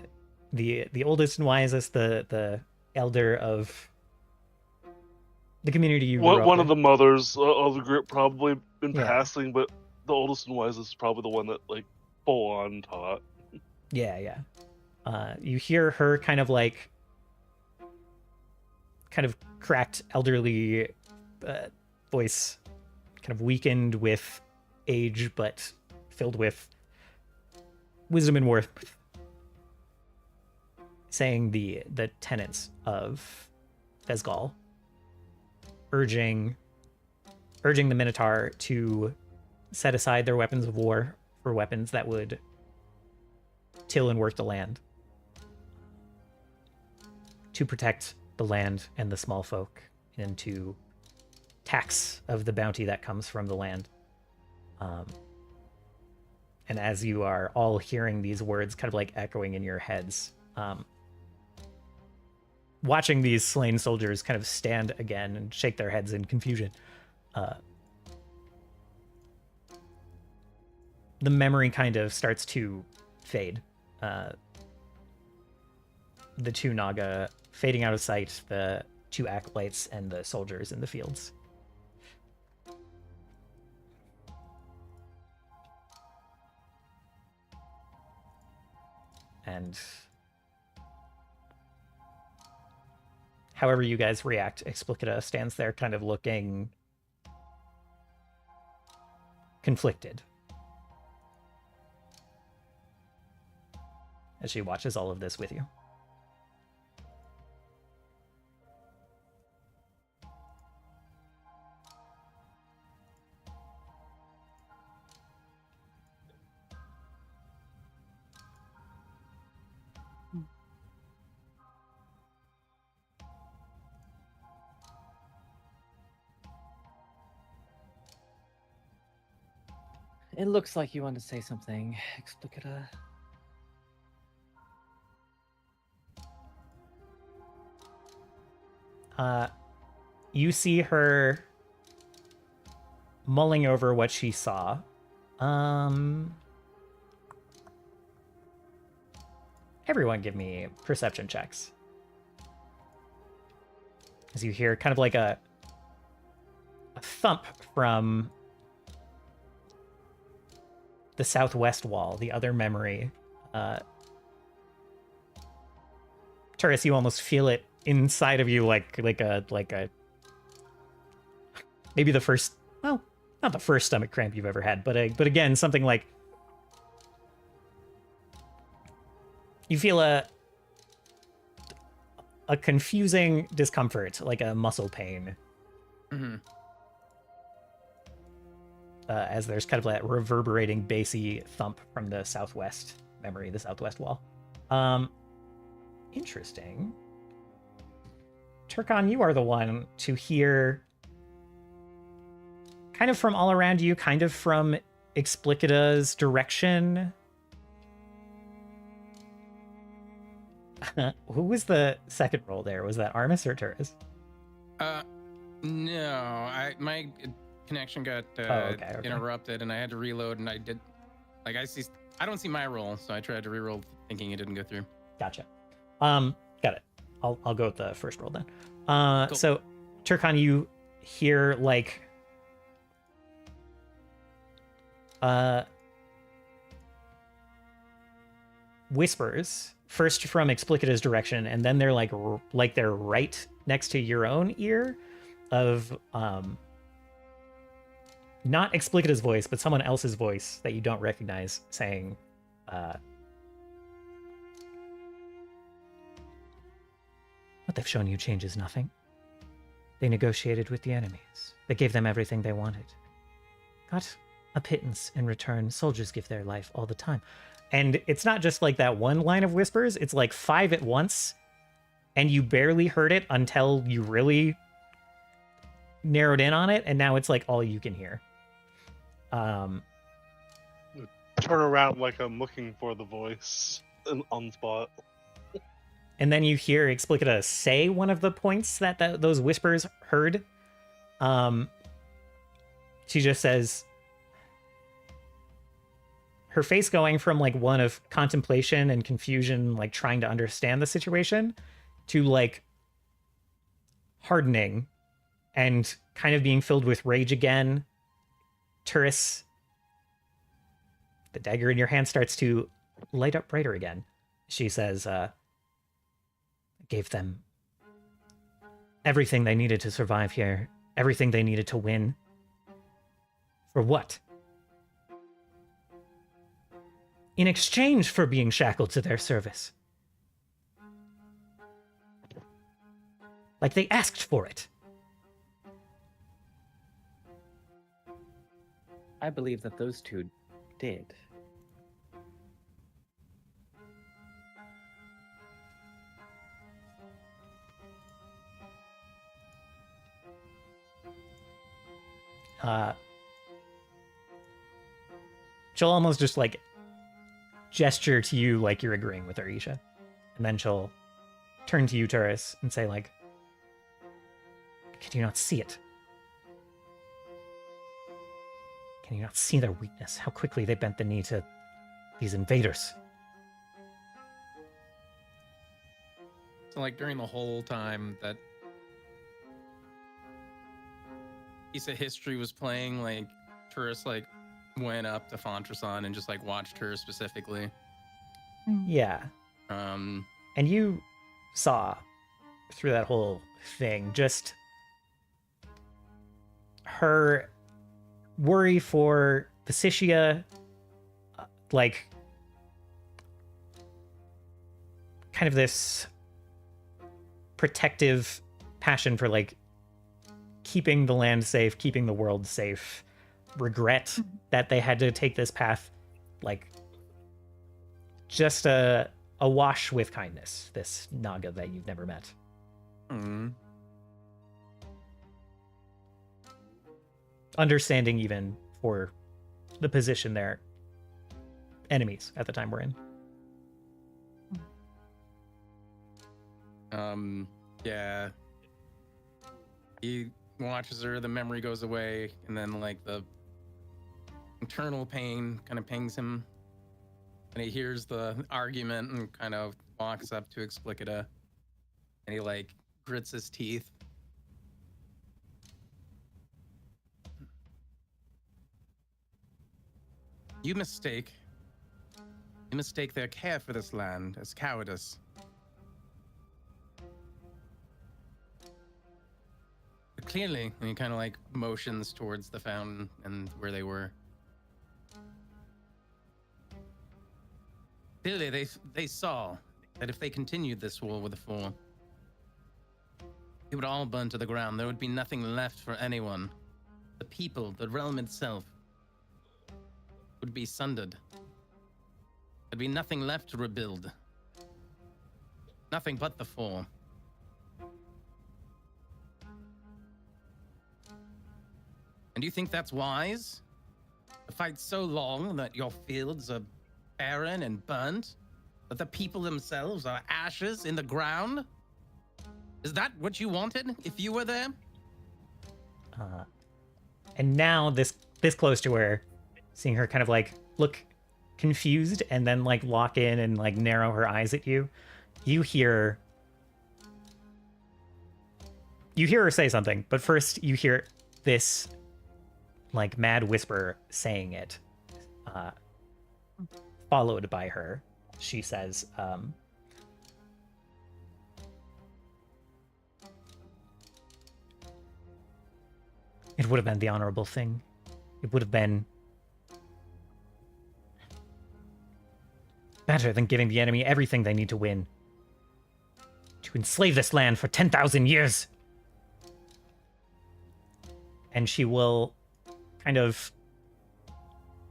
The oldest and wisest, the elder of the community you grew up One of with. the mothers of the group probably been Yeah. passing, but the oldest and wisest is probably the one that like full on taught. Yeah. You hear her kind of cracked elderly voice, kind of weakened with age, but filled with wisdom and worth, saying the tenets of Thesgal, urging the Minotaur to set aside their weapons of war for weapons that would till and work the land, to protect the land and the small folk, and to tax of the bounty that comes from the land. And as you are all hearing these words kind of like echoing in your heads, watching these slain soldiers kind of stand again and shake their heads in confusion, the memory kind of starts to fade. The two Naga fading out of sight, the two acolytes and the soldiers in the fields. And however you guys react, Explicita stands there kind of looking conflicted as she watches all of this with you. It looks like you want to say something, Explicita. You see her mulling over what she saw. Everyone give me perception checks. As you hear kind of like a thump from the southwest wall, the other memory. Turris, you almost feel it inside of you like a maybe the first, well, not the first stomach cramp you've ever had, but again, something like you feel a confusing discomfort, like a muscle pain. Mm-hmm. As there's kind of that reverberating bassy thump from the southwest memory, the southwest wall. Interesting. Turkon, you are the one to hear kind of from all around you, kind of from Explicita's direction. Who was the second roll there? Was that Armis or Turris? No, my connection got okay. interrupted, and I had to reload, and I don't see my roll, so I tried to reroll thinking it didn't go through. Gotcha. Got it. I'll go with the first roll then. Cool. So Turkon, you hear like whispers first from Explicita's direction, and then they're like they're right next to your own ear of not Explicita's voice, but someone else's voice that you don't recognize, saying, what they've shown you changes nothing. They negotiated with the enemies. They gave them everything they wanted. Got a pittance in return. Soldiers give their life all the time. And it's not just like that one line of whispers, it's like 5 at once, and you barely heard it until you really narrowed in on it, and now it's like all you can hear. Turn around like I'm looking for the voice on spot. And then you hear Explicita say one of the points that those whispers heard. She just says, her face going from like one of contemplation and confusion, like trying to understand the situation, to like hardening and kind of being filled with rage again. Turris, the dagger in your hand starts to light up brighter again. She says, gave them everything they needed to survive here, everything they needed to win. For what? In exchange for being shackled to their service. Like they asked for it. I believe that those two did. She'll almost just like gesture to you like you're agreeing with her, Isha. And then she'll turn to you, Turris, and say like, can you not see it? Can you not see their weakness? How quickly they bent the knee to these invaders? So like during the whole time that piece of history was playing, like Turris like went up to Fontrason and just like watched her specifically. Yeah. Um And you saw through that whole thing just her worry for Pacitia, like kind of this protective passion for like keeping the land safe, keeping the world safe, regret that they had to take this path, like just a wash with kindness, this Naga that you've never met. Understanding even for the position their enemies at the time we're in. Yeah. He watches her, the memory goes away, and then like the internal pain kind of pings him. And he hears the argument and kind of walks up to Explicita. And he like grits his teeth. You mistake their care for this land as cowardice. But clearly, and he kind of like motions towards the fountain and where they were. Clearly, they saw that if they continued this war with the Four, it would all burn to the ground. There would be nothing left for anyone. The people, the realm itself, would be sundered. There'd be nothing left to rebuild. Nothing but the Four. And do you think that's wise? To fight so long that your fields are barren and burnt? That the people themselves are ashes in the ground? Is that what you wanted if you were there? And now this close to her, seeing her kind of like look confused and then like lock in and like narrow her eyes at you, you hear her say something, but first you hear this like mad whisper saying it, followed by her. She says, it would have been the honorable thing. It would have been better than giving the enemy everything they need to win. To enslave this land for 10,000 years. And she will kind of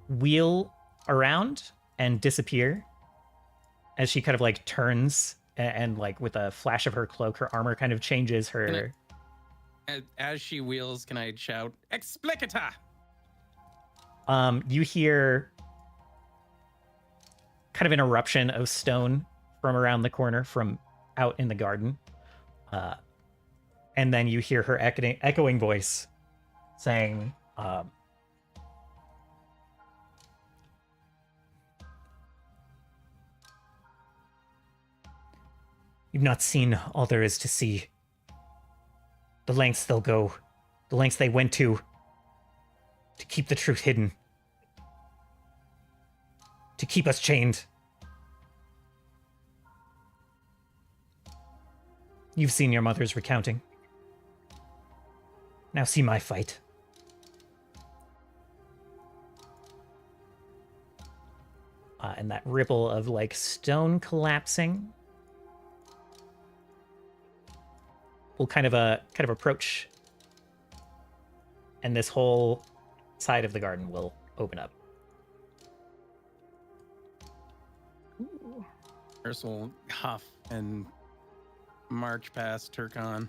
wheel around and disappear as she kind of like turns and like with a flash of her cloak, her armor kind of changes her. As she wheels, can I shout, Explicita? You hear kind of an eruption of stone from around the corner from out in the garden. And then you hear her echoing voice saying, you've not seen all there is to see. The lengths they'll go, the lengths they went to keep the truth hidden. To keep us chained. You've seen your mother's recounting. Now see my fight. And that ripple of like stone collapsing will kind of approach, and this whole side of the garden will open up. Curse will huff and march past Turkon.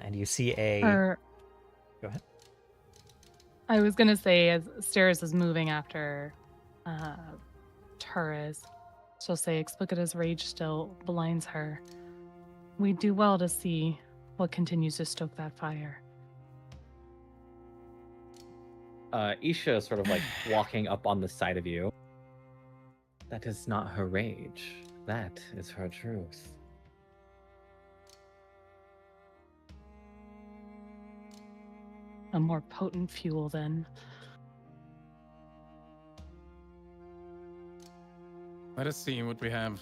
And you see a... Go ahead. I was gonna say, as Steris is moving after Turris, she'll say, Explicita's rage still blinds her. We do well to see what continues to stoke that fire. Isha is sort of like walking up on the side of you. That is not her rage. That is her truth. A more potent fuel, then. Let us see what we have.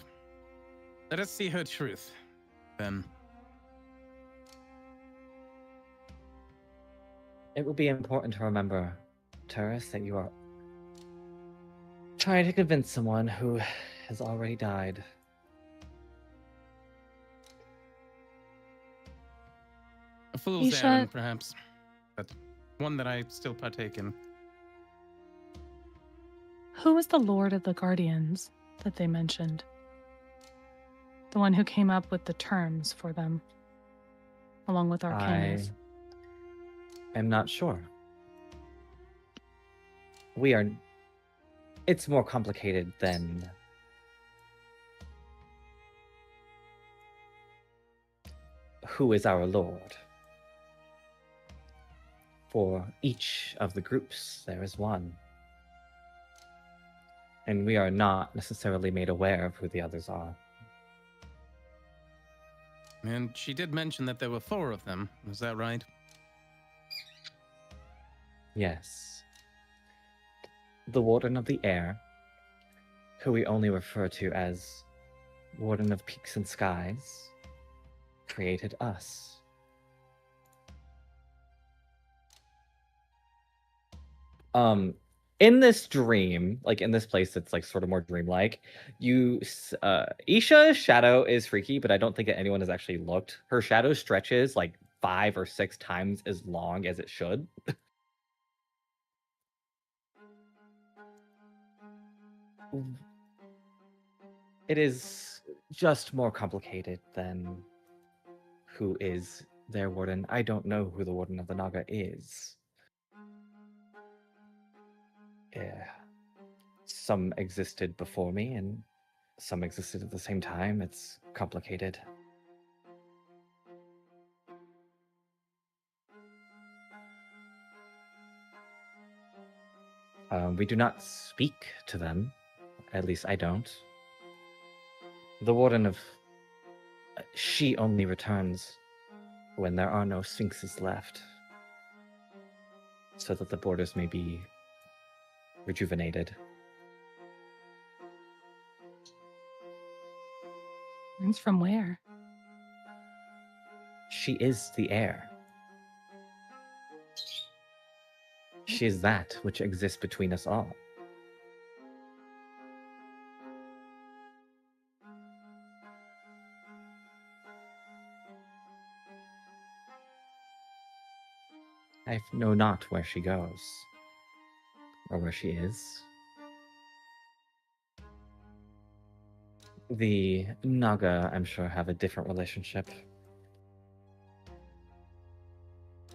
Let us see her truth, then. It will be important to remember, Turris, that you are trying to convince someone who has already died. A fool's Isha- errand, perhaps, but one that I still partake in. Who was the Lord of the Guardians that they mentioned? The one who came up with the terms for them, along with Arcanus. I'm not sure. It's more complicated than who is our Lord. For each of the groups, there is one. And we are not necessarily made aware of who the others are. And she did mention that there were 4 of them. Is that right? Yes. The Warden of the Air, who we only refer to as Warden of Peaks and Skies, created us. In this dream, like in this place that's like sort of more dreamlike, Isha's shadow is freaky, but I don't think that anyone has actually looked. Her shadow stretches like 5 or 6 times as long as it should. It is just more complicated than who is their warden. I don't know who the Warden of the Naga is. Yeah. Some existed before me and some existed at the same time. It's complicated. We do not speak to them. At least I don't. The Warden of... She only returns when there are no sphinxes left, so that the borders may be rejuvenated. It's from where? She is the air. She is that which exists between us all. I know not where she goes, or where she is. The Naga, I'm sure, have a different relationship.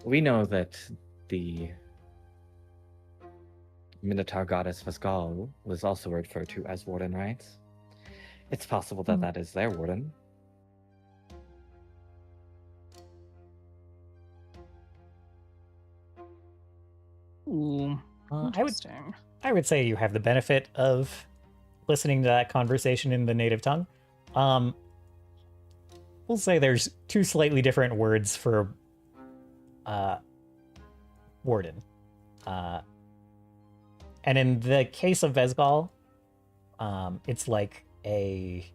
We know that the Minotaur goddess Vasgal was also referred to as Warden, right? It's possible that that is their Warden. Ooh, interesting. I would say you have the benefit of listening to that conversation in the native tongue. We'll say there's 2 slightly different words for warden. And in the case of Vesgal, it's like a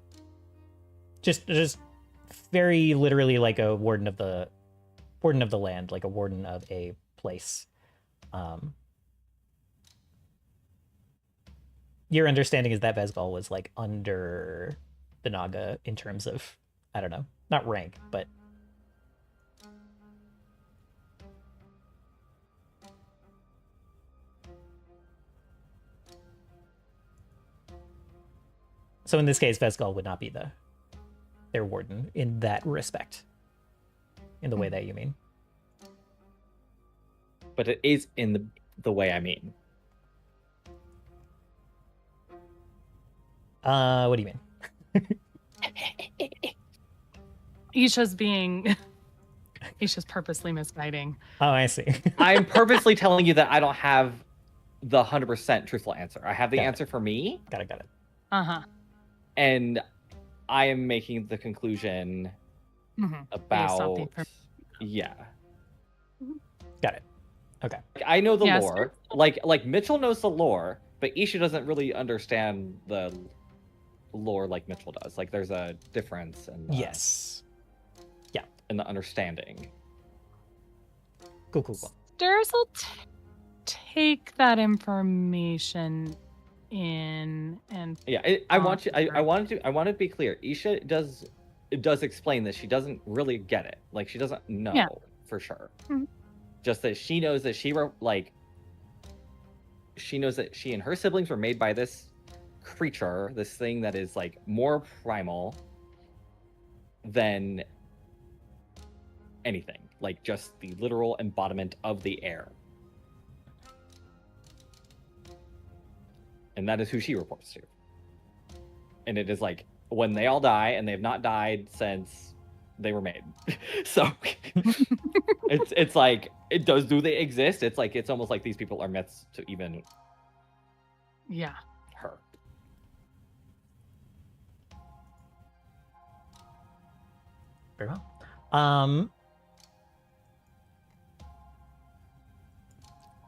just very literally like a warden of the land, like a warden of a place. Your understanding is that Vesgal was like under the Naga in terms of, I don't know, not rank, but so in this case, Vesgal would not be their warden in that respect, in the way that you mean. But it is in the way I mean. What do you mean? Isha's purposely misguiding. Oh, I see. I'm purposely telling you that I don't have the 100% truthful answer. I have the Got it. answer for me, Got it. Uh-huh. and I am making the conclusion Mm-hmm. about yeah. Got it. Okay. I know the Yes. lore. Like Mitchel knows the lore, but Isha doesn't really understand the lore like Mitchel does. Like there's a difference in Yes. in the understanding. Cool. Stairs will take that information in and Yeah, I want to be clear. Isha does explain that she doesn't really get it. Like she doesn't know for sure. Mhm. Just that she knows that she knows that she and her siblings were made by this creature, this thing that is like more primal than anything, like just the literal embodiment of the air. And that is who she reports to. And it is like when they all die, and they have not died since they were made. So it's like, do they exist? It's like, it's almost like these people are myths to even yeah. her. Very well.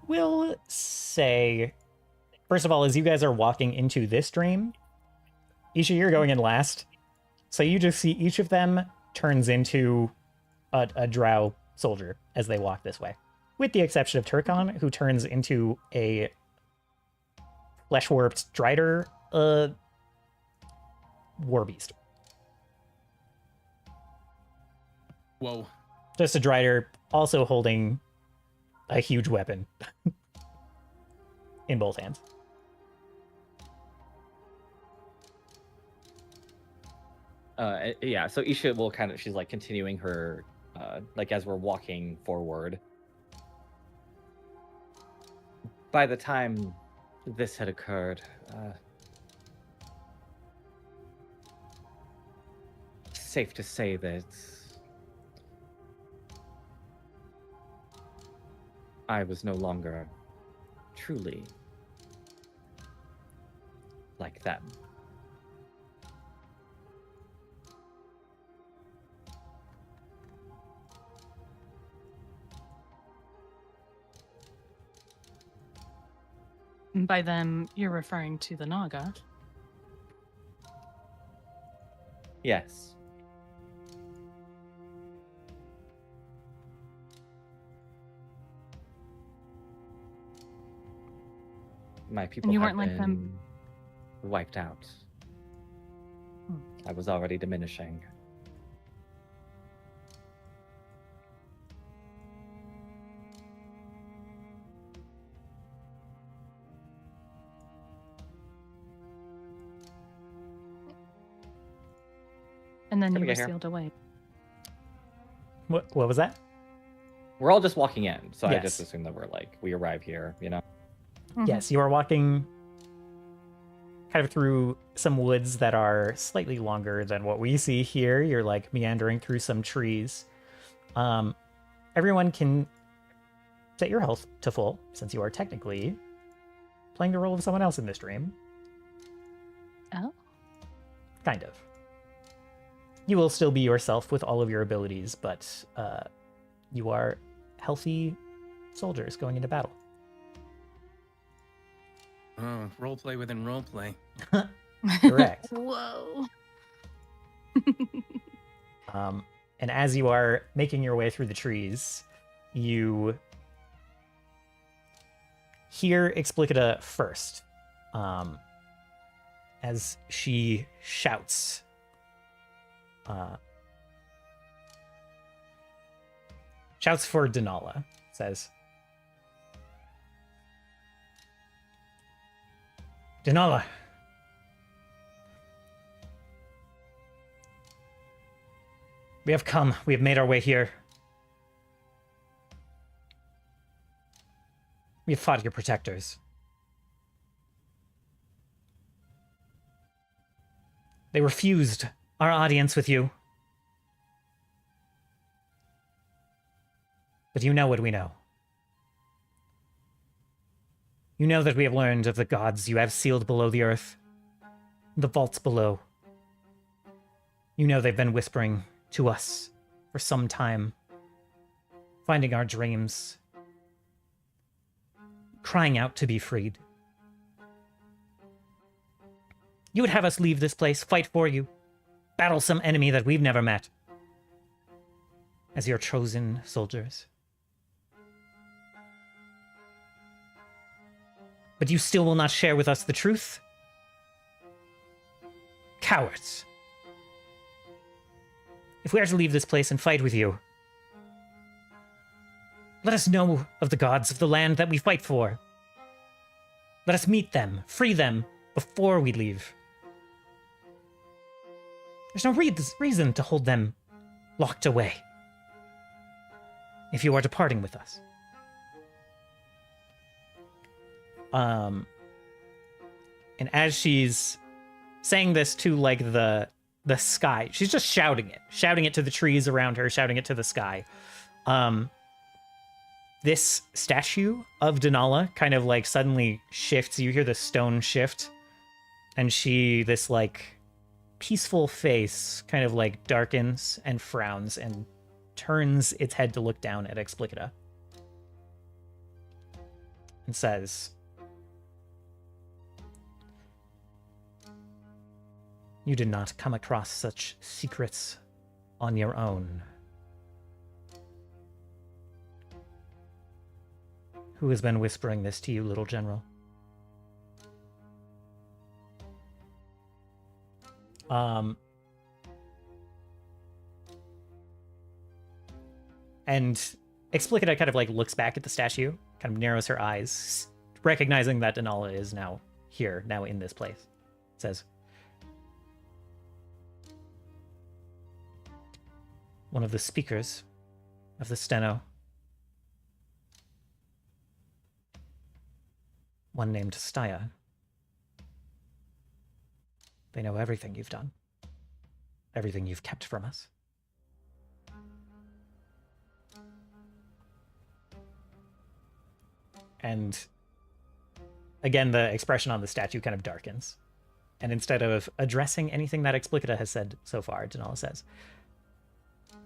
We'll say, first of all, as you guys are walking into this dream, Isha, you're going in last. So you just see each of them turns into a drow soldier as they walk this way. With the exception of Turkon, who turns into a flesh-warped Drider war beast. Whoa. Just a Drider, also holding a huge weapon in both hands. Yeah, so Isha will she's like continuing her, like as we're walking forward. By the time this had occurred, safe to say that I was no longer truly like them. And by them, you're referring to the Naga. Yes. My people And you have weren't like been them? wiped out. Hmm. I was already diminishing. And then Let you me were get here. sealed away. What was that? We're all just walking in, so I Yes. just assume that we arrive here, you know? Mhm. Yes, you are walking kind of through some woods that are slightly longer than what we see here. You're like meandering through some trees. Everyone can set your health to full, since you are technically playing the role of someone else in this dream. Oh. Kind of. You will still be yourself with all of your abilities, but you are healthy soldiers going into battle. Oh, roleplay within roleplay. Correct. Whoa. And as you are making your way through the trees, you hear Explicita first, as she shouts. Shouts for Denala, says, Denala, we have come. We have made our way here. We have fought your protectors. They refused our audience with you. But you know what we know. You know that we have learned of the gods you have sealed below the earth, the vaults below. You know they've been whispering to us for some time, finding our dreams, crying out to be freed. You would have us leave this place, fight for you, battle some enemy that we've never met, as your chosen soldiers. But you still will not share with us the truth? Cowards. If we are to leave this place and fight with you, let us know of the gods of the land that we fight for. Let us meet them, free them, before we leave. There's no reason to hold them locked away if you are departing with us. And as she's saying this to like the sky, she's just shouting it to the trees around her, shouting it to the sky. This statue of Denala kind of like suddenly shifts. You hear the stone shift, and this like peaceful face kind of like darkens and frowns and turns its head to look down at Explicita and says, "You did not come across such secrets on your own. Who has been whispering this to you, little general?" And Explicita kind of like looks back at the statue, kind of narrows her eyes, recognizing that Denala is now here, now in this place. Says, "One of the speakers of the steno, one named Staya. They know everything you've done, everything you've kept from us. And again, the expression on the statue kind of darkens. And instead of addressing anything that Explicita has said so far, Denala says,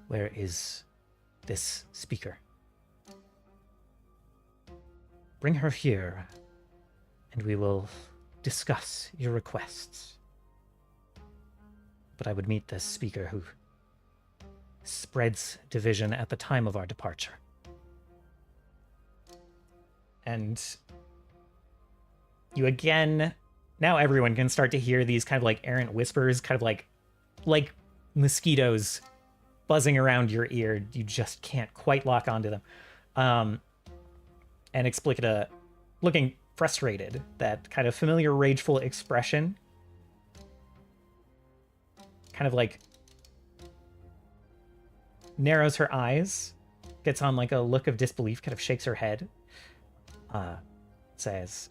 "Where is this speaker? Bring her here, and we will discuss your requests. But I would meet this speaker who spreads division at the time of our departure." And you again, now everyone can start to hear these kind of like errant whispers, kind of like mosquitoes buzzing around your ear. You just can't quite lock onto them. And Explicita, looking frustrated, that kind of familiar rageful expression, kind of like narrows her eyes, gets on like a look of disbelief, kind of shakes her head, says,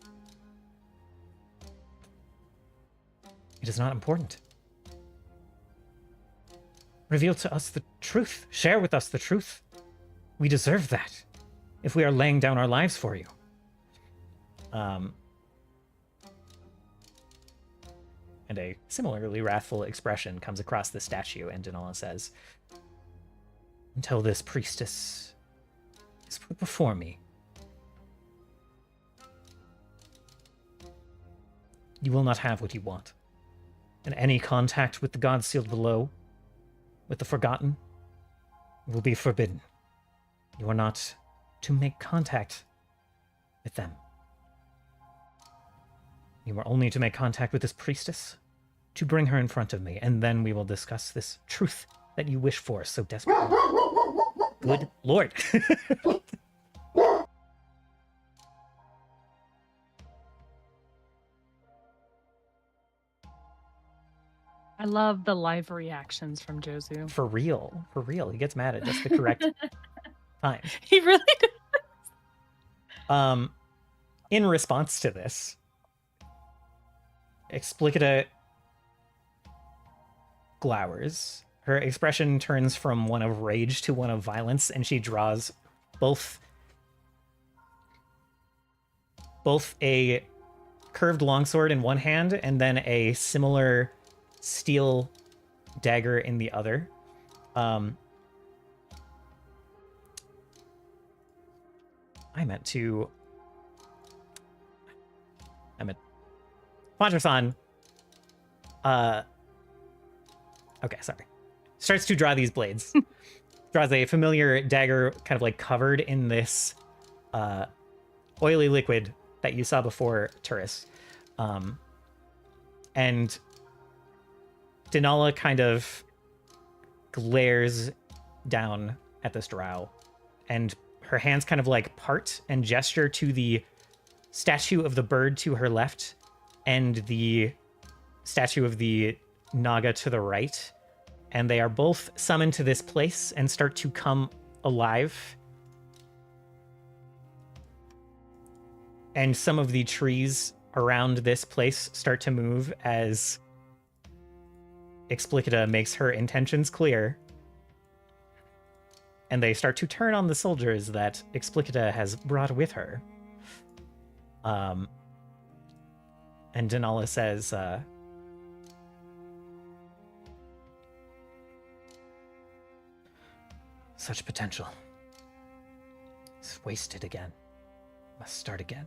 "It is not important. Reveal to us the truth. Share with us the truth. We deserve that if we are laying down our lives for you." And a similarly wrathful expression comes across the statue, and Denala says, "Until this priestess is put before me, you will not have what you want. And any contact with the gods sealed below, with the Forgotten, will be forbidden. You are not to make contact with them. You are only to make contact with this priestess, to bring her in front of me, and then we will discuss this truth that you wish for so desperately. Good Lord. I love the live reactions from Jozu. For real. For real. He gets mad at just the correct time. He really did. In response to this, Explicita glowers. Her expression turns from one of rage to one of violence, and she draws both a curved longsword in one hand and then a similar steel dagger in the other. Pancho-san, okay, sorry. Starts to draw these blades. Draws a familiar dagger kind of like covered in this oily liquid that you saw before, Turris. And Denala kind of glares down at this drow, and her hands kind of like part and gesture to the statue of the bird to her left and the statue of the Naga to the right. And they are both summoned to this place and start to come alive. And some of the trees around this place start to move as Explicita makes her intentions clear. And they start to turn on the soldiers that Explicita has brought with her. And Denala says, such potential. It's wasted again. Must start again.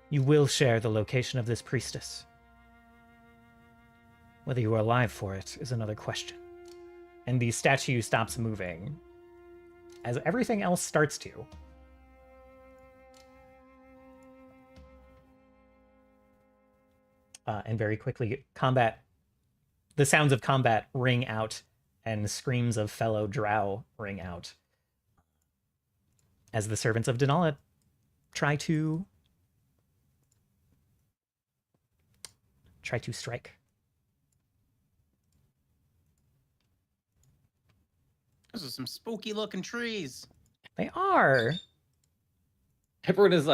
You will share the location of this priestess. Whether you are alive for it is another question. And the statue stops moving, as everything else starts to. And very quickly, the sounds of combat ring out, and screams of fellow drow ring out, as the servants of Denala try to strike. Those are some spooky looking trees. They are. Everyone is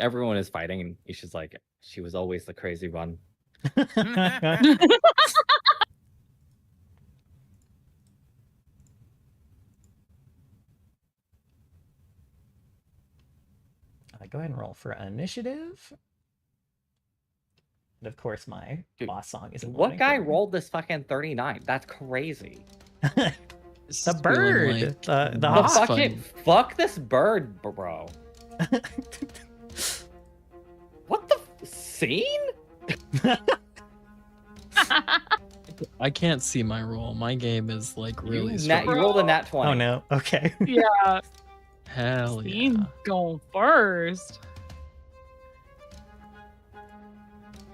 everyone is fighting, and Isha's like, she was always the crazy one. Go ahead and roll for initiative. And of course, my boss song is What guy rolled this fucking 39? That's crazy. The bird. The hawk. Fuck this bird, bro. What the scene? I can't see my roll. My game is like really You strong. rolled a nat 20. Oh no. Okay. Yeah. Hell Scene yeah. going first.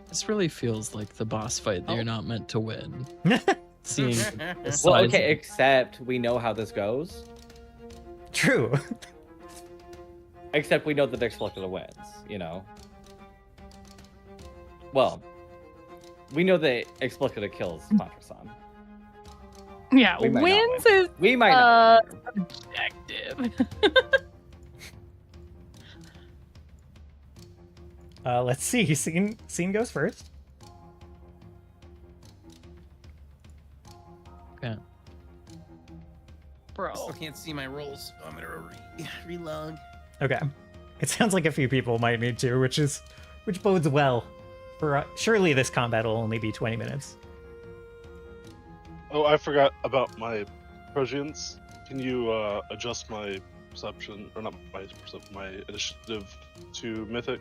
This really feels like the boss fight that you're not meant to win. Seeing the Well, size okay, of- except we know how this goes. True. Except we know that Explicita wins, you know? Well, we know that Explicita kills Pancho-san. Yeah, We might not wins win. is We might not win. objective. Let's see. Scene goes first. Okay. Bro. Still can't see my rolls. I'm gonna relog. Okay. It sounds like a few people might need to, which bodes well. For surely this combat will only be 20 minutes. Oh, I forgot about my Prosians. Can you adjust my perception, or not my perception, my initiative to mythic?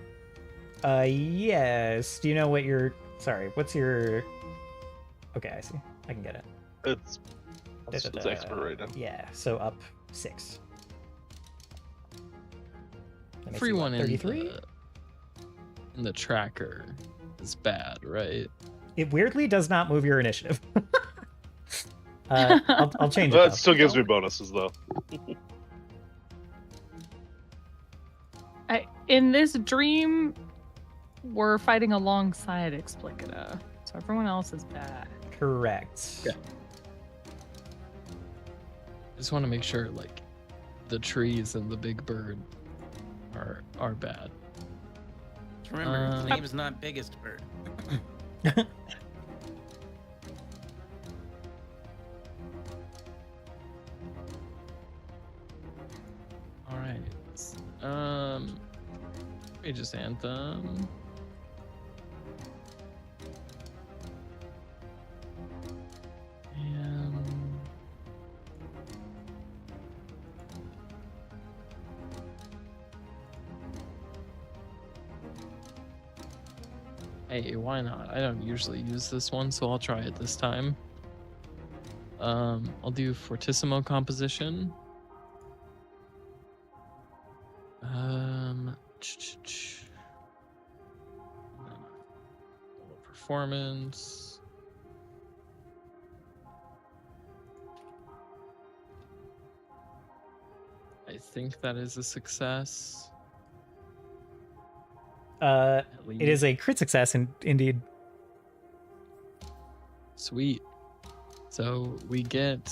Yes. Do you know what your... Sorry, what's your... Okay, I see. I can get it. It's expert right now. Yeah, so up 6. That makes Free you, what, one in 33? in the tracker is bad, right? It weirdly does not move your initiative. I'll change it, That though. still gives me bonuses though. In this dream, we're fighting alongside Explicita, so everyone else is bad. Correct. Yeah. Just want to make sure, like, the trees and the big bird are bad. Just remember, his name is not Biggest Bird. All right. Aegis Anthem. And hey, why not? I don't usually use this one, so I'll try it this time. I'll do Fortissimo Composition. Performance. I think that is a success. At It is a crit success, indeed. Sweet. So we get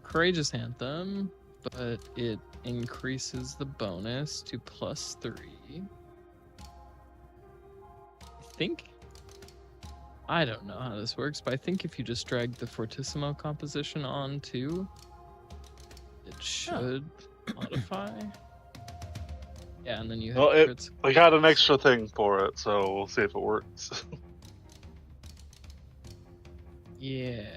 Courageous Anthem, but it increases the bonus to +3. I don't know how this works, but I think if you just drag the Fortissimo composition on too, it should modify. Yeah, and then you have Well, crits. I got an extra thing for it, so we'll see if it works. Yeah.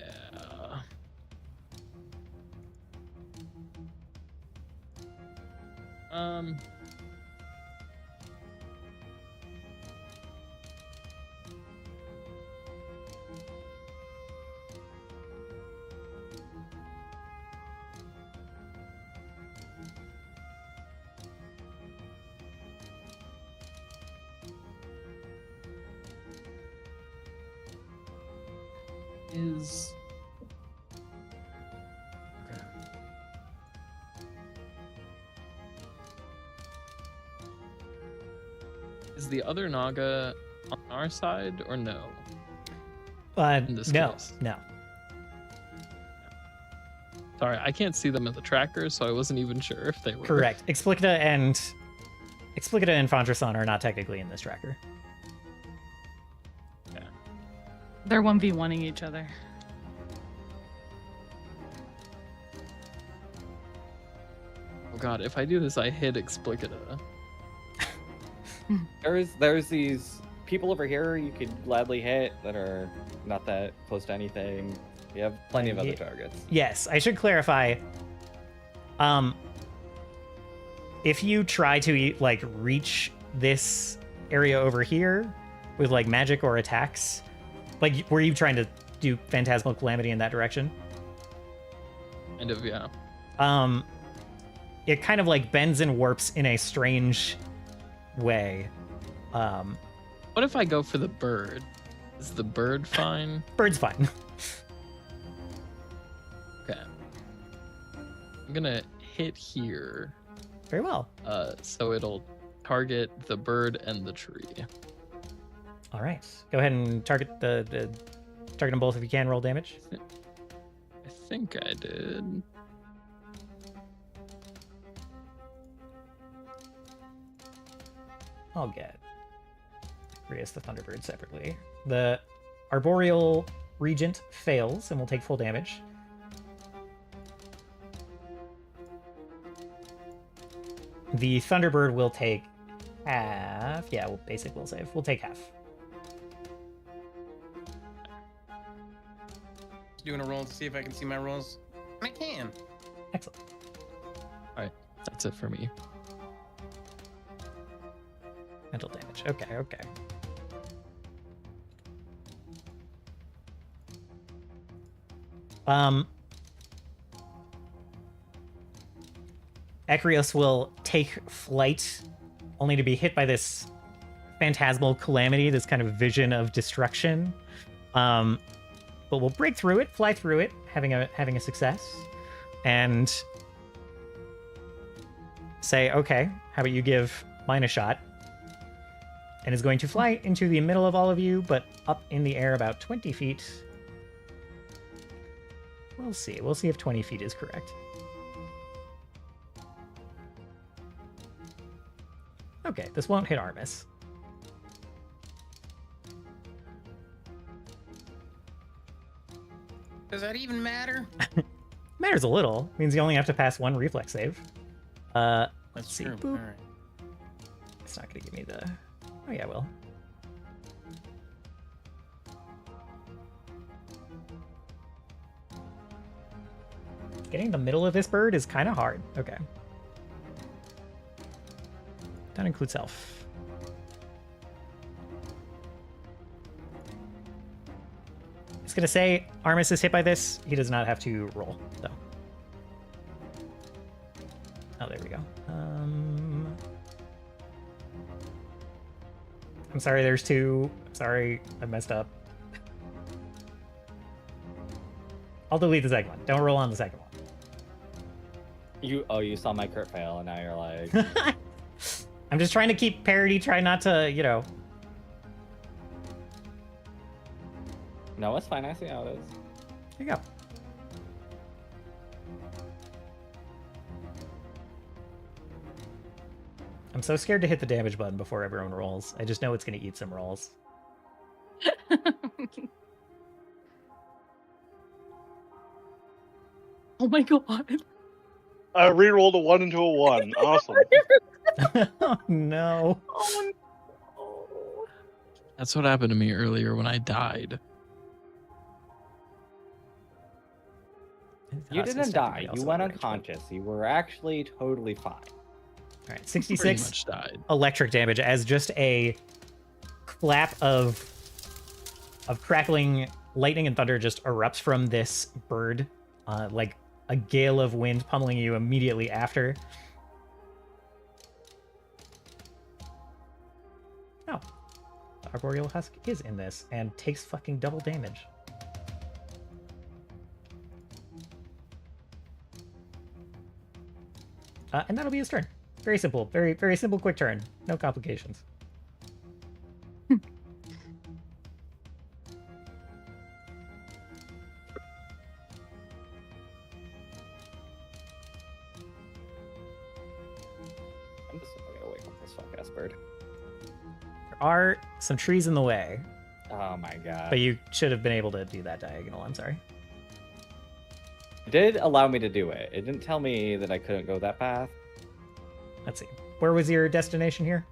Is okay. Is the other Naga on our side or no? In this No, case. no. Sorry, I can't see them in the tracker, so I wasn't even sure if they were. Correct. Explicita and Fondrason are not technically in this tracker. They're 1v1ing each other. Oh god, if I do this, I hit Explicita. There's these people over here you could gladly hit that are not that close to anything. You have plenty of other targets. Yes, I should clarify. If you try to like reach this area over here with like magic or attacks, like were you trying to do Phantasmal Calamity in that direction? Kind of, yeah. It kind of like bends and warps in a strange way. What if I go for the bird? Is the bird fine? Bird's fine. Okay. I'm gonna hit here. Very well. So it'll target the bird and the tree. All right. Go ahead and target target them both if you can. Roll damage. I think I did. I'll get Rias the Thunderbird separately. The Arboreal Regent fails and will take full damage. The Thunderbird will take half. Yeah, basic will save. We'll take half. to doing a roll to see if I can see my rolls. I can. Excellent. That's it for me. Mental damage. Okay, okay. Ekrios will take flight only to be hit by this phantasmal calamity, this kind of vision of destruction. But we'll break through it, fly through it, having a success, and say, okay, how about you give mine a shot? And is going to fly into the middle of all of you, but up in the air about 20 feet. We'll see. We'll see if 20 feet is correct. Okay, this won't hit Armis. Does that even matter? Matters a little. Means you only have to pass one reflex save. Let's That's see. true. Boop. All right. It's not going to give me the... Oh, yeah, it will. Getting the middle of this bird is kind of hard. Okay. That includes health. It's going to say Armis is hit by this. He does not have to roll, though. Oh, there we go. I'm sorry, there's two. Sorry, I messed up. I'll delete the second one. Don't roll on the second one. You saw my crit fail, and now you're like, I'm just trying to keep parity, try not to, you know. no, it's fine. I see how it is. There you go. I'm so scared to hit the damage button before everyone rolls. I just know it's going to eat some rolls. Oh my god. I rerolled a 1 into a 1. Awesome. Oh, no. Oh no. That's what happened to me earlier when I died. You Us is didn't die. technically You also went a range one. unconscious. You were actually totally fine. All right, Pretty 66 much died. electric damage as just a clap of crackling lightning and thunder just erupts from this bird, like a gale of wind pummeling you immediately after. Oh, the Arboreal Husk is in this and takes fucking double damage. And that'll be his turn. Very simple. Very, very simple, quick turn. No complications. I'm just gonna wake up this fuck ass bird. There are some trees in the way, Oh my god. but you should have been able to do that diagonal. I'm sorry. It did allow me to do it. It didn't tell me that I couldn't go that path. Let's see. Where was your destination here?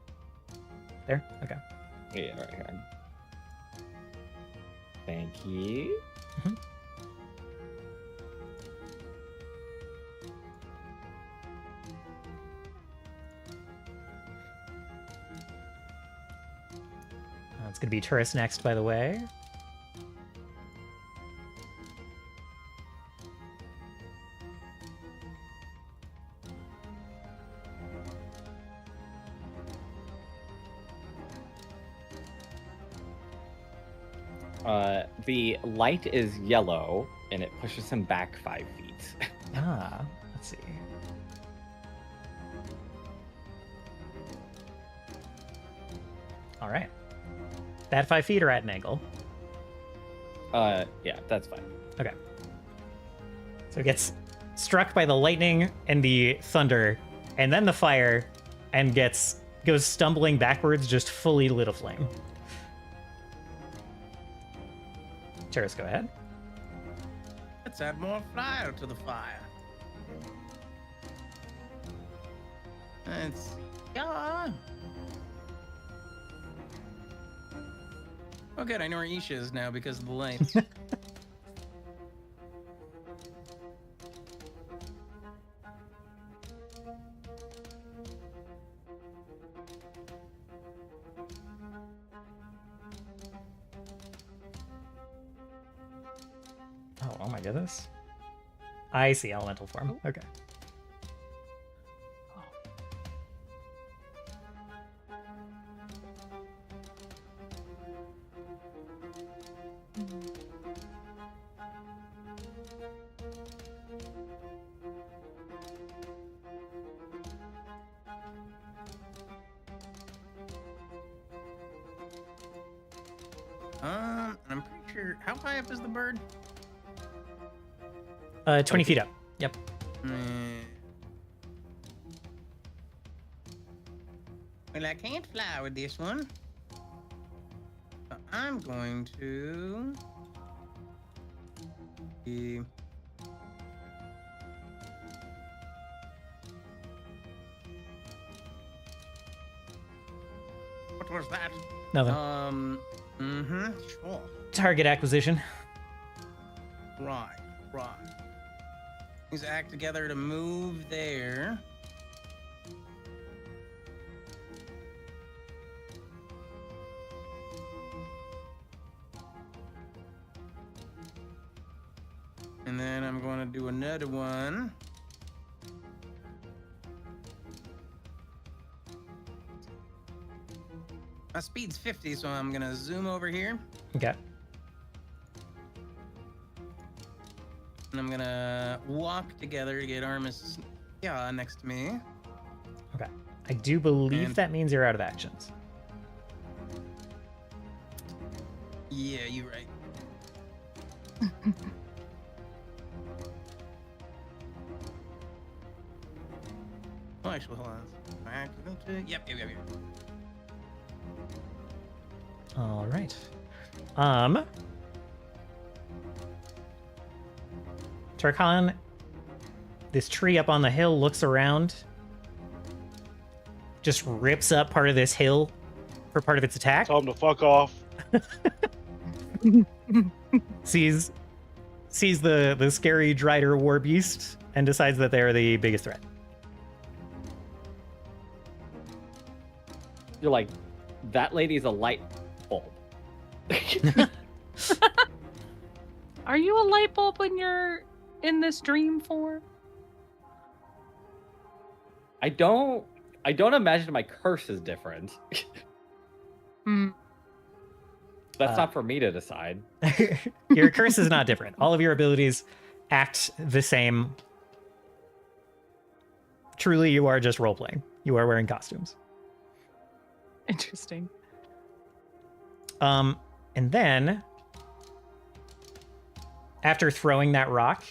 There? Okay. Yeah, right here. Thank you. Mhm. It's going to be Turris next, by the way. The light is yellow, and it pushes him back 5 feet. Ah, let's see. All right. That 5 feet or at an angle? Yeah, that's fine. Okay. So it gets struck by the lightning and the thunder, and then the fire, and goes stumbling backwards, just fully lit aflame. Terrace, go ahead. Let's add more fire to the fire. Let's see. Yeah. Oh, good. I know where Isha is now because of the lights. Oh my goodness. I see elemental form. Okay. I'm pretty sure. How high up is the bird? 20 feet up. Yep. Well, I can't fly with this one. So I'm going to. What was that? Nothing. Sure. Target acquisition. Right. These act together to move there. And then I'm going to do another one. My speed's 50, so I'm gonna zoom over here. Okay. And I'm gonna walk together to get Armis next to me. Okay. I do believe And- that means you're out of actions. Yeah, you're right. Oh, actually, hold on. Yep. All right. Tarkhan, this tree up on the hill looks around, just rips up part of this hill for part of its attack. Tell him to fuck off. Sees the scary Drider war beast and decides that they're the biggest threat. You're like, that lady's a light bulb. Are you a light bulb when you're in this dream form? I don't imagine my curse is different. Hmm. That's not for me to decide. Your curse is not different. All of your abilities act the same. Truly, you are just role playing. You are wearing costumes. Interesting. And then, after throwing that rock,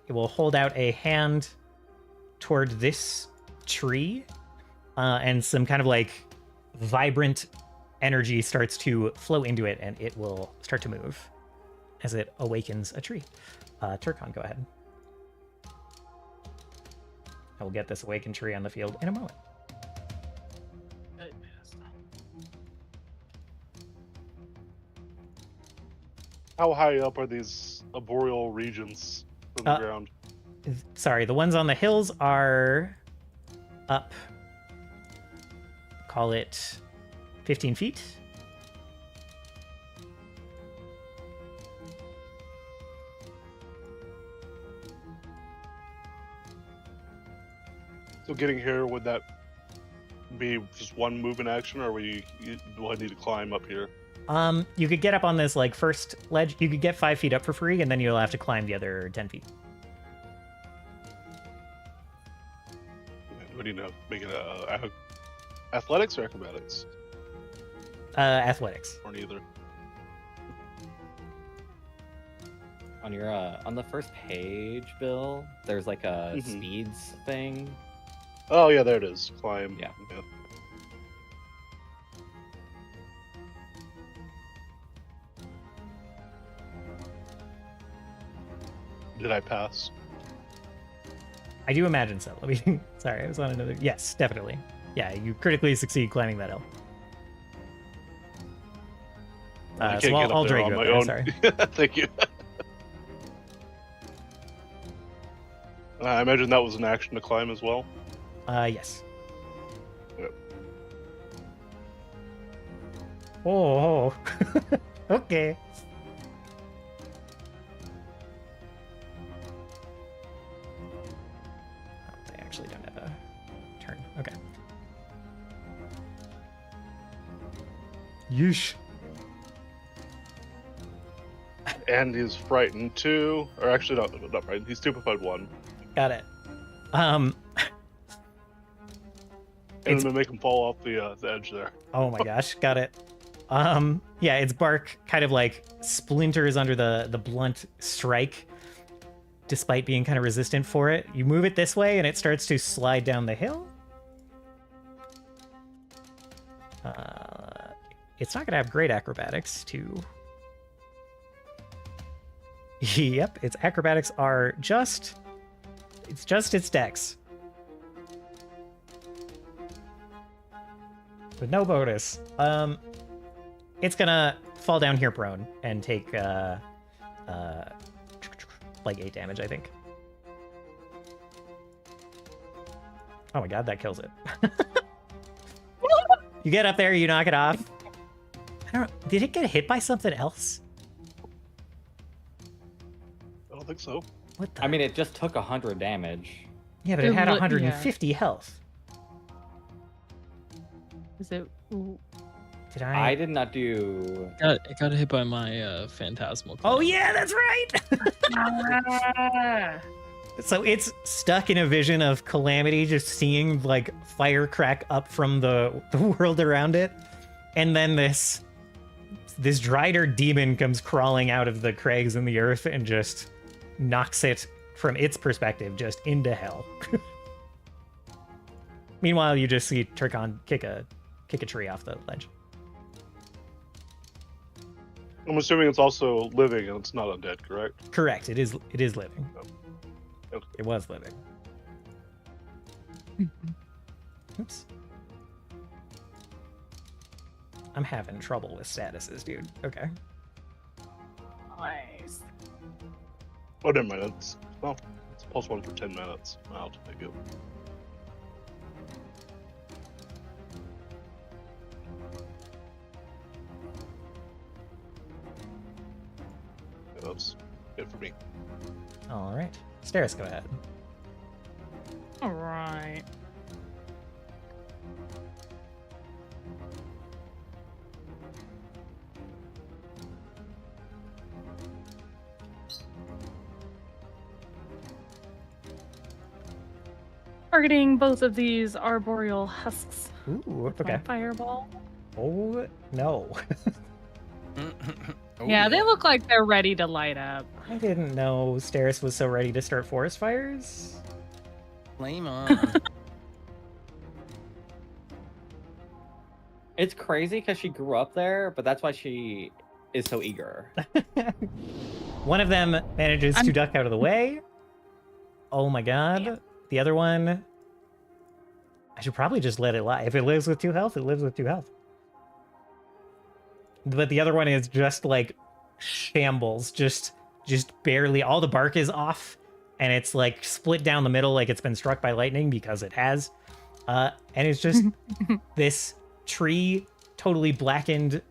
it will hold out a hand toward this tree, and some kind of like vibrant energy starts to flow into it, and it will start to move as it awakens a tree. Turkon, go ahead. I will get this awakened tree on the field in a moment. How high up are these arboreal regions from the ground? Sorry, the ones on the hills are up, call it 15 feet. So getting here, would that be just one move in action, or do I need to climb up here? You could get up on this like first ledge. You could get 5 feet up for free, and then you'll have to climb the other 10 feet. What do you know? Make it athletics or acrobatics, Athletics. or neither? On your on the first page, Bill, there's like a Mhm. speeds thing. Oh yeah, there it is. Climb. Yeah. Did I pass? I do imagine so. Let me. Sorry, I was on another. Yes, definitely. Yeah, you critically succeed climbing that hill. I can't So get up I'll there drag on you up my there. own. Sorry. Thank you. I imagine that was an action to climb as well. Yes. Yep. Oh. Okay. Yeesh. And he's frightened too. Or actually, not frightened. He's stupefied 1. Got it. And It's- I'm gonna make him fall off the edge there. Oh my gosh, got it. Yeah, its bark kind of like splinters under the blunt strike, despite being kind of resistant for it. You move it this way, and it starts to slide down the hill. It's not gonna have great acrobatics too. Yep, its acrobatics are just its dex. With no bonus. It's gonna fall down here prone and take like 8 damage, I think. Oh my god, that kills it. You get up there, you knock it off. I don't know, did it get hit by something else? I don't think so. What the? I mean, it just took 100 damage. Yeah, but it had Yeah. 150 health. Is it? Did I did not do. It got hit by my phantasmal. Oh claw. yeah, that's right. Ah. So it's stuck in a vision of Calamity, just seeing like fire crack up from the world around it, and then this Drider demon comes crawling out of the crags in the earth and just knocks it from its perspective just into hell. Meanwhile, you just see Turkon kick a tree off the ledge. I'm assuming it's also living and it's not undead, correct? Correct. It is living. Okay. It was living. Oops. I'm having trouble with statuses, dude. Okay. Nice. Oh, never mind. It's +1 for 10 minutes. I'll have to take it. Yeah, that's it for me. All right. Steris, go ahead. All right. Targeting both of these arboreal husks. Ooh, with my okay. fireball. Oh, no. Oh, Yeah, they look like they're ready to light up. I didn't know Steris was so ready to start forest fires. Flame on. It's crazy because she grew up there, but that's why she is so eager. One of them manages to I'm- duck out of the way. Oh my god. Yeah. The other one... I should probably just let it lie. If it lives with 2 health, it lives with 2 health. But the other one is just like shambles, just barely. All the bark is off, and it's like split down the middle, like it's been struck by lightning, because it has. And it's just this tree, totally blackened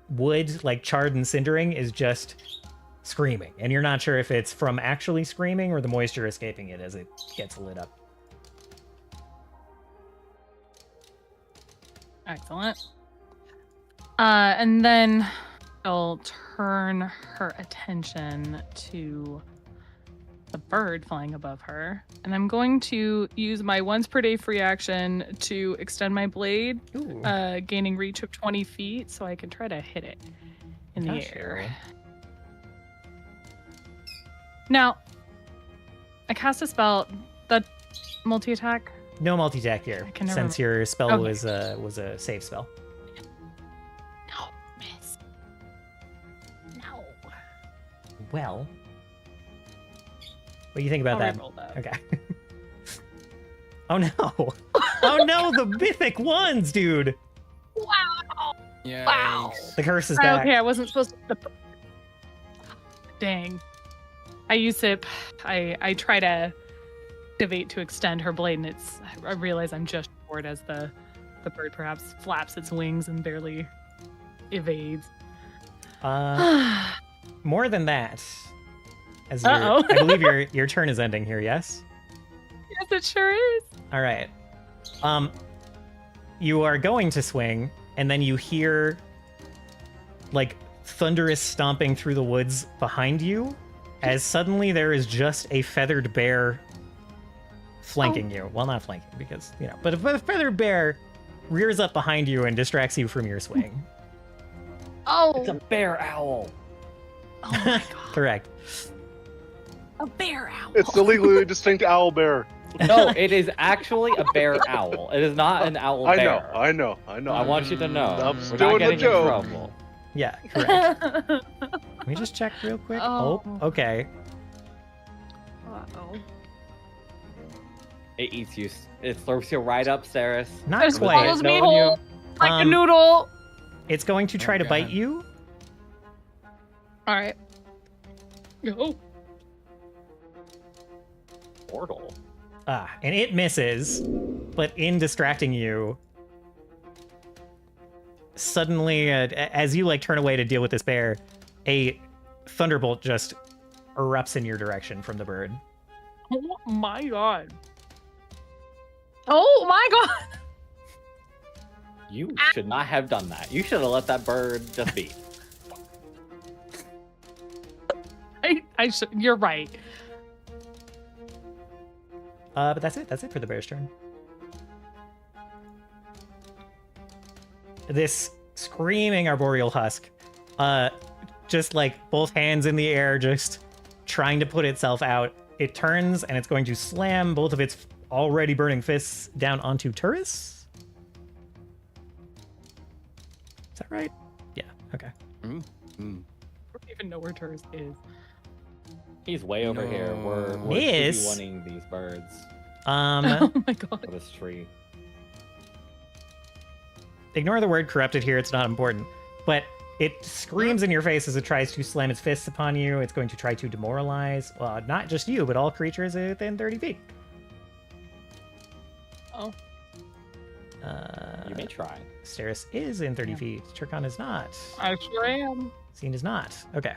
wood, like charred and cindering, is just screaming, and you're not sure if it's from actually screaming or the moisture escaping it as it gets lit up. Excellent. And then I'll turn her attention to the bird flying above her. And I'm going to use my once per day free action to extend my blade, Ooh. gaining reach of 20 feet, so I can try to hit it in the Gosh, air. Cheryl. Now, I cast a spell that multi-attack. No multi-attack here, I can never since your spell Okay. was a save spell. No, miss. No. Well, what do you think about I'll that? reroll that. Okay. Oh no! Oh no! The mythic ones, dude. Wow. Yikes. Wow. The curse is back. Okay, I wasn't supposed to. Dang. I use it. I try to activate to extend her blade, and I realize I'm just short as the bird perhaps flaps its wings and barely evades. More than that. As Uh-oh. I believe your turn is ending here. Yes. Yes, it sure is. All right. You are going to swing, and then you hear like thunderous stomping through the woods behind you, as suddenly there is just a feathered bear flanking you. Well, not flanking because, but a feathered bear rears up behind you and distracts you from your swing. Oh, It's a bear owl. oh my god. Correct. A bear owl. It's the legally distinct owl bear. No, it is actually a bear owl. It is not an owl I bear. know, I know, I know. I want you to know. I'm We're doing not the getting in joke. trouble. Yeah, correct. Let me just check real quick. Oh. Oh, okay. Uh-oh. It eats you. It slurps you right up, Saris. Not It quite. swallows me Knowing you- whole like a Um, noodle. It's going to try Oh, to bite God. you. All right. Go. Portal. And it misses, but in distracting you, suddenly, as you turn away to deal with this bear, a thunderbolt just erupts in your direction from the bird. Oh my god. Oh my god. You should not have done that. You should have let that bird just be. I should. You're right. But that's it. That's it for the bear's turn. This screaming arboreal husk, just both hands in the air, just trying to put itself out. It turns and it's going to slam both of its already burning fists down onto Turris. Is that right? Yeah. Okay. Mm. I don't even know where Turris is. He's way over here. We're Miss. wanting these birds Oh my god. for this tree. Ignore the word corrupted here. It's not important. But it screams in your face as it tries to slam its fists upon you. It's going to try to demoralize, not just you, but all creatures within 30 feet. Oh. You may try. Steris is in 30 Yeah. feet. Turkon is not. I sure am. Scene is not. Okay.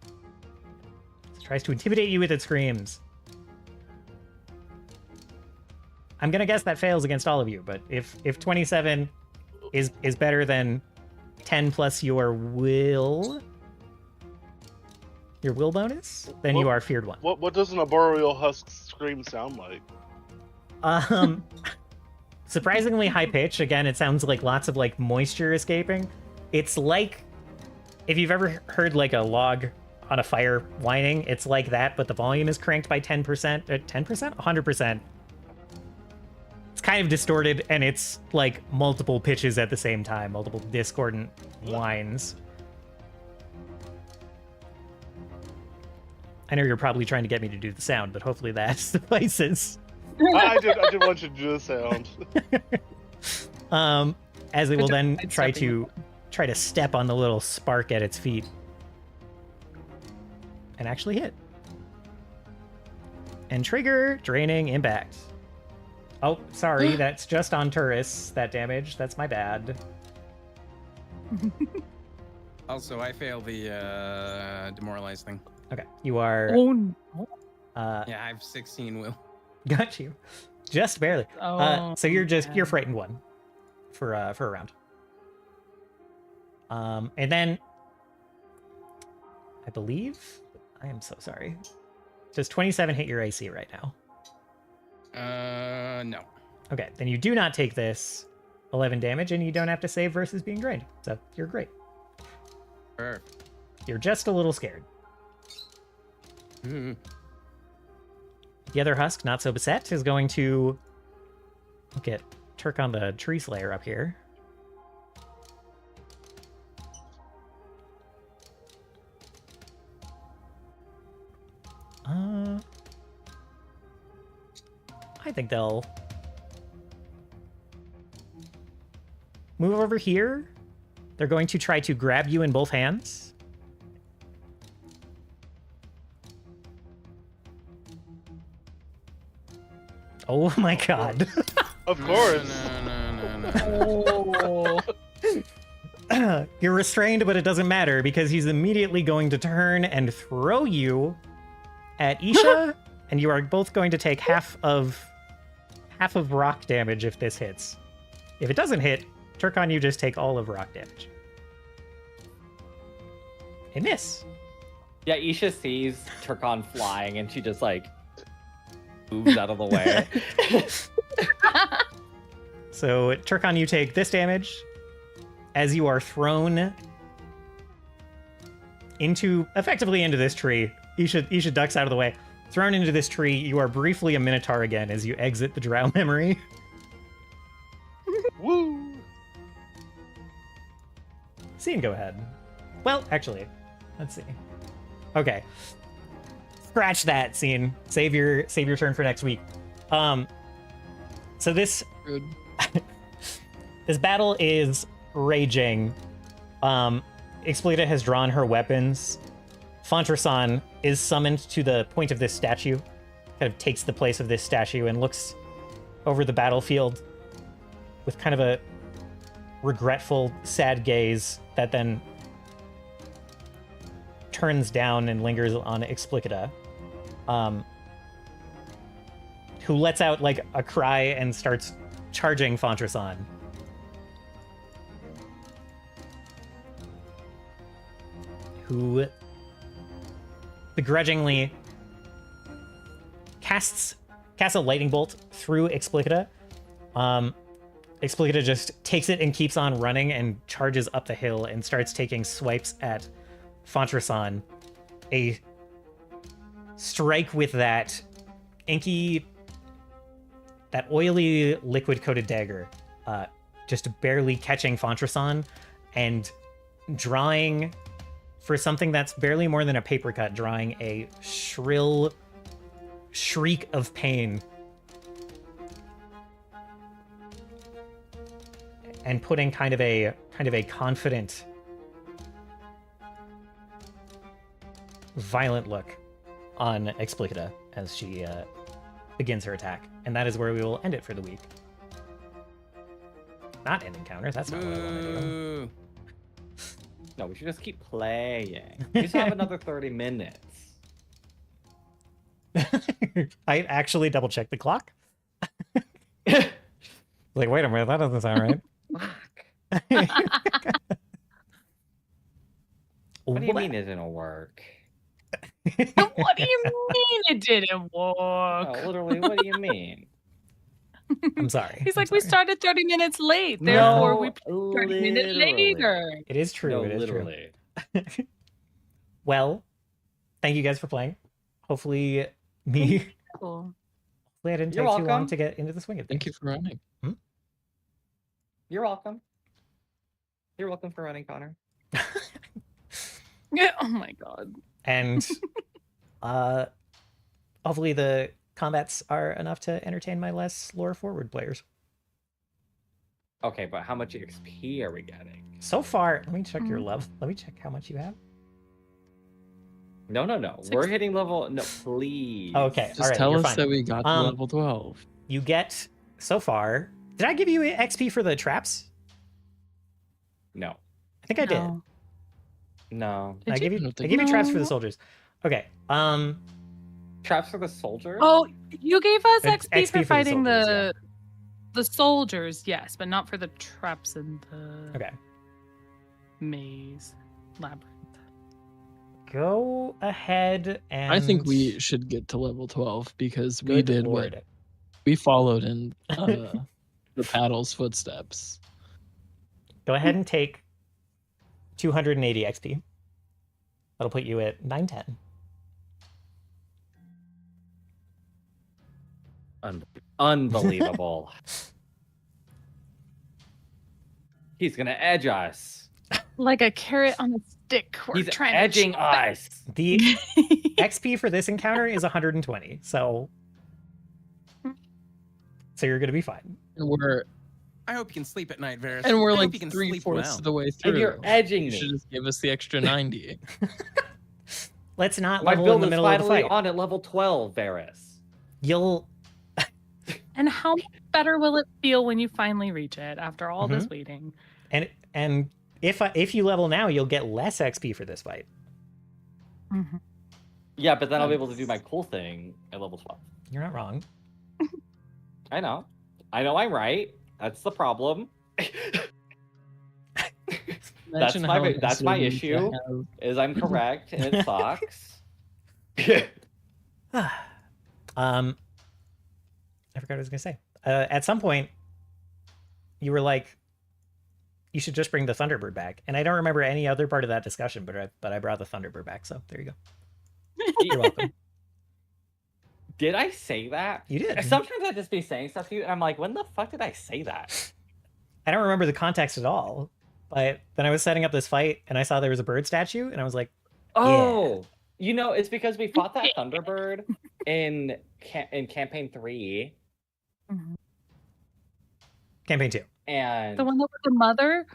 It tries to intimidate you with its screams. I'm gonna guess that fails against all of you, but if 27 is better than 10 plus your will bonus, then you What- are feared one. What does an arboreal husk scream sound like? Surprisingly high pitch. Again, it sounds like lots of moisture escaping. It's like if you've ever heard a log on a fire whining, it's like that, but the volume is cranked by 10%, 10%, 100%. It's kind of distorted, and it's multiple pitches at the same time, multiple discordant whines. I know you're probably trying to get me to do the sound, but hopefully that suffices. I did want you to do the sound. As it will then I'm try stepping to step on the little spark at its feet and actually hit. And trigger draining impact. Oh, sorry, that's just on Turris, that damage. That's my bad. Also, I failed the demoralize thing. Okay, you are. Oh no. Yeah, I have 16 will. Got you, just barely. Oh, So you're yeah. frightened one for a round. And then I believe I am so sorry. Does 27 hit your AC right now? No. Okay, then you do not take this 11 damage, and you don't have to save versus being drained. So you're great. Perfect. You're just a little scared. Mhm. The other husk, not so beset, is going to look at Turkon the Tree Slayer up here. I think they'll move over here. They're going to try to grab you in both hands. Oh my god. Of course. No. Oh. You're restrained, but it doesn't matter because he's immediately going to turn and throw you at Isha, and you are both going to take half of rock damage if this hits. If it doesn't hit, Turkon, you just take all of rock damage. A miss. Yeah, Isha sees Turkon flying and she just like moves out of the way. So, Turkon, you take this damage as you are thrown effectively into this tree. Isha ducks out of the way. Thrown into this tree, you are briefly a Minotaur again as you exit the drow memory. Woo! Scene, go ahead. Well, actually, let's see. Okay. Scratch that, Scene. Save your turn for next week. So this Good. this battle is raging. Explicita has drawn her weapons. Fontrasan is summoned to the point of this statue, kind of takes the place of this statue and looks over the battlefield with kind of a regretful, sad gaze that then turns down and lingers on Explicita, who lets out like a cry and starts charging Fontrasan. Who begrudgingly casts a lightning bolt through Explicita. Explicita just takes it and keeps on running and charges up the hill and starts taking swipes at Fontrasan. A strike with that inky, that oily liquid-coated dagger, just barely catching Fontrasan and drawing, for something that's barely more than a paper cut, drawing a shrill shriek of pain. And putting kind of a confident, violent look on Explicita as she begins her attack. And that is where we will end it for the week. Not end encounters, that's not what I want to do. No, we should just keep playing. We just have another 30 minutes. I actually double checked the clock. Like, wait a minute, that doesn't sound right. Fuck. What do you mean it didn't work? What do you mean it didn't work? No, literally, what do you mean? I'm sorry. He's I'm like, we sorry. started 30 minutes late, No, therefore we played 30 minutes literally. later. It is true. No, it is literally. true. Well, thank you guys for playing. Hopefully, hopefully Cool. I didn't You're take too long welcome. to get into the swing of things. Thank you for running. You're welcome. You're welcome for running, Konnor. Yeah, oh my god. And hopefully the combats are enough to entertain my less lore forward players. Okay, but how much XP are we getting? So far, let me check your level. Let me check how much you have. No. We're hitting level. No, please. Okay, Just all right, tell you're us fine. that we got to Um, level 12. You get so far. Did I give you XP for the traps? No. I think I did. No. No. Did I you? gave I you. don't I think gave you traps for the No. soldiers. Okay. Traps for the soldiers? Oh, you gave us It's XP, XP for for the fighting soldiers, the soldiers, yes, but not for the traps in the Okay. maze labyrinth. Go ahead and. I think we should get to level 12 because we Good did Lord. what we followed in the paddle's footsteps. Go ahead and take 280 XP. That'll put you at 910. Unbelievable. He's gonna edge us. Like a carrot on a stick. We're He's trying edging to chop it. us. The XP for this encounter is 120. So you're gonna be fine. And we're I hope you can sleep at night, Varys. and we're I hope like you can 3/4 sleep well. of the way through. And you're edging You should me. just give us the extra 90. Let's not My level in build the is middle of the finally fight. on at level 12, Varys. You'll And how much better will it feel when you finally reach it after all this waiting? and if you level now, you'll get less XP for this fight. Mhm. Yeah, but then I'll be able to do my cool thing at level 12. You're not wrong. I know I'm right. That's the problem. Imagine how that's my nice it would be to issue. have- Is I'm correct and it sucks. I forgot what I was gonna say. At some point, you were like, "You should just bring the Thunderbird back," and I don't remember any other part of that discussion. But I brought the Thunderbird back, so there you go. You're welcome. Did I say that? You did. Sometimes I just be saying stuff to you, and I'm like, when the fuck did I say that? I don't remember the context at all. But then I was setting up this fight, and I saw there was a bird statue, and I was like, Oh, you know, it's because we fought that Thunderbird in campaign 3, "Campaign 2." and The one that was the mother?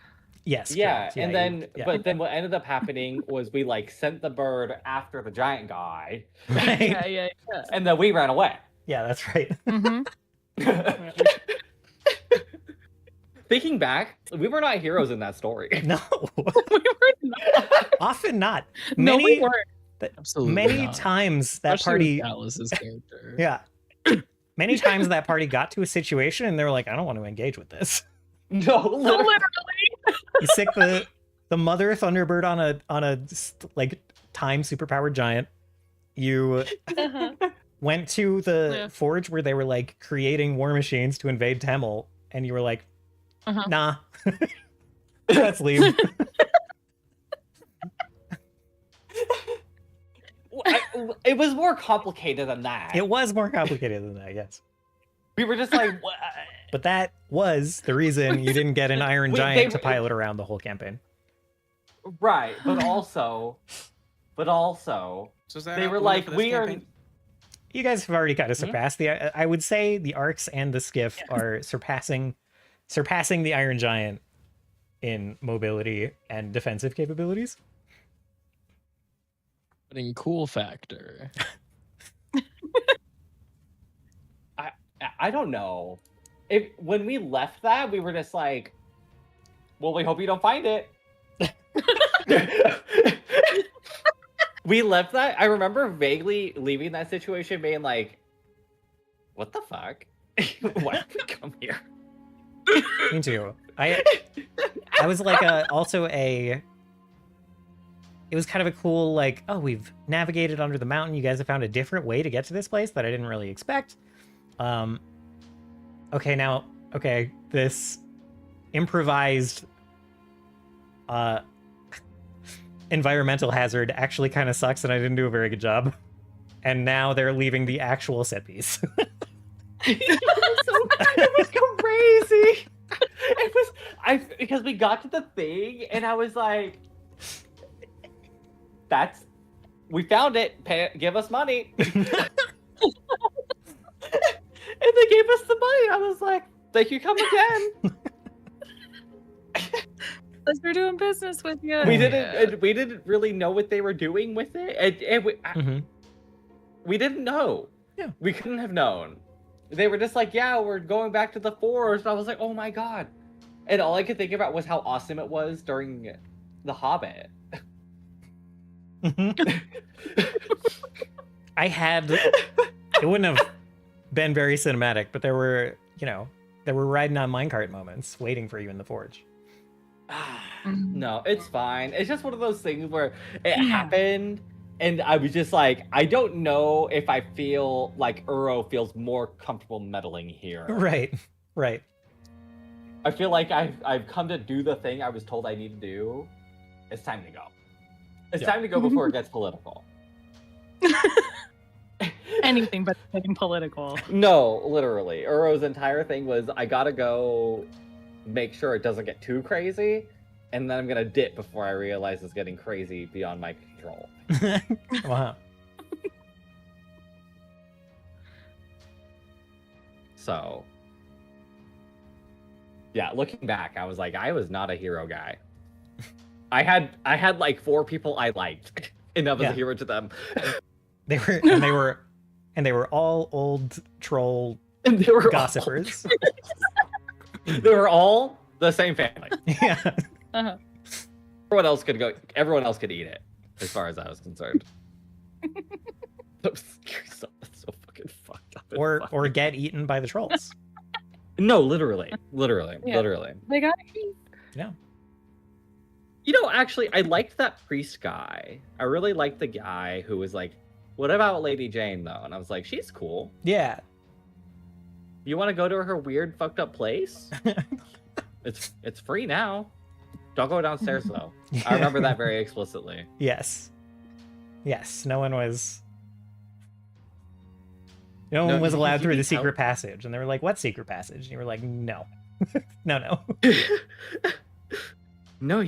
Yes. yeah, correct. and you- then yeah. but then what ended up happening was we like sent the bird after the giant guy, Right. Yeah. and then we ran away. Yeah, that's right. hmm Thinking back, we were not heroes in that story. No, we were not. often not. No, we Many, weren't. Absolutely many not. times that Especially with party, Dallas's character. yeah, many times that party got to a situation and they were like, "I don't want to engage with this." No, No, literally. literally. You sick the mother Thunderbird on a like time superpowered giant. You Uh-huh. went to the Yeah. forge where they were like creating war machines to invade Temel, and you were like, Uh-huh. "Nah, let's leave." It was more complicated than that. It was more complicated than that, yes. We were just like, what? But that was the reason you didn't get an Iron Wait, Giant they- to pilot around the whole campaign. Right, but also, So is that they out were the window like, for this we are. campaign? You guys have already kind of Hmm? surpassed I would say the arcs and the skiff are surpassing the Iron Giant in mobility and defensive capabilities. But in cool factor. I don't know. When we left that, we were just like, well, we hope you don't find it. We left that. I remember vaguely leaving that situation being like, what the fuck? Why did we come here? Me too. I was like it was kind of a cool like, oh, we've navigated under the mountain. You guys have found a different way to get to this place that I didn't really expect. Okay, this improvised environmental hazard actually kind of sucks and I didn't do a very good job. And now they're leaving the actual set piece. It was crazy. Because we got to the thing and I was like, we found it. Give us money. And they gave us the money. I was like, thank you, come again. Because we're doing business with you. We didn't really know what they were doing with it. Mhm. We didn't know. Yeah. We couldn't have known. They were just like, yeah, we're going back to the forest. I was like, oh my god. And all I could think about was how awesome it was during The Hobbit. It wouldn't have been very cinematic, but there were riding on minecart moments waiting for you in the forge. No, it's fine. It's just one of those things where it Yeah. happened, and I was just like, I don't know if I feel like Uro feels more comfortable meddling here. Right. I feel like I've come to do the thing I was told I need to do. It's time to go. It's Yeah. time to go before it gets political. Anything but getting political. No, literally. Uro's entire thing was, I gotta go make sure it doesn't get too crazy, and then I'm gonna dip before I realize it's getting crazy beyond my control. Wow. So, yeah, looking back, I was like, I was not a hero guy. I had like 4 people I liked, and I was Yeah. a hero to them. They were all old troll And they were gossipers. They were all the same family. Yeah. Uh-huh. Everyone else could go. Everyone else could eat it, as far as I was concerned. That's so fucking fucked up. and Or funny. get eaten by the trolls. No, literally. Yeah. They got You know, actually, I liked that priest guy. I really liked the guy who was like, "What about Lady Jane, though?" And I was like, "She's cool. Yeah. You want to go to her weird, fucked up place? It's free now. Don't go downstairs though." I remember that very explicitly. Yes. Yes. No one was allowed through the secret passage, and they were like, "What secret passage?" And you were like, "No, no." No,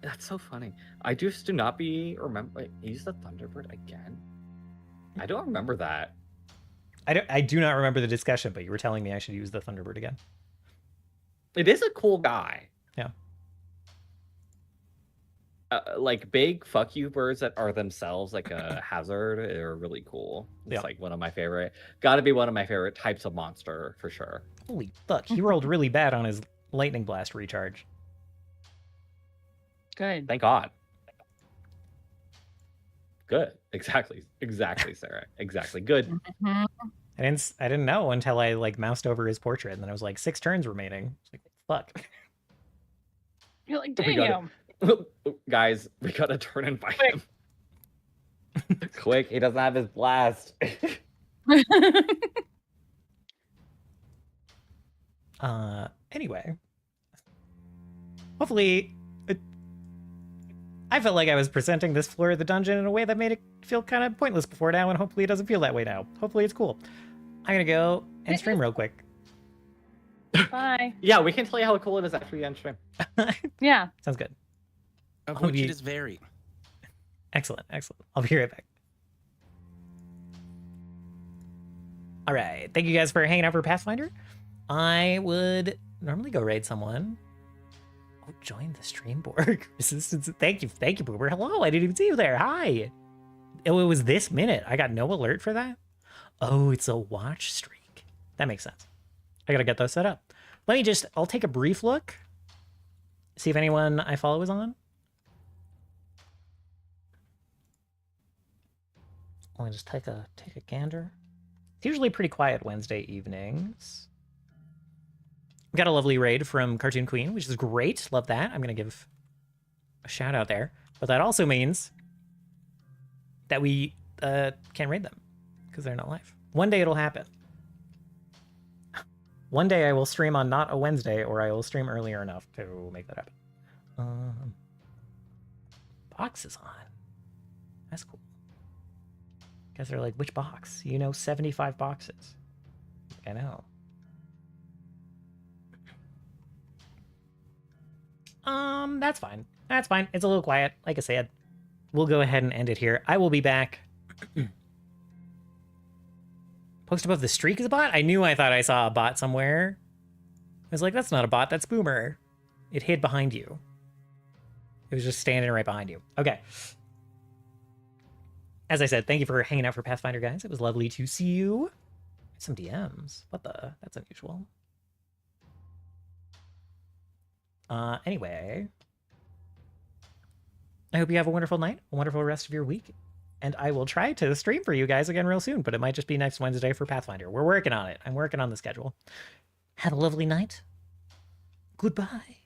that's so funny. I just do not remember. Wait, use the Thunderbird again. I don't remember that. I do not remember the discussion, but you were telling me I should use the Thunderbird again. It is a cool guy. Yeah. Like big fuck you birds that are themselves like a hazard are really cool. It's like one of my favorite. Got to be one of my favorite types of monster for sure. Holy fuck! He rolled really bad on his lightning blast recharge. Good. Thank God. Good. Exactly, Sarah. Exactly. Good. Mhm. I didn't know until I like moused over his portrait, and then I was like, 6 turns remaining. It's like, fuck. You're like, We gotta- damn. Guys, we gotta turn and fight him. Quick, he doesn't have his blast. Anyway. Hopefully, I felt like I was presenting this floor of the dungeon in a way that made it feel kind of pointless before now, and hopefully it doesn't feel that way now. Hopefully it's cool. I'm gonna go and stream real quick. Bye. Yeah, we can tell you how cool it is after the end stream. Yeah. Sounds good. Of I'll which be- it is very. Excellent. I'll be right back. All right. Thank you guys for hanging out for Pathfinder. I would normally go raid someone. Oh, join the stream board. Resistance. Thank you, Boober. Hello. I didn't even see you there. Hi. Oh, it was this minute. I got no alert for that. Oh, it's a watch streak. That makes sense. I gotta get those set up. I'll take a brief look. See if anyone I follow is on. I'll just take a gander. It's usually pretty quiet Wednesday evenings. We got a lovely raid from Cartoon Queen, which is great. Love that. I'm gonna give a shout out there. But that also means that we can't raid them because they're not live. One day it'll happen. One day I will stream on not a Wednesday, or I will stream earlier enough to make that happen. Box is on. That's cool. Guys are like, which box? 75 boxes. I know. That's fine. That's fine. It's a little quiet. Like I said, we'll go ahead and end it here. I will be back. Post above the streak is a bot? I thought I saw a bot somewhere. I was like, that's not a bot, that's Boomer. It hid behind you. It was just standing right behind you. Okay. As I said, thank you for hanging out for Pathfinder, guys. It was lovely to see you. Some DMs. That's unusual. Anyway. I hope you have a wonderful night, a wonderful rest of your week. And I will try to stream for you guys again real soon, but it might just be next Wednesday for Pathfinder. We're working on it. I'm working on the schedule. Have a lovely night. Goodbye.